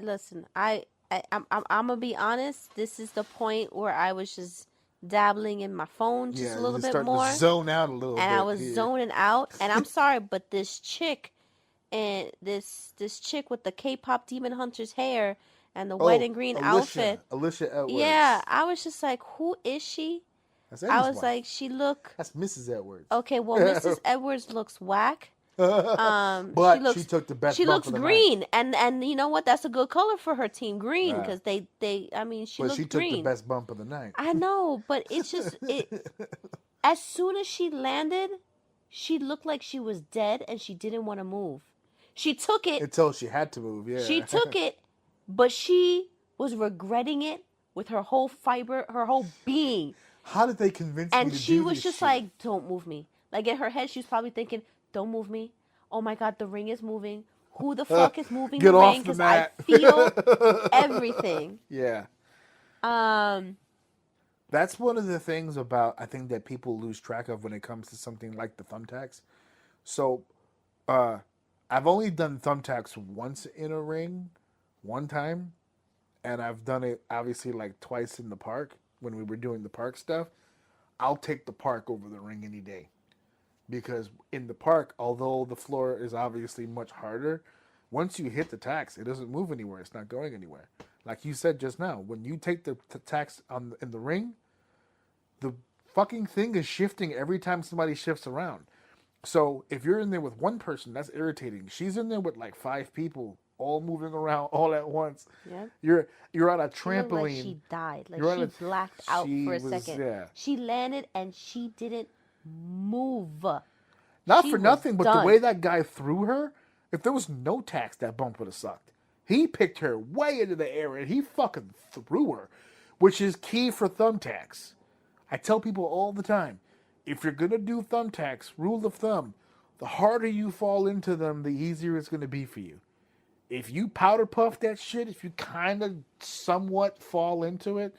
listen. I'm gonna be honest. This is the point where I was just dabbling in my phone just a little bit starting more, to zone out a little bit. and I was here. zoning out. And I'm sorry, but this chick, and this chick with the K-pop Demon Hunter's hair and the white and green outfit. Alicia Edwards. Yeah, I was just like, who is she? That's I Eddie's was wife. like, she look That's Mrs. Edwards. okay. Well, Mrs. Edwards looks whack. But she took the best. She bump looks of the green, and you know what? That's a good color for her team, green, Right. because I mean, she But looks she took green. the best bump of the night. I know, but it's just as soon as she landed, she looked like she was dead, and she didn't want to move. She took it. Until she had to move. Yeah. She took it, but she was regretting it with her whole fiber, her whole being. How did they convince me And to she do was this just shit? like, don't move me. Like in her head, she was probably thinking, don't move me. Oh my God, the ring is moving. Who the fuck is moving Get the off ring? the Because I mat. feel everything. Yeah. Um, That's one of the things about, I think, that people lose track of when it comes to something like the thumbtacks. So, I've only done thumbtacks once in a ring, one time, and I've done it obviously like twice in the park when we were doing the park stuff. I'll take the park over the ring any day. Because in the park, although the floor is obviously much harder, once you hit the tacks, it doesn't move anywhere. It's not going anywhere. Like you said just now, when you take the tacks in the ring, the fucking thing is shifting every time somebody shifts around. So if you're in there with one person, that's irritating. She's in there with like 5 people, all moving around all at once. yeah. You're on a She looked like trampoline. she died. Like You're on she blacked out for a was- second. yeah. She landed and she didn't move. Not She for was nothing, but done. the way that guy threw her, if there was no tacks, that bump would have sucked. He picked her way into the air and he fucking threw her, which is key for thumbtacks. I tell people all the time, if you're going to do thumbtacks, rule of thumb, the harder you fall into them, the easier it's going to be for you. If you powder puff that shit, if you kind of somewhat fall into it,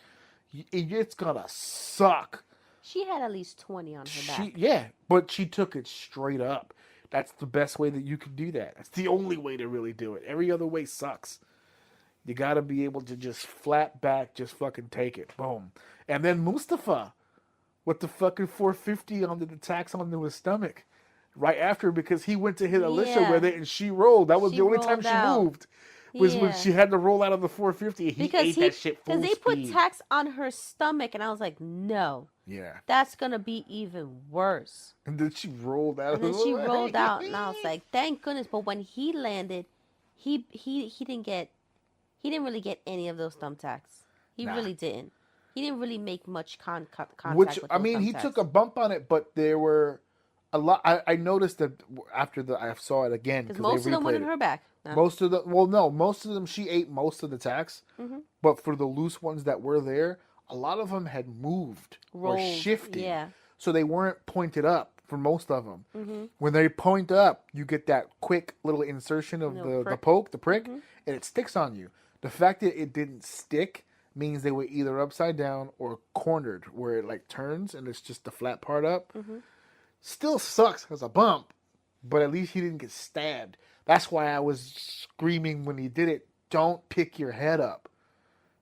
it's going to suck. She had at least 20 on her back. Yeah, but she took it straight up. That's the best way that you can do that. That's the only way to really do it. Every other way sucks. You got to be able to just flat back, just fucking take it. Boom. And then Mustafa with the fucking 450 onto the tacks onto his stomach. Right after, because he went to hit Alicia Yeah. with it and she rolled. That was She the only time rolled she out. moved. Was when Yeah. she had to roll out of the 450. He ate that shit full Because they speed. put tacks on her stomach, and I was like, no, Yeah. that's gonna be even worse. And then she rolled out. And then she rolled out, and I was like, thank goodness. But when he landed, he didn't really get any of those thumbtacks. He Nah. really didn't. He didn't really make much contact. Which, with I those mean, he thumbtacks. took a bump on it, but there were a lot. I noticed that after I saw it again, because because most they of them went replayed in it. her back. No. Most of them, she ate most of the tacks. Mm-hmm. But for the loose ones that were there, a lot of them had moved or Rolled, shifted. yeah. So they weren't pointed up for most of them. Mm-hmm. When they point up, you get that quick little insertion of Little the prick. the prick, Mm-hmm. and it sticks on you. The fact that it didn't stick means they were either upside down or cornered, where it like turns and it's just the flat part up. Mm-hmm. Still sucks as a bump, but at least he didn't get stabbed. That's why I was screaming when he did it, don't pick your head up.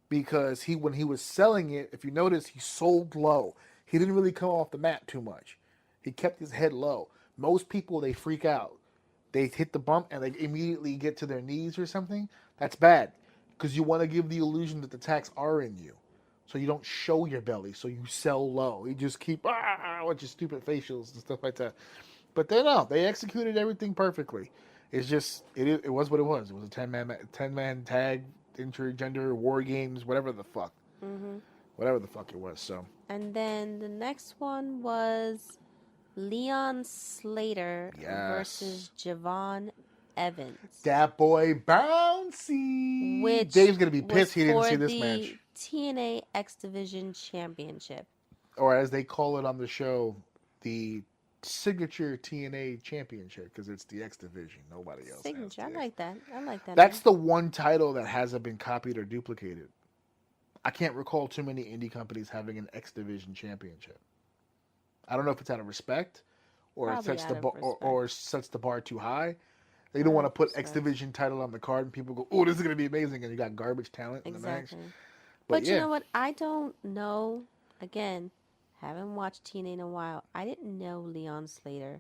Because when he was selling it, if you notice, he sold low. He didn't really come off the mat too much. He kept his head low. Most people, they freak out. They hit the bump and they immediately get to their knees or something. That's bad. because you want to give the illusion that the tacks are in you. So you don't show your belly, so you sell low. You just keep with your stupid facials and stuff like that. But they executed everything perfectly. It's just it was what it was. It was a 10-man tag, intergender war games, whatever the fuck. Whatever the fuck it was. So. And then the next one was Leon Slater versus Javon Evans. That boy bouncy. Which Dave's gonna be pissed he didn't see this match. TNA X Division Championship. Or as they call it on the show, the signature TNA Championship, because it's the X Division. Nobody else. Signature. I like that. That's the one title that hasn't been copied or duplicated. I can't recall too many indie companies having an X Division Championship. I don't know if it's out of respect, or it sets or sets the bar too high. They don't want to put X Division title on the card, and people go, "Oh, this is gonna be amazing," and you got garbage talent in the match. But you know what? I don't know. Again, haven't watched TNA in a while. I didn't know Leon Slater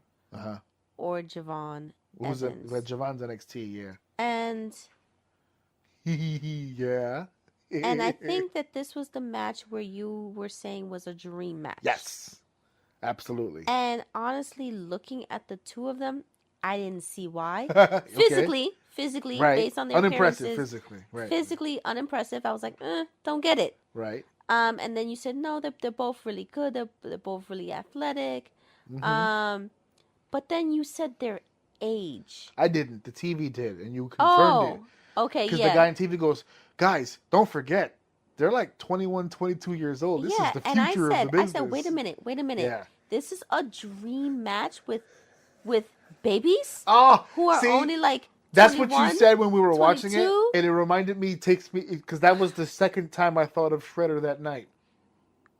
or Javon Evans. Javon's NXT, yeah. And yeah. And I think that this was the match where you were saying was a dream match. Yes, absolutely. And honestly, looking at the two of them, I didn't see why. Physically, right. Based on their unimpressive appearances, physically, unimpressive. I was like, don't get it. Right. And then you said no, they're both really good. They're both really athletic. Mm-hmm. But then you said their age. I didn't. The TV did, and you confirmed it. Okay, because the guy on TV goes, guys, don't forget, they're like 21, 22 years old. This is the future of the business. I said, wait a minute. Yeah. This is a dream match with babies who are only like 21, that's what you said when we were 22? watching it, and it reminded me, because that was the second time I thought of Shredder that night.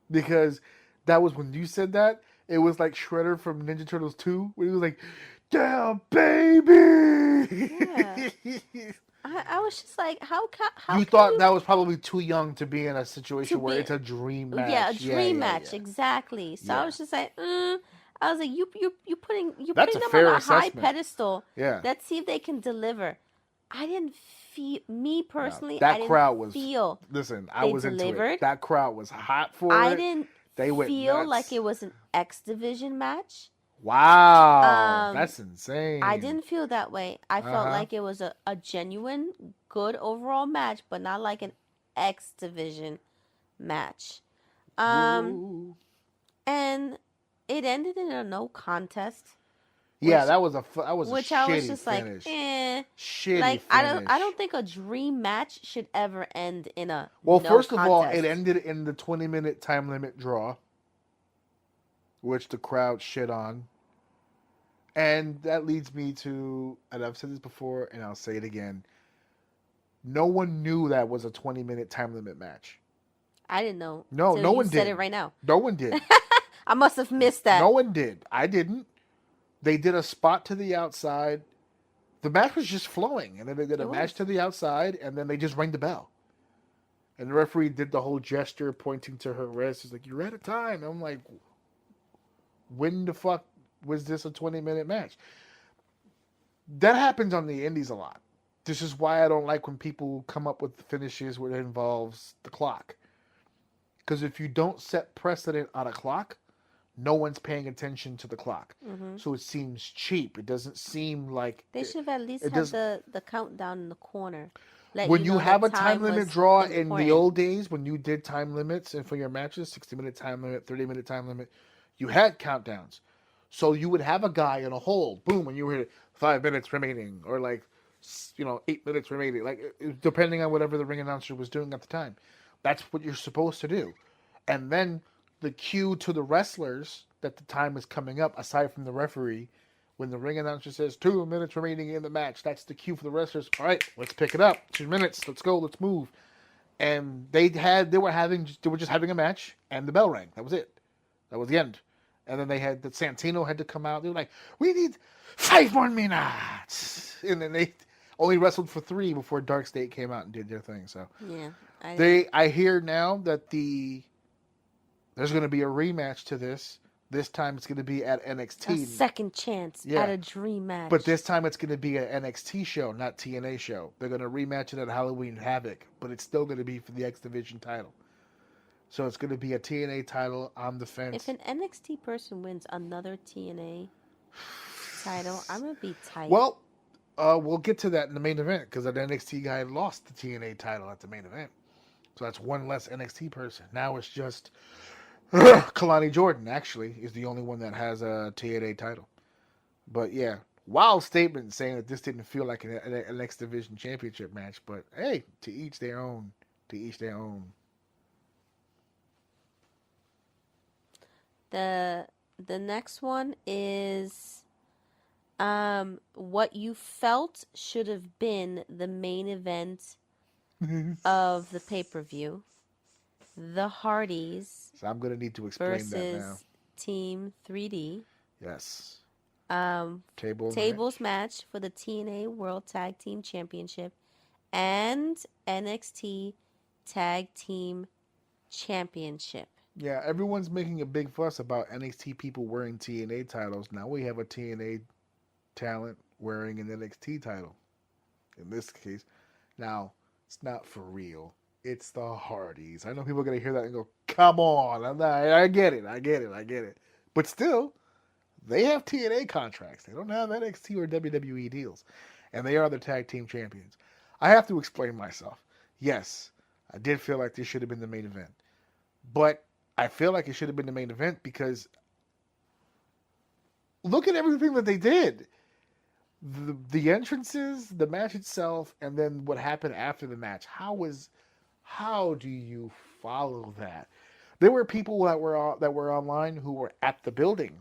Because that was when you said that, it was like Shredder from Ninja Turtles 2, where he was like, damn, baby! Yeah. I was just like, how you thought that was probably too young to be in a situation where it's a dream match. Yeah, a dream match, exactly. So I was just like, I was like, you putting them on a high pedestal. Yeah. Let's see if they can deliver. I didn't feel, me personally, that I didn't crowd was, feel. Listen, I was into it. That crowd was hot for it. I didn't feel nuts. Like it was an X Division match. Wow, that's insane. I didn't feel that way. I felt like it was a genuine, good overall match, but not like an X Division match. And it ended in a no contest. Yeah, that was a which I was just finish. like, shitty like finish. I don't think a dream match should ever end in a first contest. of all, it ended in the 20-minute time limit draw, which the crowd shit on. And that leads me to, and I've said this before, and I'll say it again, no one knew that was a 20-minute time limit match. I didn't know. No one did. You said it right now. No one did. I must have missed that. No one did. I didn't. They did a spot to the outside. The match was just flowing, and then they did a match to the outside, and then they just rang the bell. And the referee did the whole gesture pointing to her wrist. He's like, you're out of time. And I'm like, when the fuck was this a 20-minute match? That happens on the indies a lot. This is why I don't like when people come up with finishes where it involves the clock. Because if you don't set precedent on a clock, no one's paying attention to the clock. Mm-hmm. So it seems cheap. It doesn't seem like... They should have at least had the countdown in the corner. When you have a time limit draw in the old days, when you did time limits and for your matches, 60-minute time limit, 30-minute time limit, you had countdowns. So you would have a guy in a hole, boom, when you were 5 minutes remaining, or 8 minutes remaining, depending on whatever the ring announcer was doing at the time. That's what you're supposed to do. And then the cue to the wrestlers that the time is coming up, aside from the referee, when the ring announcer says 2 minutes remaining in the match, that's the cue for the wrestlers. All right, let's pick it up. 2 minutes, let's go, let's move. And they were just having a match, and the bell rang. That was it. That was the end. And then they had that Santino had to come out. They were like, we need 5 more minutes. And then they only wrestled for 3 before Dark State came out and did their thing. So yeah, I hear now that there's going to be a rematch to this This time it's going to be at A NXT. second chance Yeah. at a dream match. But this time it's going to be an NXT show, not TNA show. They're going to rematch it at Halloween Havoc, but it's still going to be for the X Division title. So it's going to be a TNA title on the fence. If an NXT person wins another TNA title, I'm going to be tight. Well, we'll get to that in the main event because an NXT guy lost the TNA title at the main event. So that's one less NXT person. Now it's just Kalani Jordan, actually, is the only one that has a TNA title. But yeah, wild statement saying that this didn't feel like an X Division championship match. But hey, to each their own. To each their own. The next one is what you felt should have been the main event of the pay-per-view. The Hardys. So I'm going to need to explain that now. Versus Team 3D. Yes. Tables match for the TNA World Tag Team Championship and NXT Tag Team Championship. Yeah, everyone's making a big fuss about NXT people wearing TNA titles. Now we have a TNA talent wearing an NXT title. In this case, now it's not for real. It's the Hardys. I know people are gonna hear that and go, "Come on!" I get it. But still, they have TNA contracts. They don't have NXT or WWE deals, and they are the tag team champions. I have to explain myself. Yes, I did feel like this should have been the main event, but I feel like it should have been the main event because look at everything that they did. The entrances, the match itself, and then what happened after the match. How do you follow that? There were people that were online who were at the building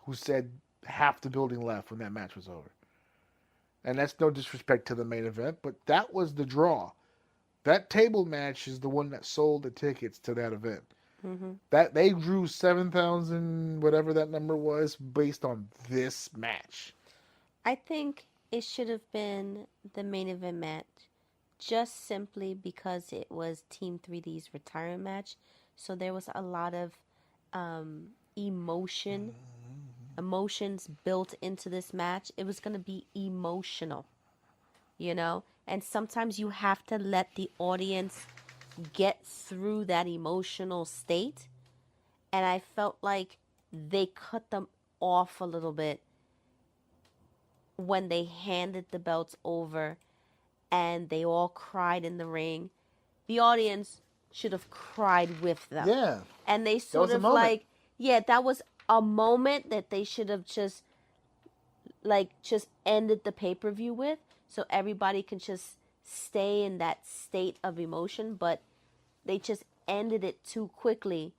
who said half the building left when that match was over. And that's no disrespect to the main event, but that was the draw. That table match is the one that sold the tickets to that event. Mm-hmm. That they drew 7,000, whatever that number was, based on this match. I think it should have been the main event match, just simply because it was Team 3D's retirement match. So there was a lot of emotions built into this match. It was going to be emotional, you know? And sometimes you have to let the audience get through that emotional state. And I felt like they cut them off a little bit when they handed the belts over and they all cried in the ring. The audience should have cried with them. Yeah. And they sort of like, yeah, that was a moment that they should have just ended the pay-per-view with, so everybody can just stay in that state of emotion. But they just ended it too quickly,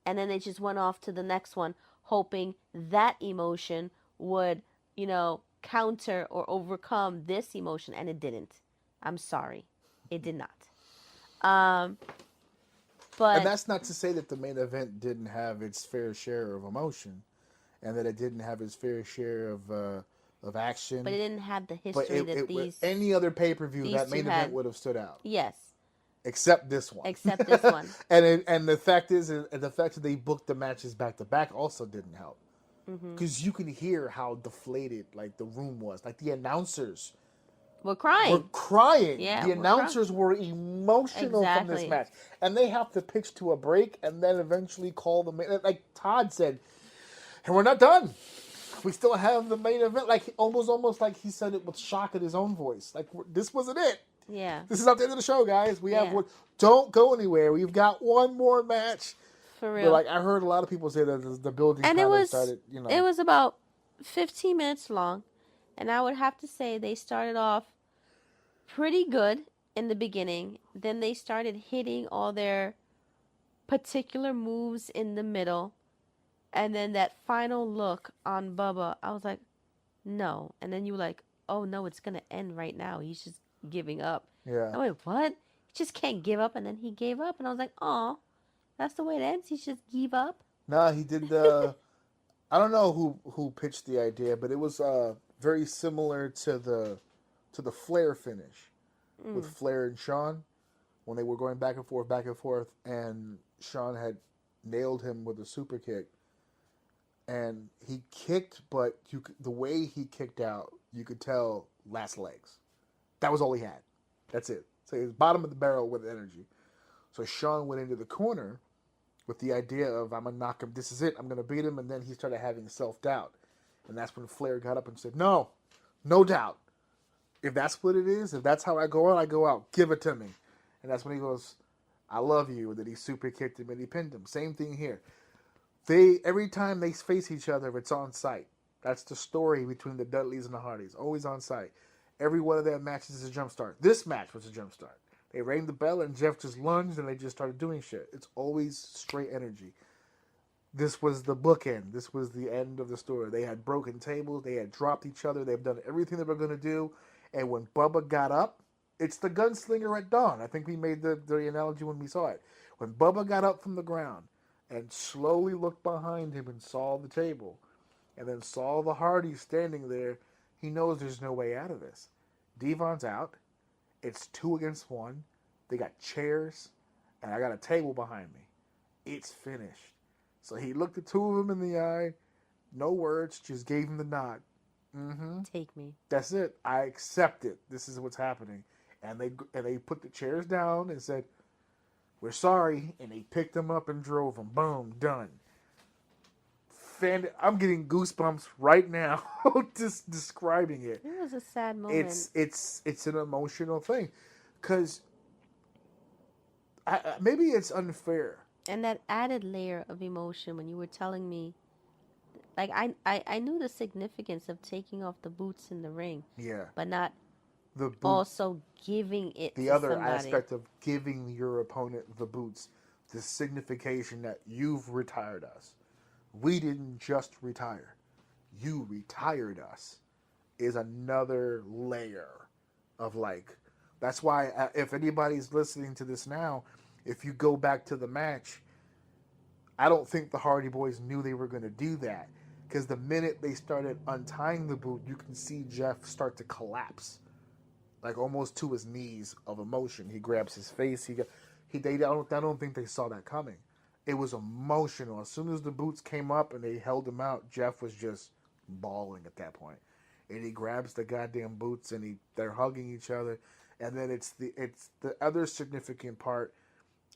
and then they just went off to the next one, hoping that emotion would, counter or overcome this emotion, and it didn't. I'm sorry, it did not. But and that's not to say that the main event didn't have its fair share of emotion, and that it didn't have its fair share of action. But it didn't have the history that these any other pay-per-view that main event would have stood out. Yes. Except this one. And the fact is, the fact that they booked the matches back to back also didn't help. Because you can hear how deflated like the room was. Like the announcers were crying. Yeah, the announcers were emotional from this match, and they have to pitch to a break and then eventually call the main. Like Todd said, and we're not done. We still have the main event. Like almost like he said it with shock in his own voice. Like this wasn't it. Yeah. This is not the end of the show, guys. We have one. Don't go anywhere. We've got one more match. For real. But like I heard a lot of people say that the building and started. It was about 15 minutes long, and I would have to say they started off pretty good in the beginning. Then they started hitting all their particular moves in the middle. And then that final look on Bubba, I was like, no. And then you were like, oh no, it's going to end right now. He's just giving up. Yeah. I went, what? He just can't give up. And then he gave up. And I was like, oh, that's the way it ends. He just gave up. No, he did the... I don't know who pitched the idea, but it was very similar to the Flair finish with Flair and Shawn when they were going back and forth, and Shawn had nailed him with a super kick. and he kicked, but the way he kicked out, you could tell last legs. That was all he had. That's it. So he was bottom of the barrel with energy. So Sean went into the corner with the idea of, I'm going to knock him. This is it. I'm going to beat him. And then he started having self-doubt. And that's when Flair got up and said, no, no doubt. If that's what it is, if that's how I go out, I go out. Give it to me. And that's when he goes, I love you. And then he super kicked him and he pinned him. Same thing here. Every time they face each other, it's on site. That's the story between the Dudleys and the Hardys. Always on site. Every one of their matches is a jump start. This match was a jump start. They rang the bell and Jeff just lunged and they just started doing shit. It's always straight energy. This was the bookend. This was the end of the story. They had broken tables. They had dropped each other. They've done everything they were going to do. And when Bubba got up, it's the gunslinger at dawn. I think we made the analogy when we saw it. When Bubba got up from the ground and slowly looked behind him and saw the table and then saw the Hardys standing there, he knows there's no way out of this. Devon's out. It's 2 against 1. They got chairs, and I got a table behind me. It's finished. So he looked the two of them in the eye. No words, just gave him the nod. Mm-hmm. Take me. That's it. I accept it. This is what's happening. And they put the chairs down and said, we're sorry. And they picked them up and drove them. Boom, done. I'm getting goosebumps right now just describing it. It was a sad moment. It's an emotional thing, because maybe it's unfair. And that added layer of emotion when you were telling me, like I knew the significance of taking off the boots in the ring. Yeah. But not the boot, also giving it the to other somebody. aspect of giving your opponent the boots, the signification that you've retired us. We didn't just retire. You retired us is another layer of that's why if anybody's listening to this now, if you go back to the match, I don't think the Hardy Boys knew they were going to do that, because the minute they started untying the boot, you can see Jeff start to collapse, almost to his knees of emotion. He grabs his face. I don't think they saw that coming. It was emotional. As soon as the boots came up and they held him out, Jeff was just bawling at that point. And he grabs the goddamn boots and they're hugging each other. And then it's the other significant part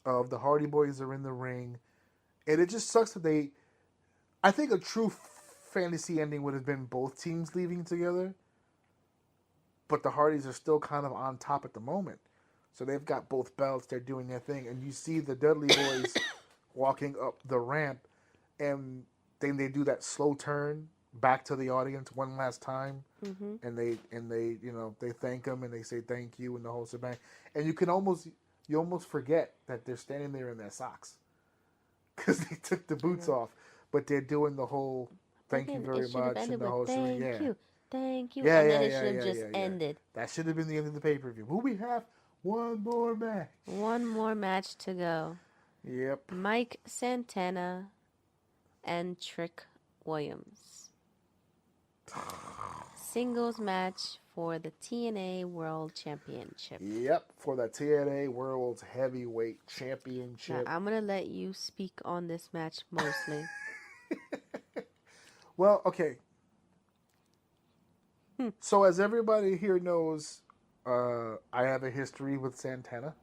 of the Hardy Boys are in the ring. And it just sucks that I think a true fantasy ending would have been both teams leaving together. But the Hardys are still kind of on top at the moment. So they've got both belts. They're doing their thing. And you see the Dudley Boys walking up the ramp, and then they do that slow turn back to the audience one last time, mm-hmm. and they thank them and they say thank you and the whole shebang, and you almost forget that they're standing there in their socks because they took the boots off, but they're doing the whole thank you very much and the whole thank you, and yeah, then it should have just ended. That should have been the end of the pay-per-view. But we have one more match to go. Yep. Mike Santana and Trick Williams. Singles match for the TNA World Championship. Yep, for the TNA World Heavyweight Championship. Now, I'm going to let you speak on this match mostly. Well, okay. So as everybody here knows, I have a history with Santana.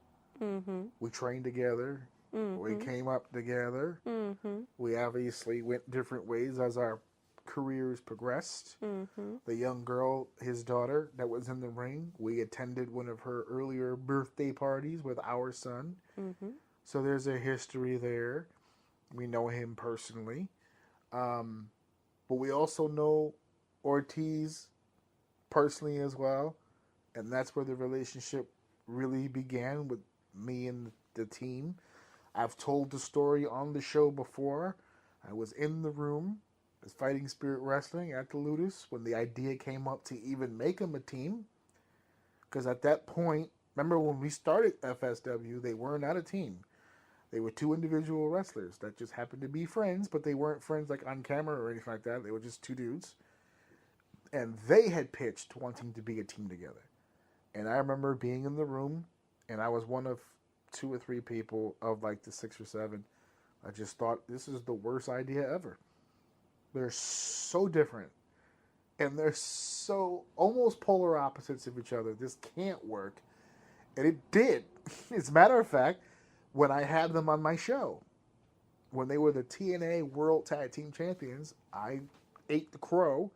Mm-hmm. We trained together. Mm-hmm. We came up together. Mm-hmm. We obviously went different ways as our careers progressed. Mm-hmm. The young girl, his daughter, that was in the ring, we attended one of her earlier birthday parties with our son. Mm-hmm. So there's a history there. We know him personally. But we also know Ortiz personally as well. And that's where the relationship really began with me and the team. I've told the story on the show before. I was in the room as Fighting Spirit Wrestling at the Ludus when the idea came up to even make them a team. Because at that point, remember when we started FSW, they were not a team. They were two individual wrestlers that just happened to be friends, but they weren't friends on camera or anything like that. They were just two dudes. And they had pitched wanting to be a team together. And I remember being in the room, and I was one of 2 or 3 people of the 6 or 7. I just thought, this is the worst idea ever. They're so different. And they're so almost polar opposites of each other. This can't work. And it did. As a matter of fact, when I had them on my show, when they were the TNA World Tag Team Champions, I ate the crow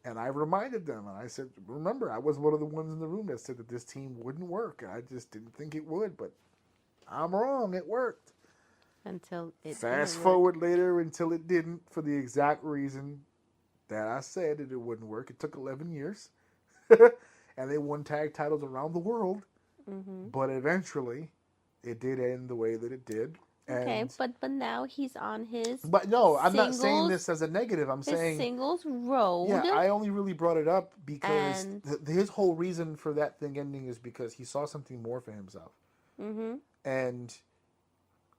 and I reminded them. And I said, remember, I was one of the ones in the room that said that this team wouldn't work. I just didn't think it would, but I'm wrong. It worked. Until it Fast didn't forward later until it didn't, for the exact reason that I said that it wouldn't work. It took 11 years. And they won tag titles around the world. Mm-hmm. But eventually, it did end the way that it did. Okay, but now he's on his. But no, I'm not saying singles- this as a negative. I'm his saying singles road. yeah. I only really brought it up because And- his whole reason for that thing ending is because he saw something more for himself. Mm-hmm. And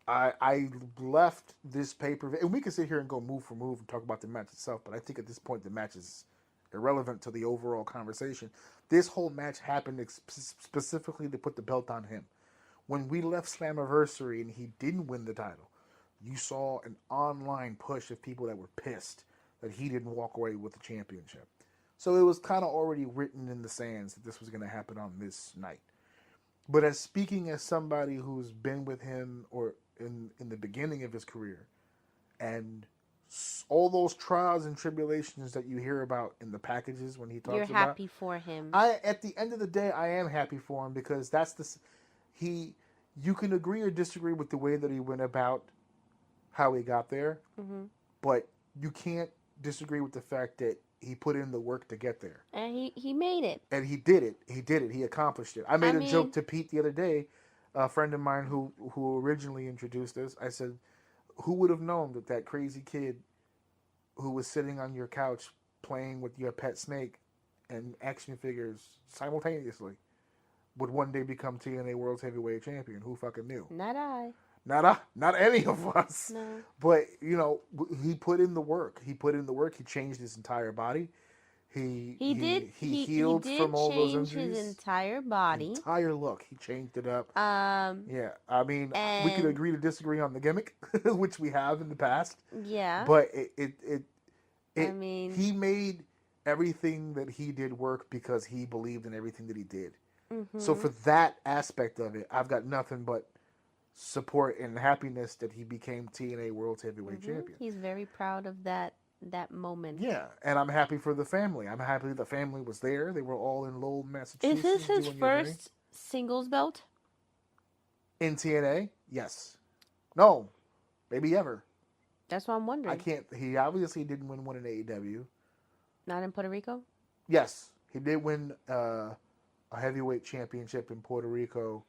I left this paper, and we can sit here and go move for move and talk about the match itself. But I think at this point the match is irrelevant to the overall conversation. This whole match happened specifically to put the belt on him. When we left Slammiversary and he didn't win the title, you saw an online push of people that were pissed that he didn't walk away with the championship. So it was kind of already written in the sands that this was going to happen on this night. But as speaking as somebody who's been with him or in the beginning of his career, and all those trials and tribulations that you hear about in the packages when he talks You're about, happy for him. at the end of the day, I am happy for him because you can agree or disagree with the way that he went about how he got there, Mm-hmm. but you can't disagree with the fact that he put in the work to get there. And he made it. And he did it. He accomplished it. I made a joke to Pete the other day, a friend of mine who originally introduced us. I said, who would have known that crazy kid who was sitting on your couch playing with your pet snake and action figures simultaneously would one day become TNA World Heavyweight Champion? Who fucking knew? Not I. Not any of us. No. But, he put in the work. He changed his entire body. He healed from all those injuries. He changed his entire body. Entire look. He changed it up. Yeah. I mean, we could agree to disagree on the gimmick, which we have in the past. Yeah. But I mean, he made everything that he did work because he believed in everything that he did. Mm-hmm. So for that aspect of it, I've got nothing but support and happiness that he became TNA World Heavyweight Champion. He's very proud of that moment. Yeah, and I'm happy for the family. I'm happy the family was there. They were all in Lowell, Massachusetts. Is this his first singles belt? In TNA? Yes. No. Maybe ever. That's what I'm wondering. He obviously didn't win one in AEW. Not in Puerto Rico? Yes. He did win a heavyweight championship in Puerto Rico.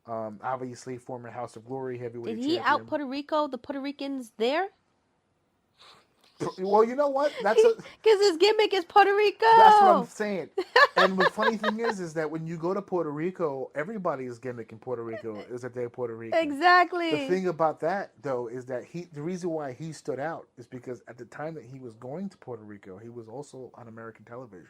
Obviously, former House of Glory heavyweight champion. Did he out Puerto Rico, the Puerto Ricans there? Well, you know what? Because his gimmick is Puerto Rico. That's what I'm saying. And the funny thing is that when you go to Puerto Rico, everybody's gimmick in Puerto Rico is that they're Puerto Rican. Exactly. The thing about that, though, is that the reason why he stood out is because at the time that he was going to Puerto Rico, he was also on American television.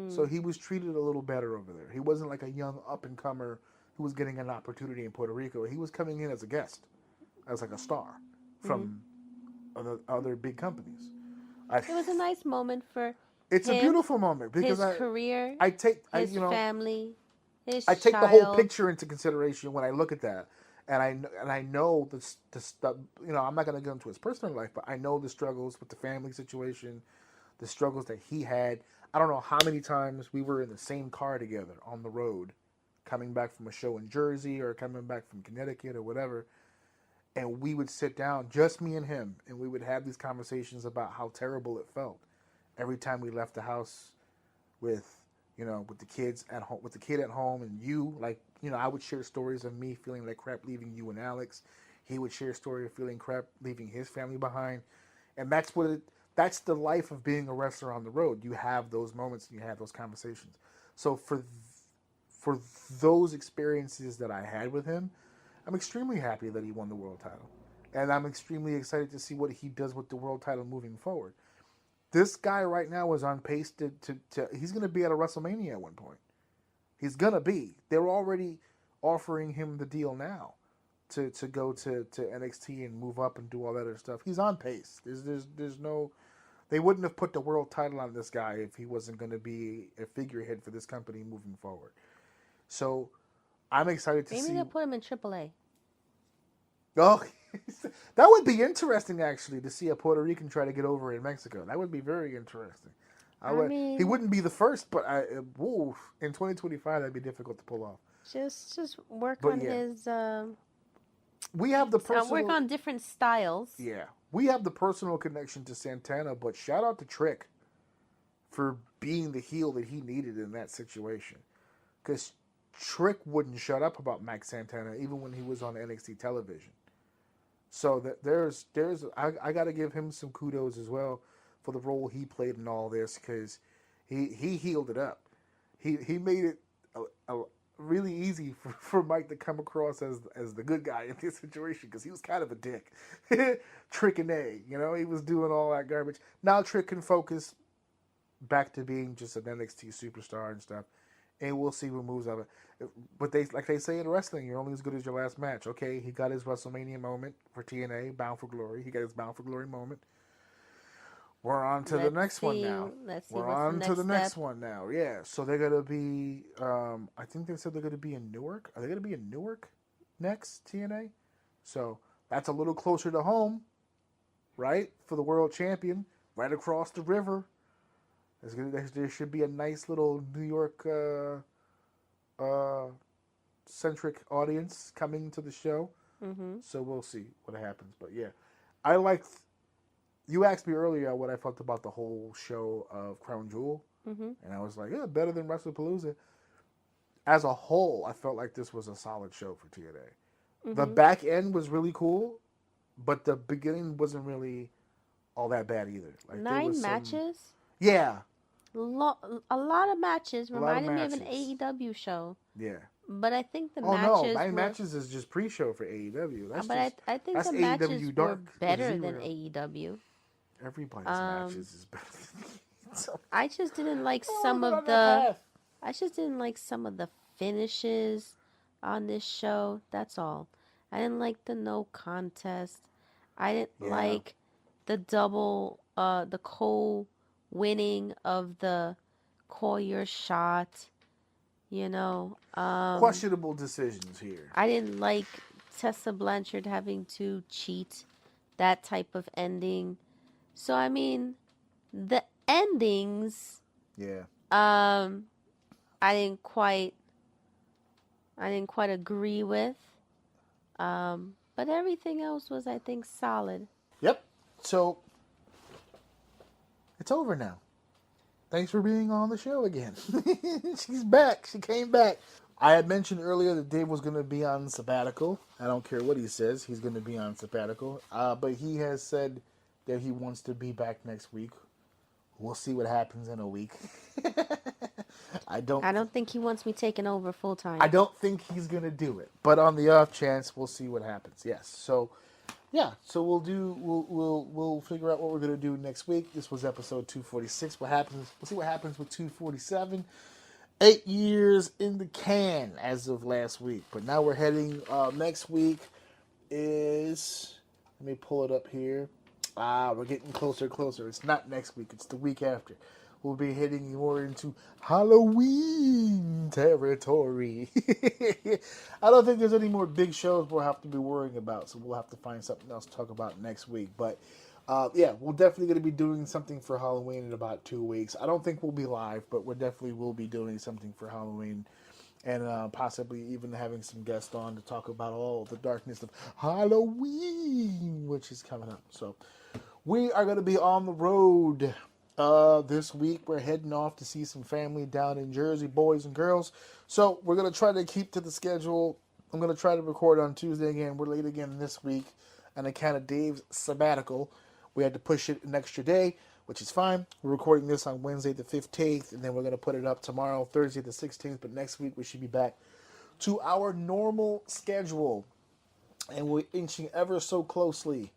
So he was treated a little better over there. He wasn't like a young up-and-comer who was getting an opportunity in Puerto Rico. He was coming in as a guest, as like a star from other big companies. It was a nice moment for It's him, a beautiful moment because his career, his family, his I take child. the whole picture into consideration when I look at that, and I know the stuff. I'm not going to get into his personal life, but I know the struggles with the family situation, the struggles that he had. I don't know how many times we were in the same car together on the road, coming back from a show in Jersey or coming back from Connecticut or whatever. And we would sit down, just me and him, and we would have these conversations about how terrible it felt every time we left the house with the kids at home, with the kid at home, and I would share stories of me feeling like crap leaving you and Alex. He would share a story of feeling crap leaving his family behind, and that's the life of being a wrestler on the road. You have those moments and you have those conversations. So for those experiences that I had with him, I'm extremely happy that he won the world title. And I'm extremely excited to see what he does with the world title moving forward. This guy right now is on pace to he's going to be at a WrestleMania at one point. He's going to be. They're already offering him the deal now to go to NXT and move up and do all that other stuff. He's on pace. There's no they wouldn't have put the world title on this guy if he wasn't going to be a figurehead for this company moving forward. So I'm excited to Maybe see. they'll put him in AAA. Oh, that would be interesting, actually, to see a Puerto Rican try to get over in Mexico. That would be very interesting. mean, he wouldn't be the first, but in 2025, that'd be difficult to pull off. just work But on yeah. his. We have the personal. Work on different styles. Yeah, we have the personal connection to Santana, but shout out to Trick for being the heel that he needed in that situation, because Trick wouldn't shut up about Max Santana even when he was on NXT television. So that I got to give him some kudos as well for the role he played in all this, because he healed it up. He made it really easy for Mike to come across as the good guy in this situation, because he was kind of a dick. Trick and A, he was doing all that garbage. Now Trick can focus back to being just an NXT superstar and stuff, and we'll see what moves of it. But they say in wrestling, you're only as good as your last match. Okay, he got his WrestleMania moment for TNA, Bound for Glory. He got his Bound for Glory moment. We're on to the next one now. We're on to the next one now. Yeah, so they're gonna be. I think they said they're gonna be in Newark. Are they gonna be in Newark next, TNA? So that's a little closer to home, right? For the world champion, right across the river. There should be a nice little New York centric audience coming to the show. Mm-hmm. So we'll see what happens. But yeah, you asked me earlier what I felt about the whole show of Crown Jewel, and I was like, yeah, better than WrestlePalooza. As a whole, I felt like this was a solid show for TNA. The back end was really cool, but the beginning wasn't really all that bad either. Like, 9 matches? Yeah. A lot of matches. Reminded me of an AEW show. Yeah. But I think the matches. matches. 9 matches is just pre-show for AEW. I think the matches were better than AEW. Everybody's matches is better. So, I just didn't like some of the. I just didn't like some of the finishes on this show. That's all. I didn't like the no contest. I didn't like the double. The Cole winning of the call your shot. Questionable decisions here. I didn't like Tessa Blanchard having to cheat, that type of ending. So I mean, the endings. Yeah. I didn't quite agree with. But everything else was, I think, solid. Yep. So it's over now. Thanks for being on the show again. She's back. She came back. I had mentioned earlier that Dave was going to be on sabbatical. I don't care what he says. He's going to be on sabbatical. But he has said that he wants to be back next week. We'll see what happens in a week. I don't think he wants me taking over full time. I don't think he's going to do it. But on the off chance, we'll see what happens. Yes. So we'll figure out what we're gonna do next week. This was episode 246. We'll see what happens with 247. 8 years in the can as of last week. But now we're heading next week is, let me pull it up here. We're getting closer and closer. It's not next week, it's the week after. We'll be heading more into Halloween territory. I don't think there's any more big shows we'll have to be worrying about, so we'll have to find something else to talk about next week. But we're definitely going to be doing something for Halloween in about 2 weeks. I don't think we'll be live, but we definitely will be doing something for Halloween, and possibly even having some guests on to talk about all the darkness of Halloween, which is coming up. So we are going to be on the road. This week we're heading off to see some family down in Jersey, boys and girls. So we're going to try to keep to the schedule. I'm going to try to record on Tuesday again. We're late again this week on account of Dave's sabbatical. We had to push it an extra day, which is fine. We're recording this on Wednesday the 15th, and then we're going to put it up tomorrow, Thursday the 16th. But next week we should be back to our normal schedule. And we're inching ever so closely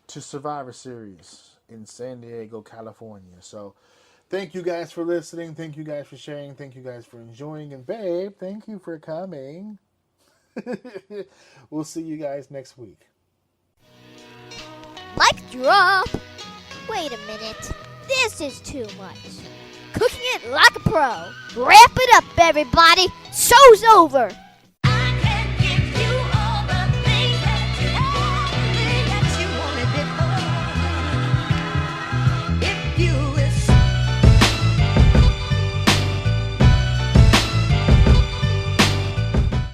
to Survivor Series in San Diego, California. So thank you guys for listening. Thank you guys for sharing. Thank you guys for enjoying. And babe, thank you for coming. We'll see you guys next week. Mic drop. Wait a minute. This is too much. Cooking it like a pro. Wrap it up, everybody. Show's over.